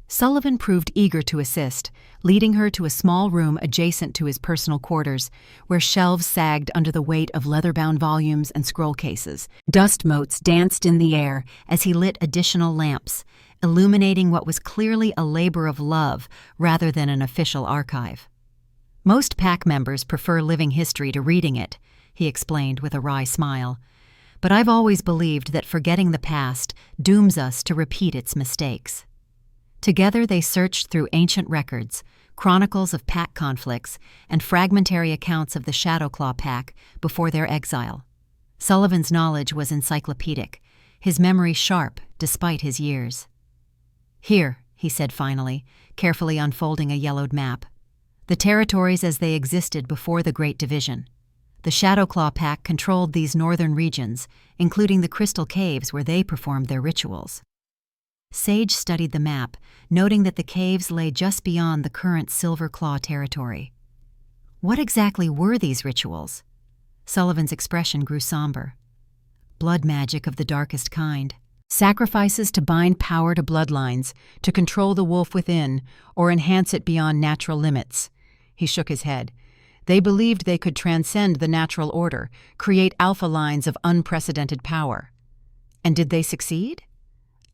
Sullivan proved eager to assist, leading her to a small room adjacent to his personal quarters, where shelves sagged under the weight of leather-bound volumes and scroll cases. Dust motes danced in the air as he lit additional lamps, illuminating what was clearly a labor of love rather than an official archive. "Most pack members prefer living history to reading it," he explained with a wry smile. "But I've always believed that forgetting the past dooms us to repeat its mistakes." Together they searched through ancient records, chronicles of pack conflicts, and fragmentary accounts of the Shadowclaw pack before their exile. Sullivan's knowledge was encyclopedic, his memory sharp despite his years. "Here," he said finally, carefully unfolding a yellowed map. "The territories as they existed before the Great Division. The Shadowclaw pack controlled these northern regions, including the crystal caves where they performed their rituals." Sage studied the map, noting that the caves lay just beyond the current Silver Claw territory. What exactly were these rituals? Sullivan's expression grew somber. "Blood magic of the darkest kind. Sacrifices to bind power to bloodlines, to control the wolf within, or enhance it beyond natural limits." He shook his head. "They believed they could transcend the natural order, create alpha lines of unprecedented power." "And did they succeed?"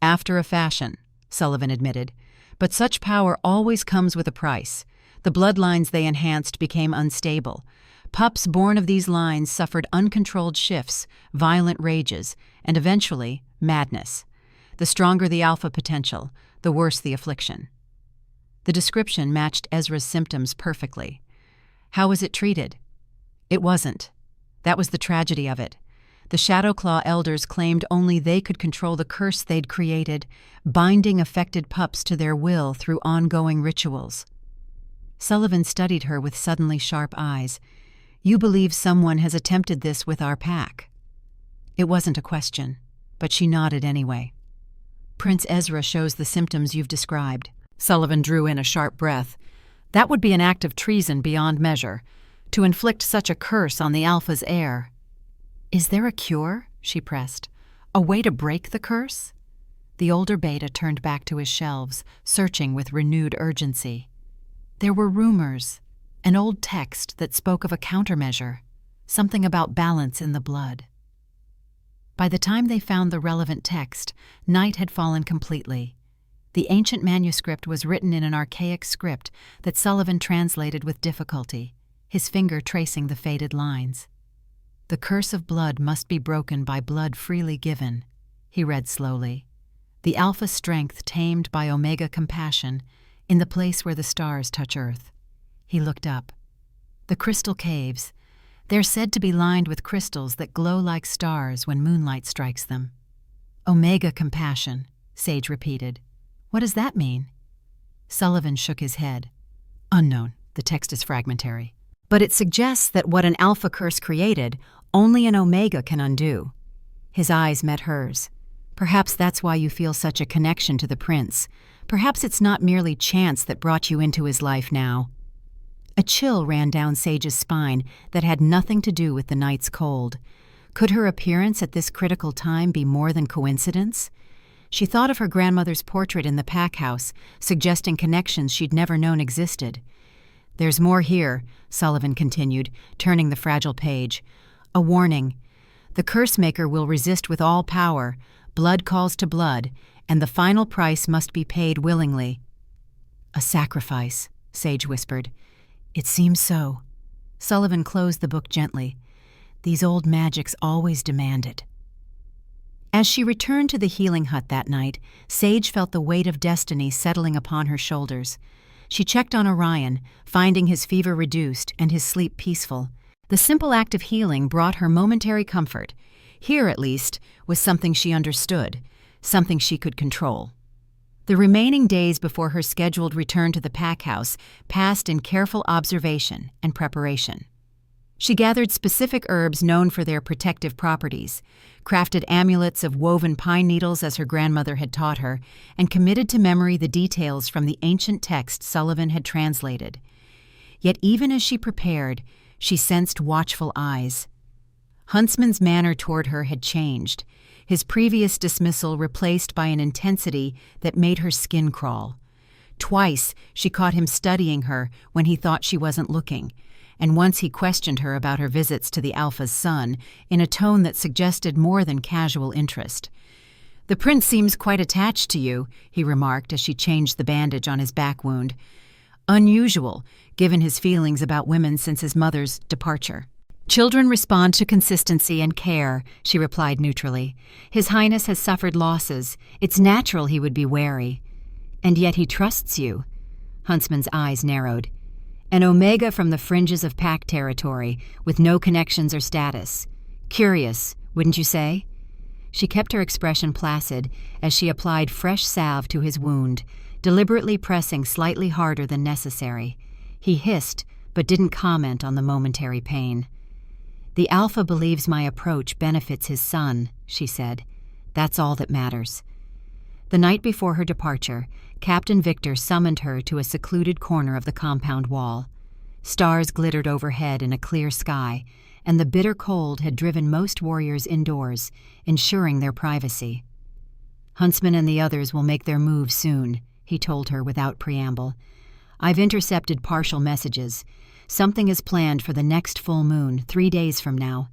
"After a fashion," Sullivan admitted. "But such power always comes with a price. The bloodlines they enhanced became unstable. Pups born of these lines suffered uncontrolled shifts, violent rages, and eventually madness. The stronger the alpha potential, the worse the affliction." The description matched Ezra's symptoms perfectly. "How was it treated?" "It wasn't. That was the tragedy of it. The Shadowclaw elders claimed only they could control the curse they'd created, binding affected pups to their will through ongoing rituals." Sullivan studied her with suddenly sharp eyes. "You believe someone has attempted this with our pack?" It wasn't a question, but she nodded anyway. "Prince Ezra shows the symptoms you've described." Sullivan drew in a sharp breath. "That would be an act of treason beyond measure, to inflict such a curse on the Alpha's heir." "Is there a cure?" she pressed. "A way to break the curse?" The older Beta turned back to his shelves, searching with renewed urgency. "There were rumors, an old text that spoke of a countermeasure, something about balance in the blood." By the time they found the relevant text, night had fallen completely. The ancient manuscript was written in an archaic script that Sullivan translated with difficulty, his finger tracing the faded lines. "The curse of blood must be broken by blood freely given," he read slowly. The alpha strength tamed by omega compassion in the place where the stars touch Earth. He looked up. The crystal caves. They're said to be lined with crystals that glow like stars when moonlight strikes them. Omega compassion, Sage repeated. What does that mean? Sullivan shook his head. Unknown. The text is fragmentary. But it suggests that what an alpha curse created, only an omega can undo. His eyes met hers. Perhaps that's why you feel such a connection to the prince. Perhaps it's not merely chance that brought you into his life now. A chill ran down Sage's spine that had nothing to do with the night's cold. Could her appearance at this critical time be more than coincidence? She thought of her grandmother's portrait in the pack house, suggesting connections she'd never known existed. There's more here, Sullivan continued, turning the fragile page. A warning. The curse maker will resist with all power. Blood calls to blood, and the final price must be paid willingly. A sacrifice, Sage whispered. It seems so. Sullivan closed the book gently. These old magics always demand it. As she returned to the healing hut that night, Sage felt the weight of destiny settling upon her shoulders. She checked on Orion, finding his fever reduced and his sleep peaceful. The simple act of healing brought her momentary comfort. Here, at least, was something she understood, something she could control. The remaining days before her scheduled return to the pack house passed in careful observation and preparation. She gathered specific herbs known for their protective properties, crafted amulets of woven pine needles as her grandmother had taught her, and committed to memory the details from the ancient text Sullivan had translated. Yet even as she prepared, she sensed watchful eyes. Huntsman's manner toward her had changed, his previous dismissal replaced by an intensity that made her skin crawl. Twice she caught him studying her when he thought she wasn't looking, and once he questioned her about her visits to the Alpha's son in a tone that suggested more than casual interest. "The prince seems quite attached to you," he remarked as she changed the bandage on his back wound. "Unusual, given his feelings about women since his mother's departure." "Children respond to consistency and care," she replied neutrally. "His Highness has suffered losses. It's natural he would be wary." "And yet he trusts you." Huntsman's eyes narrowed. "An omega from the fringes of pack territory, with no connections or status. Curious, wouldn't you say?" She kept her expression placid as she applied fresh salve to his wound, deliberately pressing slightly harder than necessary. He hissed, but didn't comment on the momentary pain. "The Alpha believes my approach benefits his son," she said. "That's all that matters." The night before her departure, Captain Victor summoned her to a secluded corner of the compound wall. Stars glittered overhead in a clear sky, and the bitter cold had driven most warriors indoors, ensuring their privacy. "Huntsman and the others will make their move soon," he told her without preamble. "I've intercepted partial messages. Something is planned for the next full moon, 3 days from now."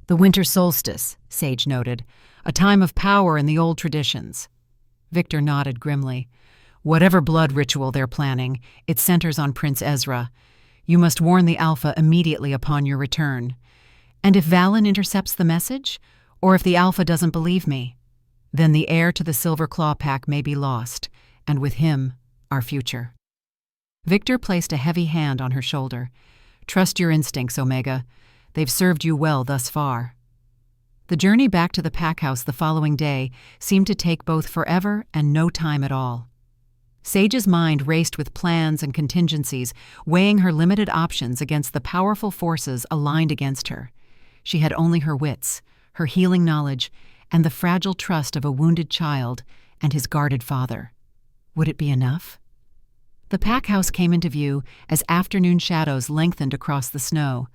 "The winter solstice," Sage noted. "A time of power in the old traditions." Victor nodded grimly. "Whatever blood ritual they're planning, it centers on Prince Ezra. You must warn the Alpha immediately upon your return. And if Valen intercepts the message? Or if the Alpha doesn't believe me? Then the heir to the Silver Claw Pack may be lost, and with him, our future." Victor placed a heavy hand on her shoulder. "Trust your instincts, Omega. They've served you well thus far." The journey back to the pack house the following day seemed to take both forever and no time at all. Sage's mind raced with plans and contingencies, weighing her limited options against the powerful forces aligned against her. She had only her wits, her healing knowledge, and the fragile trust of a wounded child and his guarded father. Would it be enough? The pack house came into view as afternoon shadows lengthened across the snow.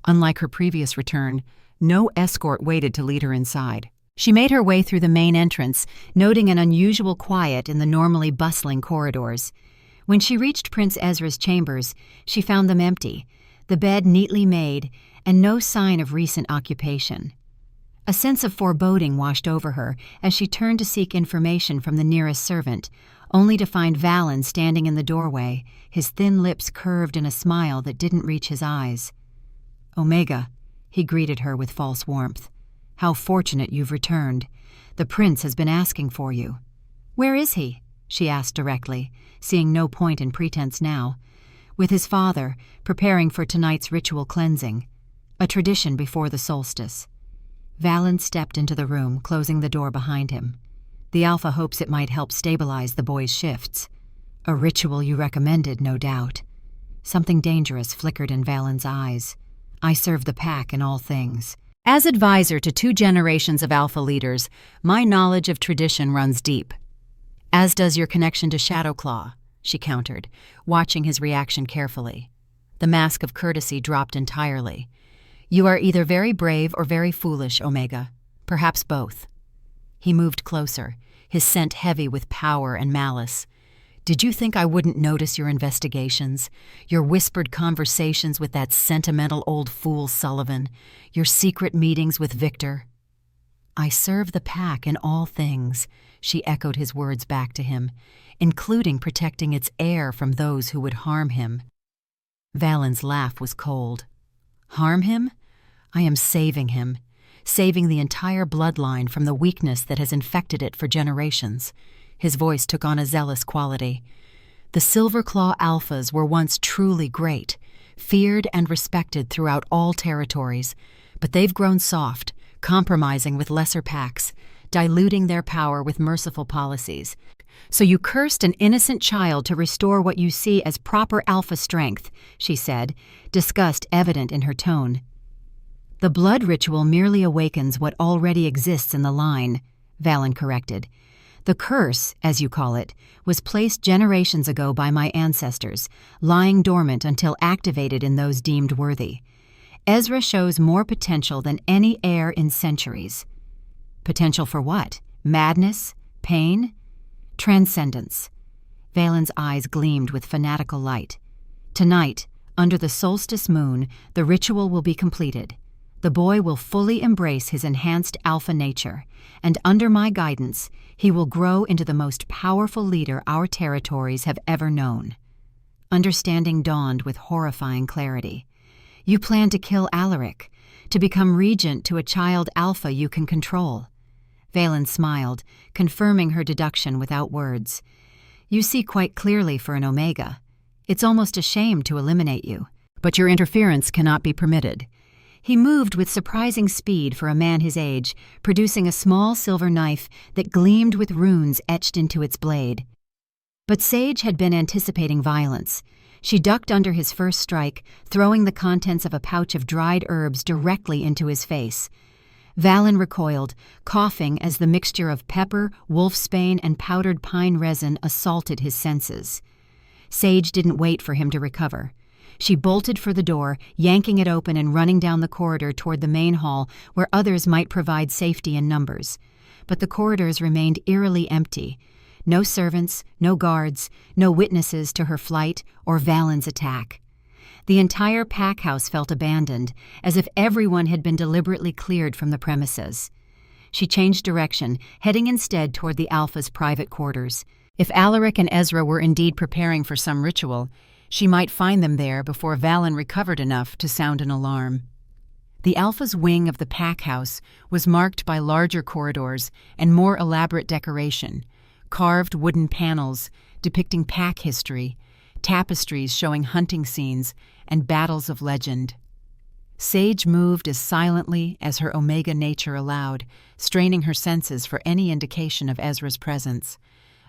Unlike her previous return, no escort waited to lead her inside. She made her way through the main entrance, noting an unusual quiet in the normally bustling corridors. When she reached Prince Ezra's chambers, she found them empty, the bed neatly made, and no sign of recent occupation. A sense of foreboding washed over her as she turned to seek information from the nearest servant, only to find Valen standing in the doorway, his thin lips curved in a smile that didn't reach his eyes. "Omega," he greeted her with false warmth. "How fortunate you've returned. The prince has been asking for you." "Where is he?" she asked directly, seeing no point in pretense now. "With his father, preparing for tonight's ritual cleansing, a tradition before the solstice." Valen stepped into the room, closing the door behind him. "The Alpha hopes it might help stabilize the boy's shifts. A ritual you recommended, no doubt." Something dangerous flickered in Valen's eyes. "I serve the pack in all things. As advisor to 2 generations of Alpha leaders, my knowledge of tradition runs deep." "As does your connection to Shadowclaw," she countered, watching his reaction carefully. The mask of courtesy dropped entirely. "You are either very brave or very foolish, Omega. Perhaps both." He moved closer, his scent heavy with power and malice. "Did you think I wouldn't notice your investigations, your whispered conversations with that sentimental old fool Sullivan, your secret meetings with Victor?" "I serve the pack in all things," she echoed his words back to him, "including protecting its heir from those who would harm him." Valen's laugh was cold. "Harm him? I am saving him, saving the entire bloodline from the weakness that has infected it for generations." His voice took on a zealous quality. "The Silverclaw Alphas were once truly great, feared and respected throughout all territories, but they've grown soft, compromising with lesser packs, diluting their power with merciful policies. So you cursed an innocent child to restore what you see as proper Alpha strength," she said, disgust evident in her tone. "The blood ritual merely awakens what already exists in the line," Valen corrected. "The curse, as you call it, was placed generations ago by my ancestors, lying dormant until activated in those deemed worthy. Ezra shows more potential than any heir in centuries." "Potential for what? Madness? Pain?" "Transcendence." Valen's eyes gleamed with fanatical light. "Tonight, under the solstice moon, the ritual will be completed. The boy will fully embrace his enhanced Alpha nature, and under my guidance, he will grow into the most powerful leader our territories have ever known." Understanding dawned with horrifying clarity. "You plan to kill Alaric, to become regent to a child Alpha you can control." Valen smiled, confirming her deduction without words. "You see quite clearly for an Omega. It's almost a shame to eliminate you, but your interference cannot be permitted." He moved with surprising speed for a man his age, producing a small silver knife that gleamed with runes etched into its blade. But Sage had been anticipating violence. She ducked under his first strike, throwing the contents of a pouch of dried herbs directly into his face. Valen recoiled, coughing as the mixture of pepper, wolfsbane, and powdered pine resin assaulted his senses. Sage didn't wait for him to recover. She bolted for the door, yanking it open and running down the corridor toward the main hall where others might provide safety in numbers. But the corridors remained eerily empty. No servants, no guards, no witnesses to her flight or Valen's attack. The entire pack house felt abandoned, as if everyone had been deliberately cleared from the premises. She changed direction, heading instead toward the Alpha's private quarters. If Alaric and Ezra were indeed preparing for some ritual, she might find them there before Valen recovered enough to sound an alarm. The Alpha's wing of the pack house was marked by larger corridors and more elaborate decoration, carved wooden panels depicting pack history, tapestries showing hunting scenes, and battles of legend. Sage moved as silently as her Omega nature allowed, straining her senses for any indication of Ezra's presence.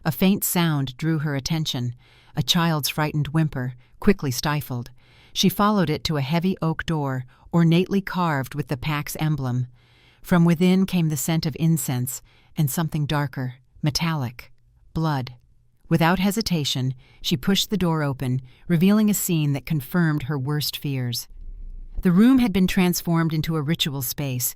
A faint sound drew her attention, a child's frightened whimper, quickly stifled. She followed it to a heavy oak door, ornately carved with the pack's emblem. From within came the scent of incense and something darker, metallic, blood. Without hesitation, she pushed the door open, revealing a scene that confirmed her worst fears. The room had been transformed into a ritual space.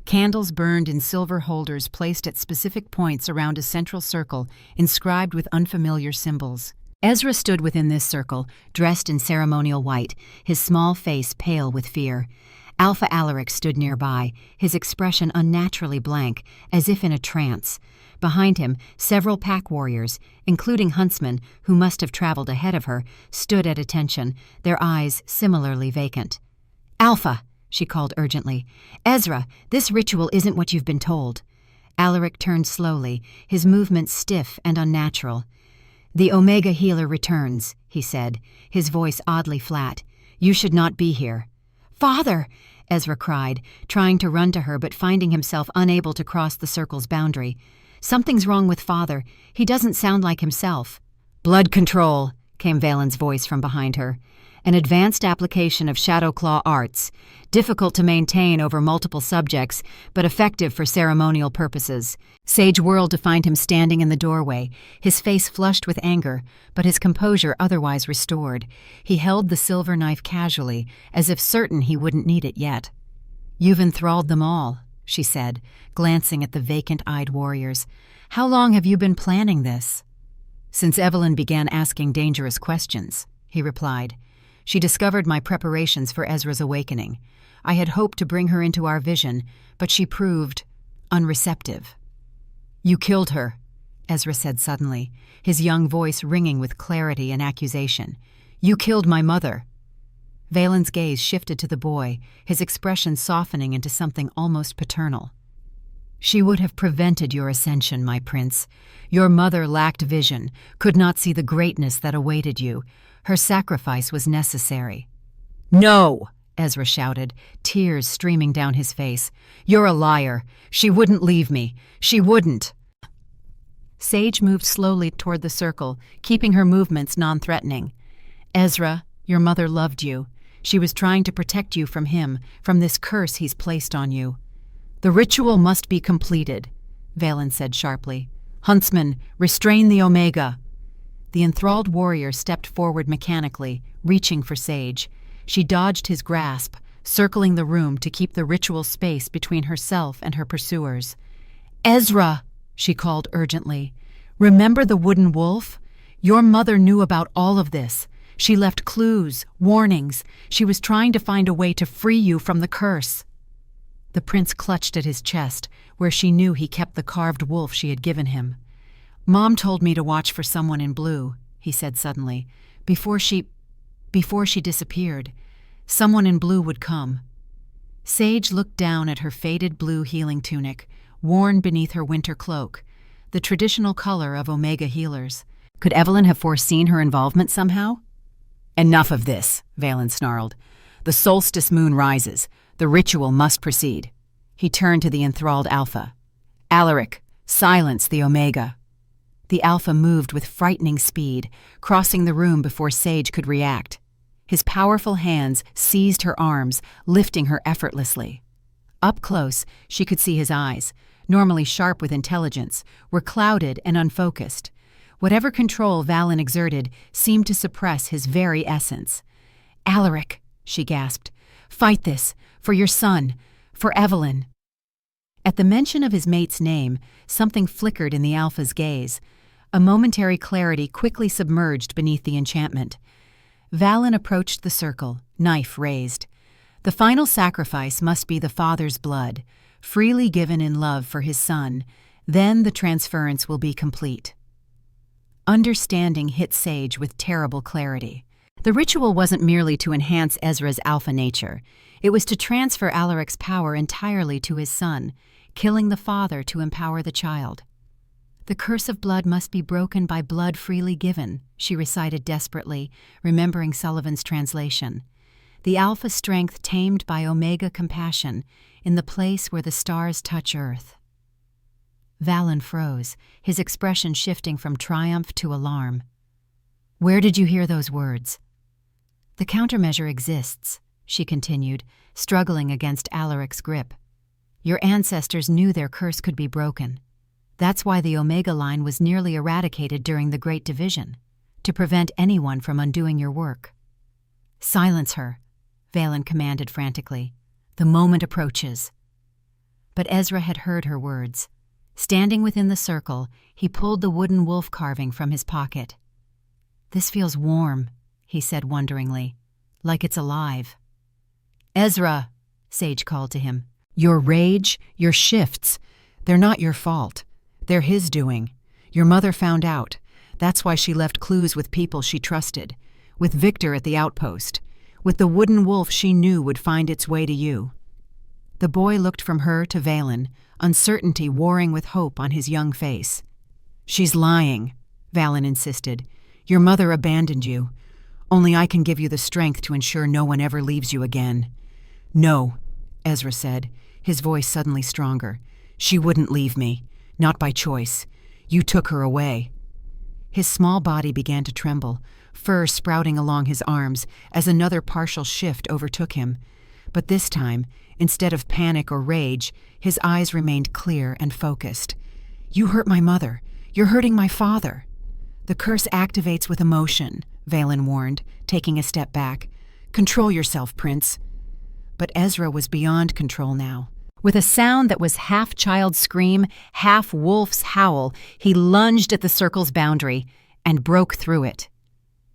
Candles burned in silver holders placed at specific points around a central circle inscribed with unfamiliar symbols. Ezra stood within this circle, dressed in ceremonial white, his small face pale with fear. Alpha Alaric stood nearby, his expression unnaturally blank, as if in a trance. Behind him, several pack warriors, including huntsmen who must have traveled ahead of her, stood at attention, their eyes similarly vacant. "Alpha," she called urgently. "Ezra, this ritual isn't what you've been told." Alaric turned slowly, his movements stiff and unnatural. "The Omega healer returns," he said, his voice oddly flat. "You should not be here." "Father!" Ezra cried, trying to run to her but finding himself unable to cross the circle's boundary. "Something's wrong with Father. He doesn't sound like himself." "Blood control," came Valen's voice from behind her. "An advanced application of Shadow Claw arts, difficult to maintain over multiple subjects, but effective for ceremonial purposes." Sage whirled to find him standing in the doorway, his face flushed with anger, but his composure otherwise restored. He held the silver knife casually, as if certain he wouldn't need it yet. "You've enthralled them all," she said, glancing at the vacant-eyed warriors. "How long have you been planning this?" "Since Evelyn began asking dangerous questions," he replied. "She discovered my preparations for Ezra's awakening. I had hoped to bring her into our vision, but she proved unreceptive." "You killed her," Ezra said suddenly, his young voice ringing with clarity and accusation. "You killed my mother." Valen's gaze shifted to the boy, his expression softening into something almost paternal. "She would have prevented your ascension, my prince. Your mother lacked vision, could not see the greatness that awaited you. Her sacrifice was necessary." "No!" Ezra shouted, tears streaming down his face. "You're a liar. She wouldn't leave me. She wouldn't." Sage moved slowly toward the circle, keeping her movements non-threatening. "Ezra, your mother loved you. She was trying to protect you from him, from this curse he's placed on you." "The ritual must be completed," Valen said sharply. "Huntsman, restrain the Omega." The enthralled warrior stepped forward mechanically, reaching for Sage. She dodged his grasp, circling the room to keep the ritual space between herself and her pursuers. "Ezra!" she called urgently. "Remember the wooden wolf? Your mother knew about all of this. She left clues, warnings. She was trying to find a way to free you from the curse." The prince clutched at his chest, where she knew he kept the carved wolf she had given him. "Mom told me to watch for someone in blue," he said suddenly. Before she disappeared, someone in blue would come." Sage looked down at her faded blue healing tunic, worn beneath her winter cloak, the traditional color of Omega healers. Could Evelyn have foreseen her involvement somehow? "Enough of this," Valen snarled. "The solstice moon rises. The ritual must proceed." He turned to the enthralled Alpha. "Alaric, silence the Omega." The Alpha moved with frightening speed, crossing the room before Sage could react. His powerful hands seized her arms, lifting her effortlessly. Up close, she could see his eyes, normally sharp with intelligence, were clouded and unfocused. Whatever control Valen exerted seemed to suppress his very essence. "Alaric," she gasped, "fight this, for your son, for Evelyn." At the mention of his mate's name, something flickered in the Alpha's gaze. A momentary clarity quickly submerged beneath the enchantment. Valen approached the circle, knife raised. The final sacrifice must be the father's blood, freely given in love for his son. Then the transference will be complete. Understanding hit Sage with terrible clarity. The ritual wasn't merely to enhance Ezra's alpha nature. It was to transfer Alaric's power entirely to his son, killing the father to empower the child. "The curse of blood must be broken by blood freely given," she recited desperately, remembering Sullivan's translation. "The alpha strength tamed by Omega compassion in the place where the stars touch earth." Valen froze, his expression shifting from triumph to alarm. "Where did you hear those words?" "The countermeasure exists," she continued, struggling against Alaric's grip. "Your ancestors knew their curse could be broken. That's why the Omega line was nearly eradicated during the Great Division, to prevent anyone from undoing your work." "Silence her," Valen commanded frantically. "The moment approaches." But Ezra had heard her words. Standing within the circle, he pulled the wooden wolf carving from his pocket. "This feels warm," he said wonderingly, "like it's alive." "Ezra," Sage called to him. "Your rage, your shifts, they're not your fault. They're his doing. Your mother found out. That's why she left clues with people she trusted, with Victor at the outpost, with the wooden wolf she knew would find its way to you." The boy looked from her to Valen, uncertainty warring with hope on his young face. "She's lying," Valen insisted. "Your mother abandoned you. Only I can give you the strength to ensure no one ever leaves you again." "No," Ezra said, his voice suddenly stronger. "She wouldn't leave me. Not by choice. You took her away." His small body began to tremble, fur sprouting along his arms as another partial shift overtook him. But this time, instead of panic or rage, his eyes remained clear and focused. "You hurt my mother. You're hurting my father." "The curse activates with emotion," Valen warned, taking a step back. "Control yourself, Prince." But Ezra was beyond control now. With a sound that was half child's scream, half wolf's howl, he lunged at the circle's boundary and broke through it.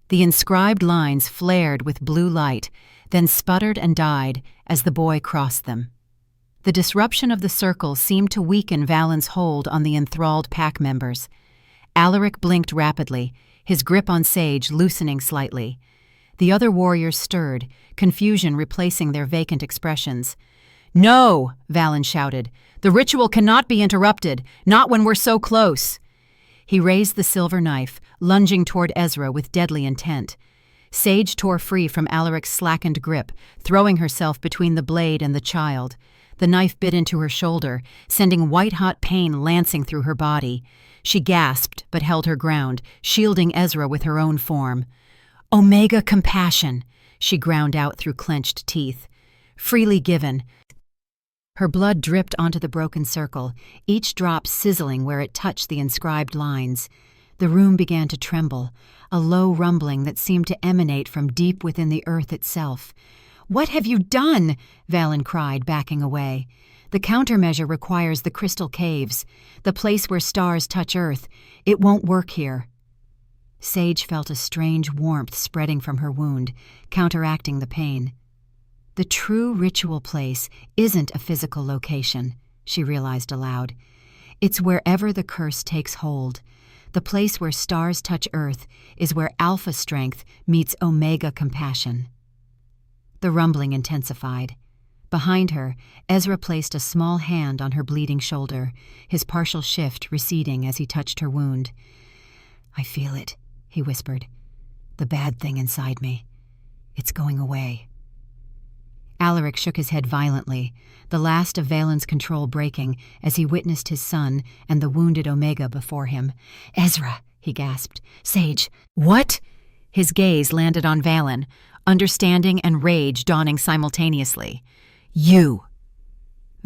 The inscribed lines flared with blue light, then sputtered and died as the boy crossed them. The disruption of the circle seemed to weaken Valen's hold on the enthralled pack members. Alaric blinked rapidly, his grip on Sage loosening slightly. The other warriors stirred, confusion replacing their vacant expressions. "No!" Valen shouted. "The ritual cannot be interrupted, not when we're so close." He raised the silver knife, lunging toward Ezra with deadly intent. Sage tore free from Alaric's slackened grip, throwing herself between the blade and the child. The knife bit into her shoulder, sending white-hot pain lancing through her body. She gasped, but held her ground, shielding Ezra with her own form. "Omega compassion," she ground out through clenched teeth. "Freely given." Her blood dripped onto the broken circle, each drop sizzling where it touched the inscribed lines. The room began to tremble, a low rumbling that seemed to emanate from deep within the earth itself. "What have you done?" Valen cried, backing away. "The countermeasure requires the crystal caves, the place where stars touch earth. It won't work here." Sage felt a strange warmth spreading from her wound, counteracting the pain. "The true ritual place isn't a physical location," she realized aloud. "It's wherever the curse takes hold. The place where stars touch earth is where alpha strength meets omega compassion." The rumbling intensified. Behind her, Ezra placed a small hand on her bleeding shoulder, his partial shift receding as he touched her wound. "I feel it," he whispered. "The bad thing inside me. It's going away." Alaric shook his head violently, the last of Valen's control breaking as he witnessed his son and the wounded Omega before him. "Ezra," he gasped. "Sage." "What?" His gaze landed on Valen, understanding and rage dawning simultaneously. "You!"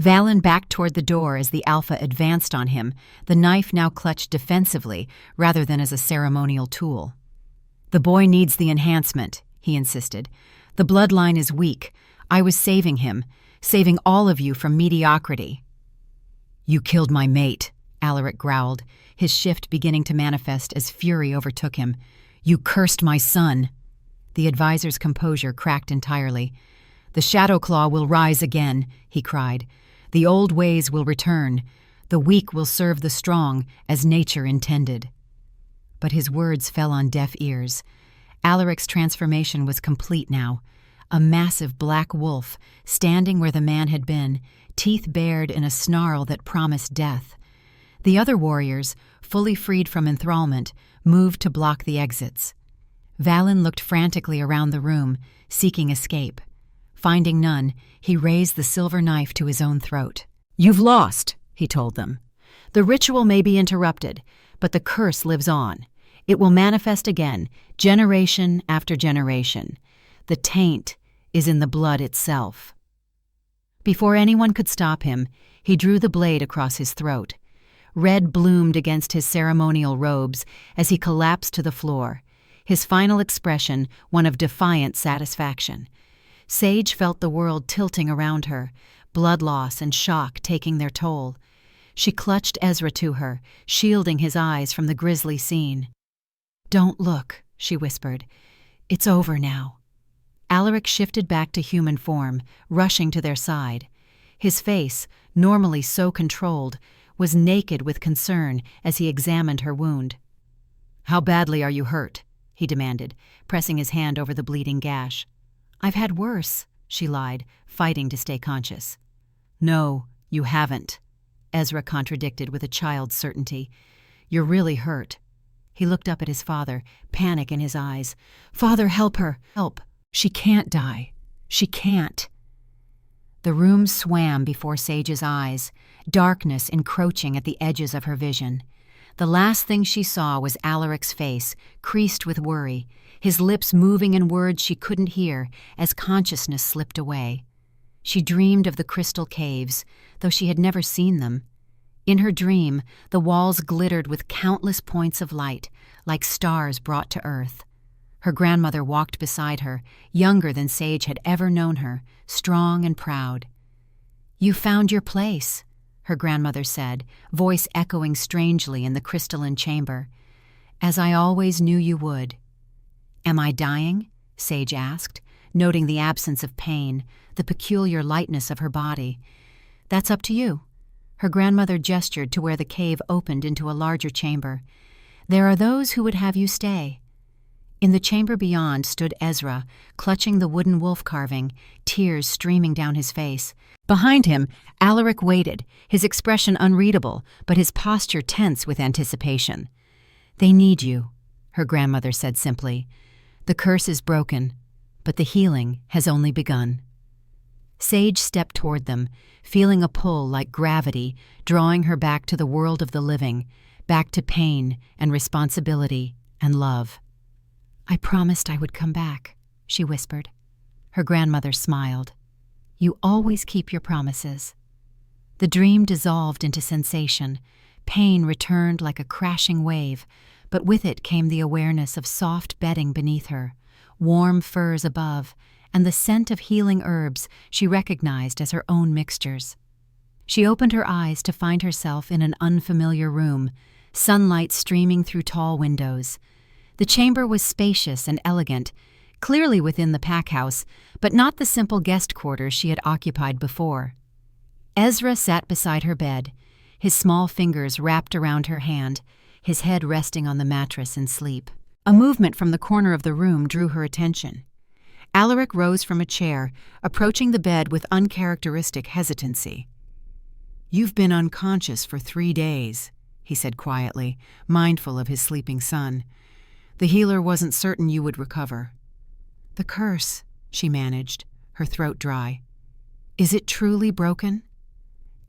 Valen backed toward the door as the Alpha advanced on him, the knife now clutched defensively rather than as a ceremonial tool. "The boy needs the enhancement," he insisted. "The bloodline is weak. I was saving him, saving all of you from mediocrity." "You killed my mate," Alaric growled, his shift beginning to manifest as fury overtook him. "You cursed my son." The advisor's composure cracked entirely. "The Shadow Claw will rise again," he cried. "The old ways will return. The weak will serve the strong, as nature intended." But his words fell on deaf ears. Alaric's transformation was complete now. A massive black wolf, standing where the man had been, teeth bared in a snarl that promised death. The other warriors, fully freed from enthrallment, moved to block the exits. Valen looked frantically around the room, seeking escape. Finding none, he raised the silver knife to his own throat. "You've lost," he told them. "The ritual may be interrupted, but the curse lives on. It will manifest again, generation after generation. The taint is in the blood itself." Before anyone could stop him, he drew the blade across his throat. Red bloomed against his ceremonial robes as he collapsed to the floor, his final expression one of defiant satisfaction. Sage felt the world tilting around her, blood loss and shock taking their toll. She clutched Ezra to her, shielding his eyes from the grisly scene. "Don't look," she whispered. "It's over now." Alaric shifted back to human form, rushing to their side. His face, normally so controlled, was naked with concern as he examined her wound. "How badly are you hurt?" he demanded, pressing his hand over the bleeding gash. "I've had worse," she lied, fighting to stay conscious. "No, you haven't," Ezra contradicted with a child's certainty. "You're really hurt." He looked up at his father, panic in his eyes. "Father, help her! Help! She can't die. She can't." The room swam before Sage's eyes, darkness encroaching at the edges of her vision. The last thing she saw was Alaric's face, creased with worry, his lips moving in words she couldn't hear as consciousness slipped away. She dreamed of the crystal caves, though she had never seen them. In her dream, the walls glittered with countless points of light, like stars brought to earth. Her grandmother walked beside her, younger than Sage had ever known her, strong and proud. "You found your place," her grandmother said, voice echoing strangely in the crystalline chamber. "As I always knew you would." "Am I dying?" Sage asked, noting the absence of pain, the peculiar lightness of her body. "That's up to you." Her grandmother gestured to where the cave opened into a larger chamber. "There are those who would have you stay." In the chamber beyond stood Ezra, clutching the wooden wolf carving, tears streaming down his face. Behind him, Alaric waited, his expression unreadable, but his posture tense with anticipation. "They need you," her grandmother said simply. "The curse is broken, but the healing has only begun." Sage stepped toward them, feeling a pull like gravity, drawing her back to the world of the living, back to pain and responsibility and love. "I promised I would come back," she whispered. Her grandmother smiled. "You always keep your promises." The dream dissolved into sensation. Pain returned like a crashing wave, but with it came the awareness of soft bedding beneath her, warm furs above, and the scent of healing herbs she recognized as her own mixtures. She opened her eyes to find herself in an unfamiliar room, sunlight streaming through tall windows. The chamber was spacious and elegant, clearly within the pack house, but not the simple guest quarters she had occupied before. Ezra sat beside her bed, his small fingers wrapped around her hand, his head resting on the mattress in sleep. A movement from the corner of the room drew her attention. Alaric rose from a chair, approaching the bed with uncharacteristic hesitancy. "You've been unconscious for 3 days," he said quietly, mindful of his sleeping son. "The healer wasn't certain you would recover." "The curse," she managed, her throat dry. "Is it truly broken?"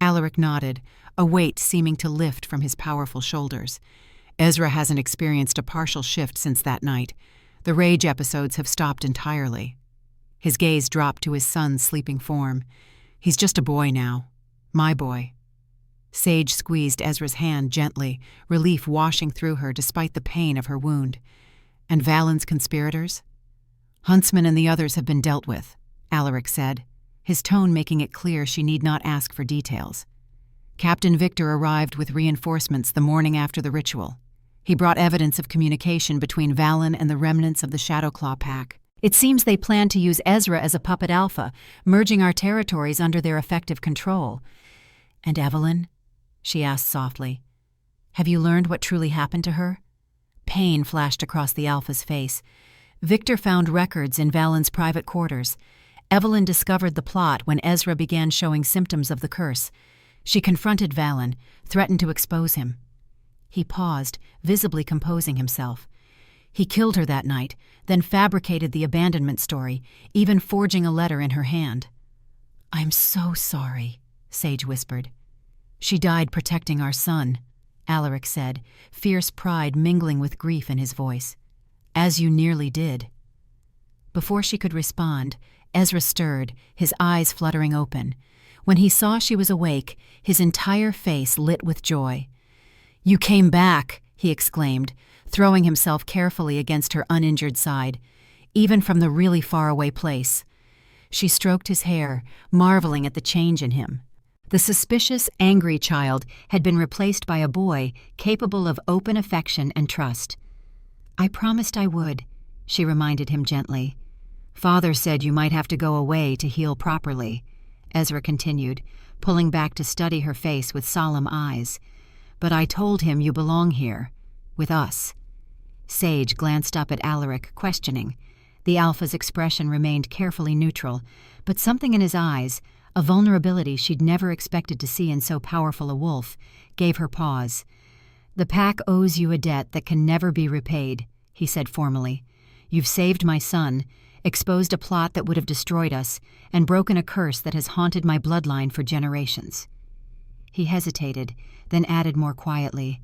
Alaric nodded, a weight seeming to lift from his powerful shoulders. "Ezra hasn't experienced a partial shift since that night. The rage episodes have stopped entirely." His gaze dropped to his son's sleeping form. "He's just a boy now. My boy." Sage squeezed Ezra's hand gently, relief washing through her despite the pain of her wound. "And Valen's conspirators?" "Huntsman and the others have been dealt with," Alaric said, his tone making it clear she need not ask for details. "Captain Victor arrived with reinforcements the morning after the ritual. He brought evidence of communication between Valen and the remnants of the Shadowclaw pack. It seems they plan to use Ezra as a puppet alpha, merging our territories under their effective control." "And Evelyn?" she asked softly. "Have you learned what truly happened to her?" Pain flashed across the alpha's face. "Victor found records in Valen's private quarters. Evelyn discovered the plot when Ezra began showing symptoms of the curse. She confronted Valen, threatened to expose him." He paused, visibly composing himself. "He killed her that night, then fabricated the abandonment story, even forging a letter in her hand." "I'm so sorry," Sage whispered. "She died protecting our son," Alaric said, fierce pride mingling with grief in his voice. "As you nearly did." Before she could respond, Ezra stirred, his eyes fluttering open. When he saw she was awake, his entire face lit with joy. "You came back," he exclaimed, throwing himself carefully against her uninjured side, "even from the really far-away place." She stroked his hair, marveling at the change in him. The suspicious, angry child had been replaced by a boy capable of open affection and trust. "I promised I would," she reminded him gently. "Father said you might have to go away to heal properly," Ezra continued, pulling back to study her face with solemn eyes. "But I told him you belong here, with us." Sage glanced up at Alaric, questioning. The alpha's expression remained carefully neutral, but something in his eyes, a vulnerability she'd never expected to see in so powerful a wolf, gave her pause. "The pack owes you a debt that can never be repaid," he said formally. "You've saved my son, exposed a plot that would have destroyed us, and broken a curse that has haunted my bloodline for generations." He hesitated, then added more quietly,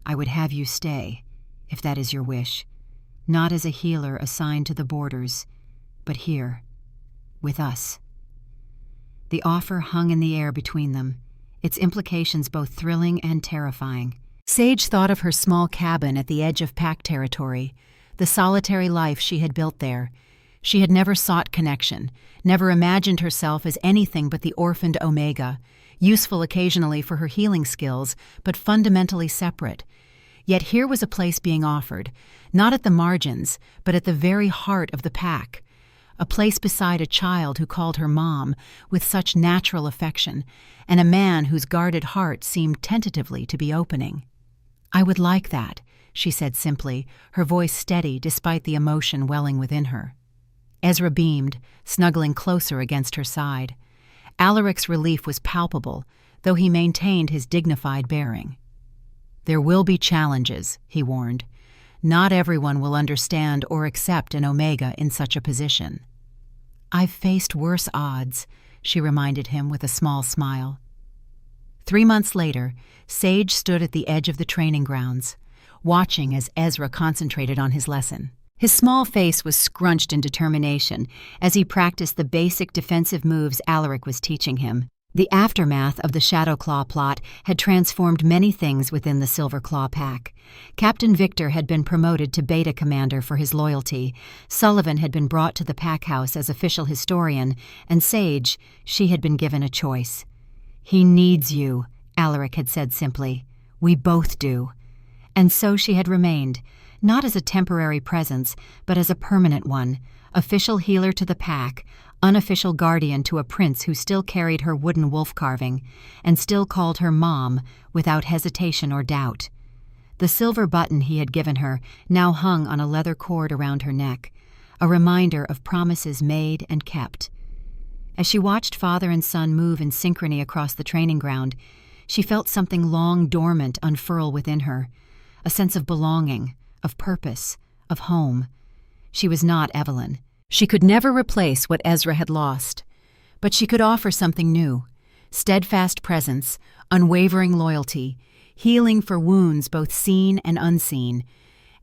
"I would have you stay, if that is your wish, not as a healer assigned to the borders, but here, with us." The offer hung in the air between them, its implications both thrilling and terrifying. Sage thought of her small cabin at the edge of pack territory, the solitary life she had built there. She had never sought connection, never imagined herself as anything but the orphaned Omega, useful occasionally for her healing skills, but fundamentally separate. Yet here was a place being offered, not at the margins, but at the very heart of the pack. A place beside a child who called her mom with such natural affection, and a man whose guarded heart seemed tentatively to be opening. "I would like that," she said simply, her voice steady despite the emotion welling within her. Ezra beamed, snuggling closer against her side. Alaric's relief was palpable, though he maintained his dignified bearing. "There will be challenges," he warned. "Not everyone will understand or accept an Omega in such a position." "I've faced worse odds," she reminded him with a small smile. 3 months later, Sage stood at the edge of the training grounds, watching as Ezra concentrated on his lesson. His small face was scrunched in determination as he practiced the basic defensive moves Alaric was teaching him. The aftermath of the Shadow Claw plot had transformed many things within the Silver Claw pack. Captain Victor had been promoted to Beta Commander for his loyalty, Sullivan had been brought to the pack house as official historian, and Sage, she had been given a choice. "He needs you," Alaric had said simply. "We both do." And so she had remained, not as a temporary presence, but as a permanent one, official healer to the pack, unofficial guardian to a prince who still carried her wooden wolf carving, and still called her Mom without hesitation or doubt. The silver button he had given her now hung on a leather cord around her neck, a reminder of promises made and kept. As she watched father and son move in synchrony across the training ground, she felt something long dormant unfurl within her, a sense of belonging, of purpose, of home. She was not Evelyn. She could never replace what Ezra had lost, but she could offer something new: steadfast presence, unwavering loyalty, healing for wounds both seen and unseen.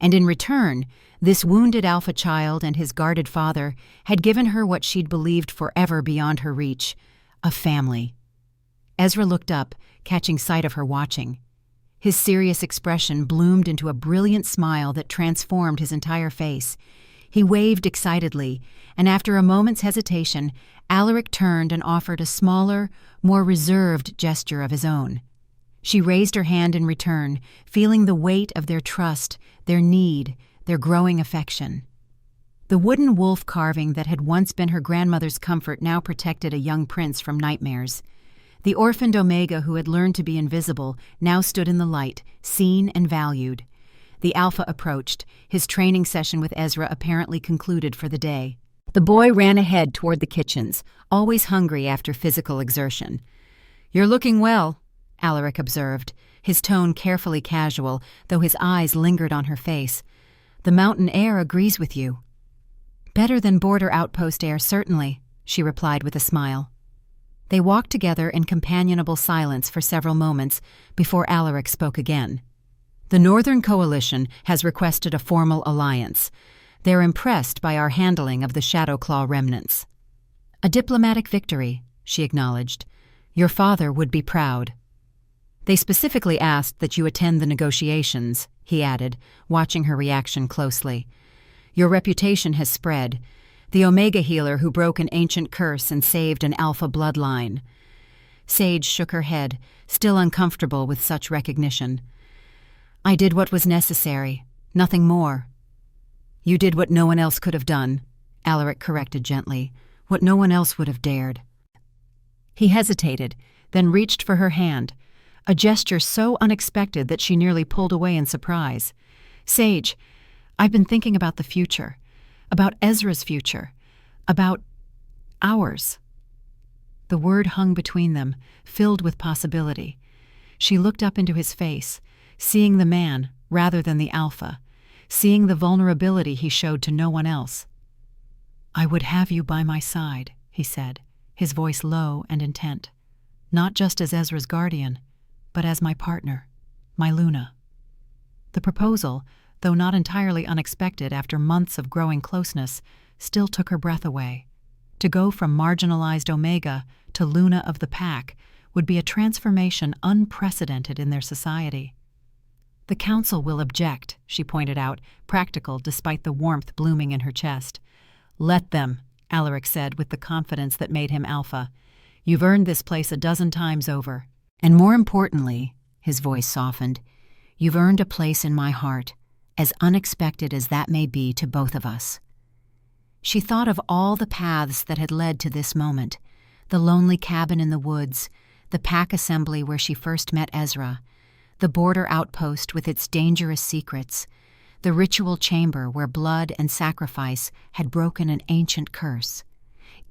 And in return, this wounded alpha child and his guarded father had given her what she'd believed forever beyond her reach: a family. Ezra looked up, catching sight of her watching. His serious expression bloomed into a brilliant smile that transformed his entire face. He waved excitedly, and after a moment's hesitation, Alaric turned and offered a smaller, more reserved gesture of his own. She raised her hand in return, feeling the weight of their trust, their need, their growing affection. The wooden wolf carving that had once been her grandmother's comfort now protected a young prince from nightmares. The orphaned Omega who had learned to be invisible now stood in the light, seen and valued. The Alpha approached, his training session with Ezra apparently concluded for the day. The boy ran ahead toward the kitchens, always hungry after physical exertion. "You're looking well," Alaric observed, his tone carefully casual, though his eyes lingered on her face. "The mountain air agrees with you." "Better than border outpost air, certainly," she replied with a smile. They walked together in companionable silence for several moments before Alaric spoke again. "The Northern Coalition has requested a formal alliance. They're impressed by our handling of the Shadow Claw remnants." "A diplomatic victory," she acknowledged. "Your father would be proud." "They specifically asked that you attend the negotiations," he added, watching her reaction closely. "Your reputation has spread. The Omega healer who broke an ancient curse and saved an alpha bloodline." Sage shook her head, still uncomfortable with such recognition. "I did what was necessary, nothing more." "You did what no one else could have done," Alaric corrected gently, "what no one else would have dared." He hesitated, then reached for her hand, a gesture so unexpected that she nearly pulled away in surprise. "Sage, I've been thinking about the future, about Ezra's future, about ours." The word hung between them, filled with possibility. She looked up into his face, seeing the man rather than the alpha, seeing the vulnerability he showed to no one else. "I would have you by my side," he said, his voice low and intent. "Not just as Ezra's guardian, but as my partner, my Luna." The proposal, though not entirely unexpected after months of growing closeness, still took her breath away. To go from marginalized Omega to Luna of the Pack would be a transformation unprecedented in their society. "The Council will object," she pointed out, practical despite the warmth blooming in her chest. "Let them," Alaric said with the confidence that made him alpha. "You've earned this place a dozen times over. And more importantly," his voice softened, "you've earned a place in my heart, as unexpected as that may be to both of us." She thought of all the paths that had led to this moment, the lonely cabin in the woods, the pack assembly where she first met Ezra, the border outpost with its dangerous secrets, the ritual chamber where blood and sacrifice had broken an ancient curse.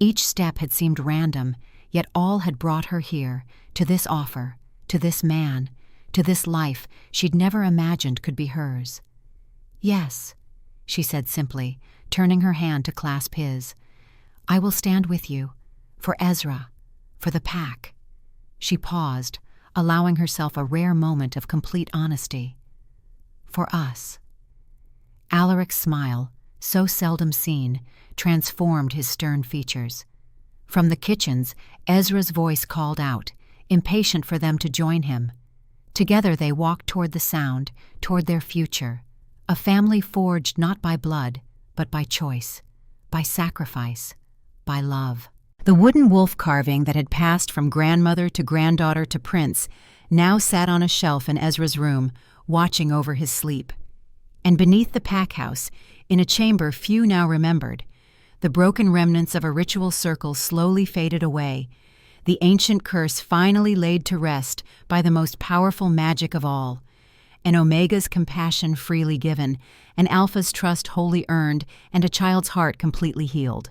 Each step had seemed random, yet all had brought her here, to this offer, to this man, to this life she'd never imagined could be hers. "Yes," she said simply, turning her hand to clasp his. "I will stand with you, for Ezra, for the pack." She paused, allowing herself a rare moment of complete honesty. "For us." Alaric's smile, so seldom seen, transformed his stern features. From the kitchens, Ezra's voice called out, impatient for them to join him. Together they walked toward the sound, toward their future, a family forged not by blood, but by choice, by sacrifice, by love. The wooden wolf carving that had passed from grandmother to granddaughter to prince now sat on a shelf in Ezra's room, watching over his sleep. And beneath the pack house, in a chamber few now remembered, the broken remnants of a ritual circle slowly faded away, the ancient curse finally laid to rest by the most powerful magic of all, an Omega's compassion freely given, an Alpha's trust wholly earned, and a child's heart completely healed.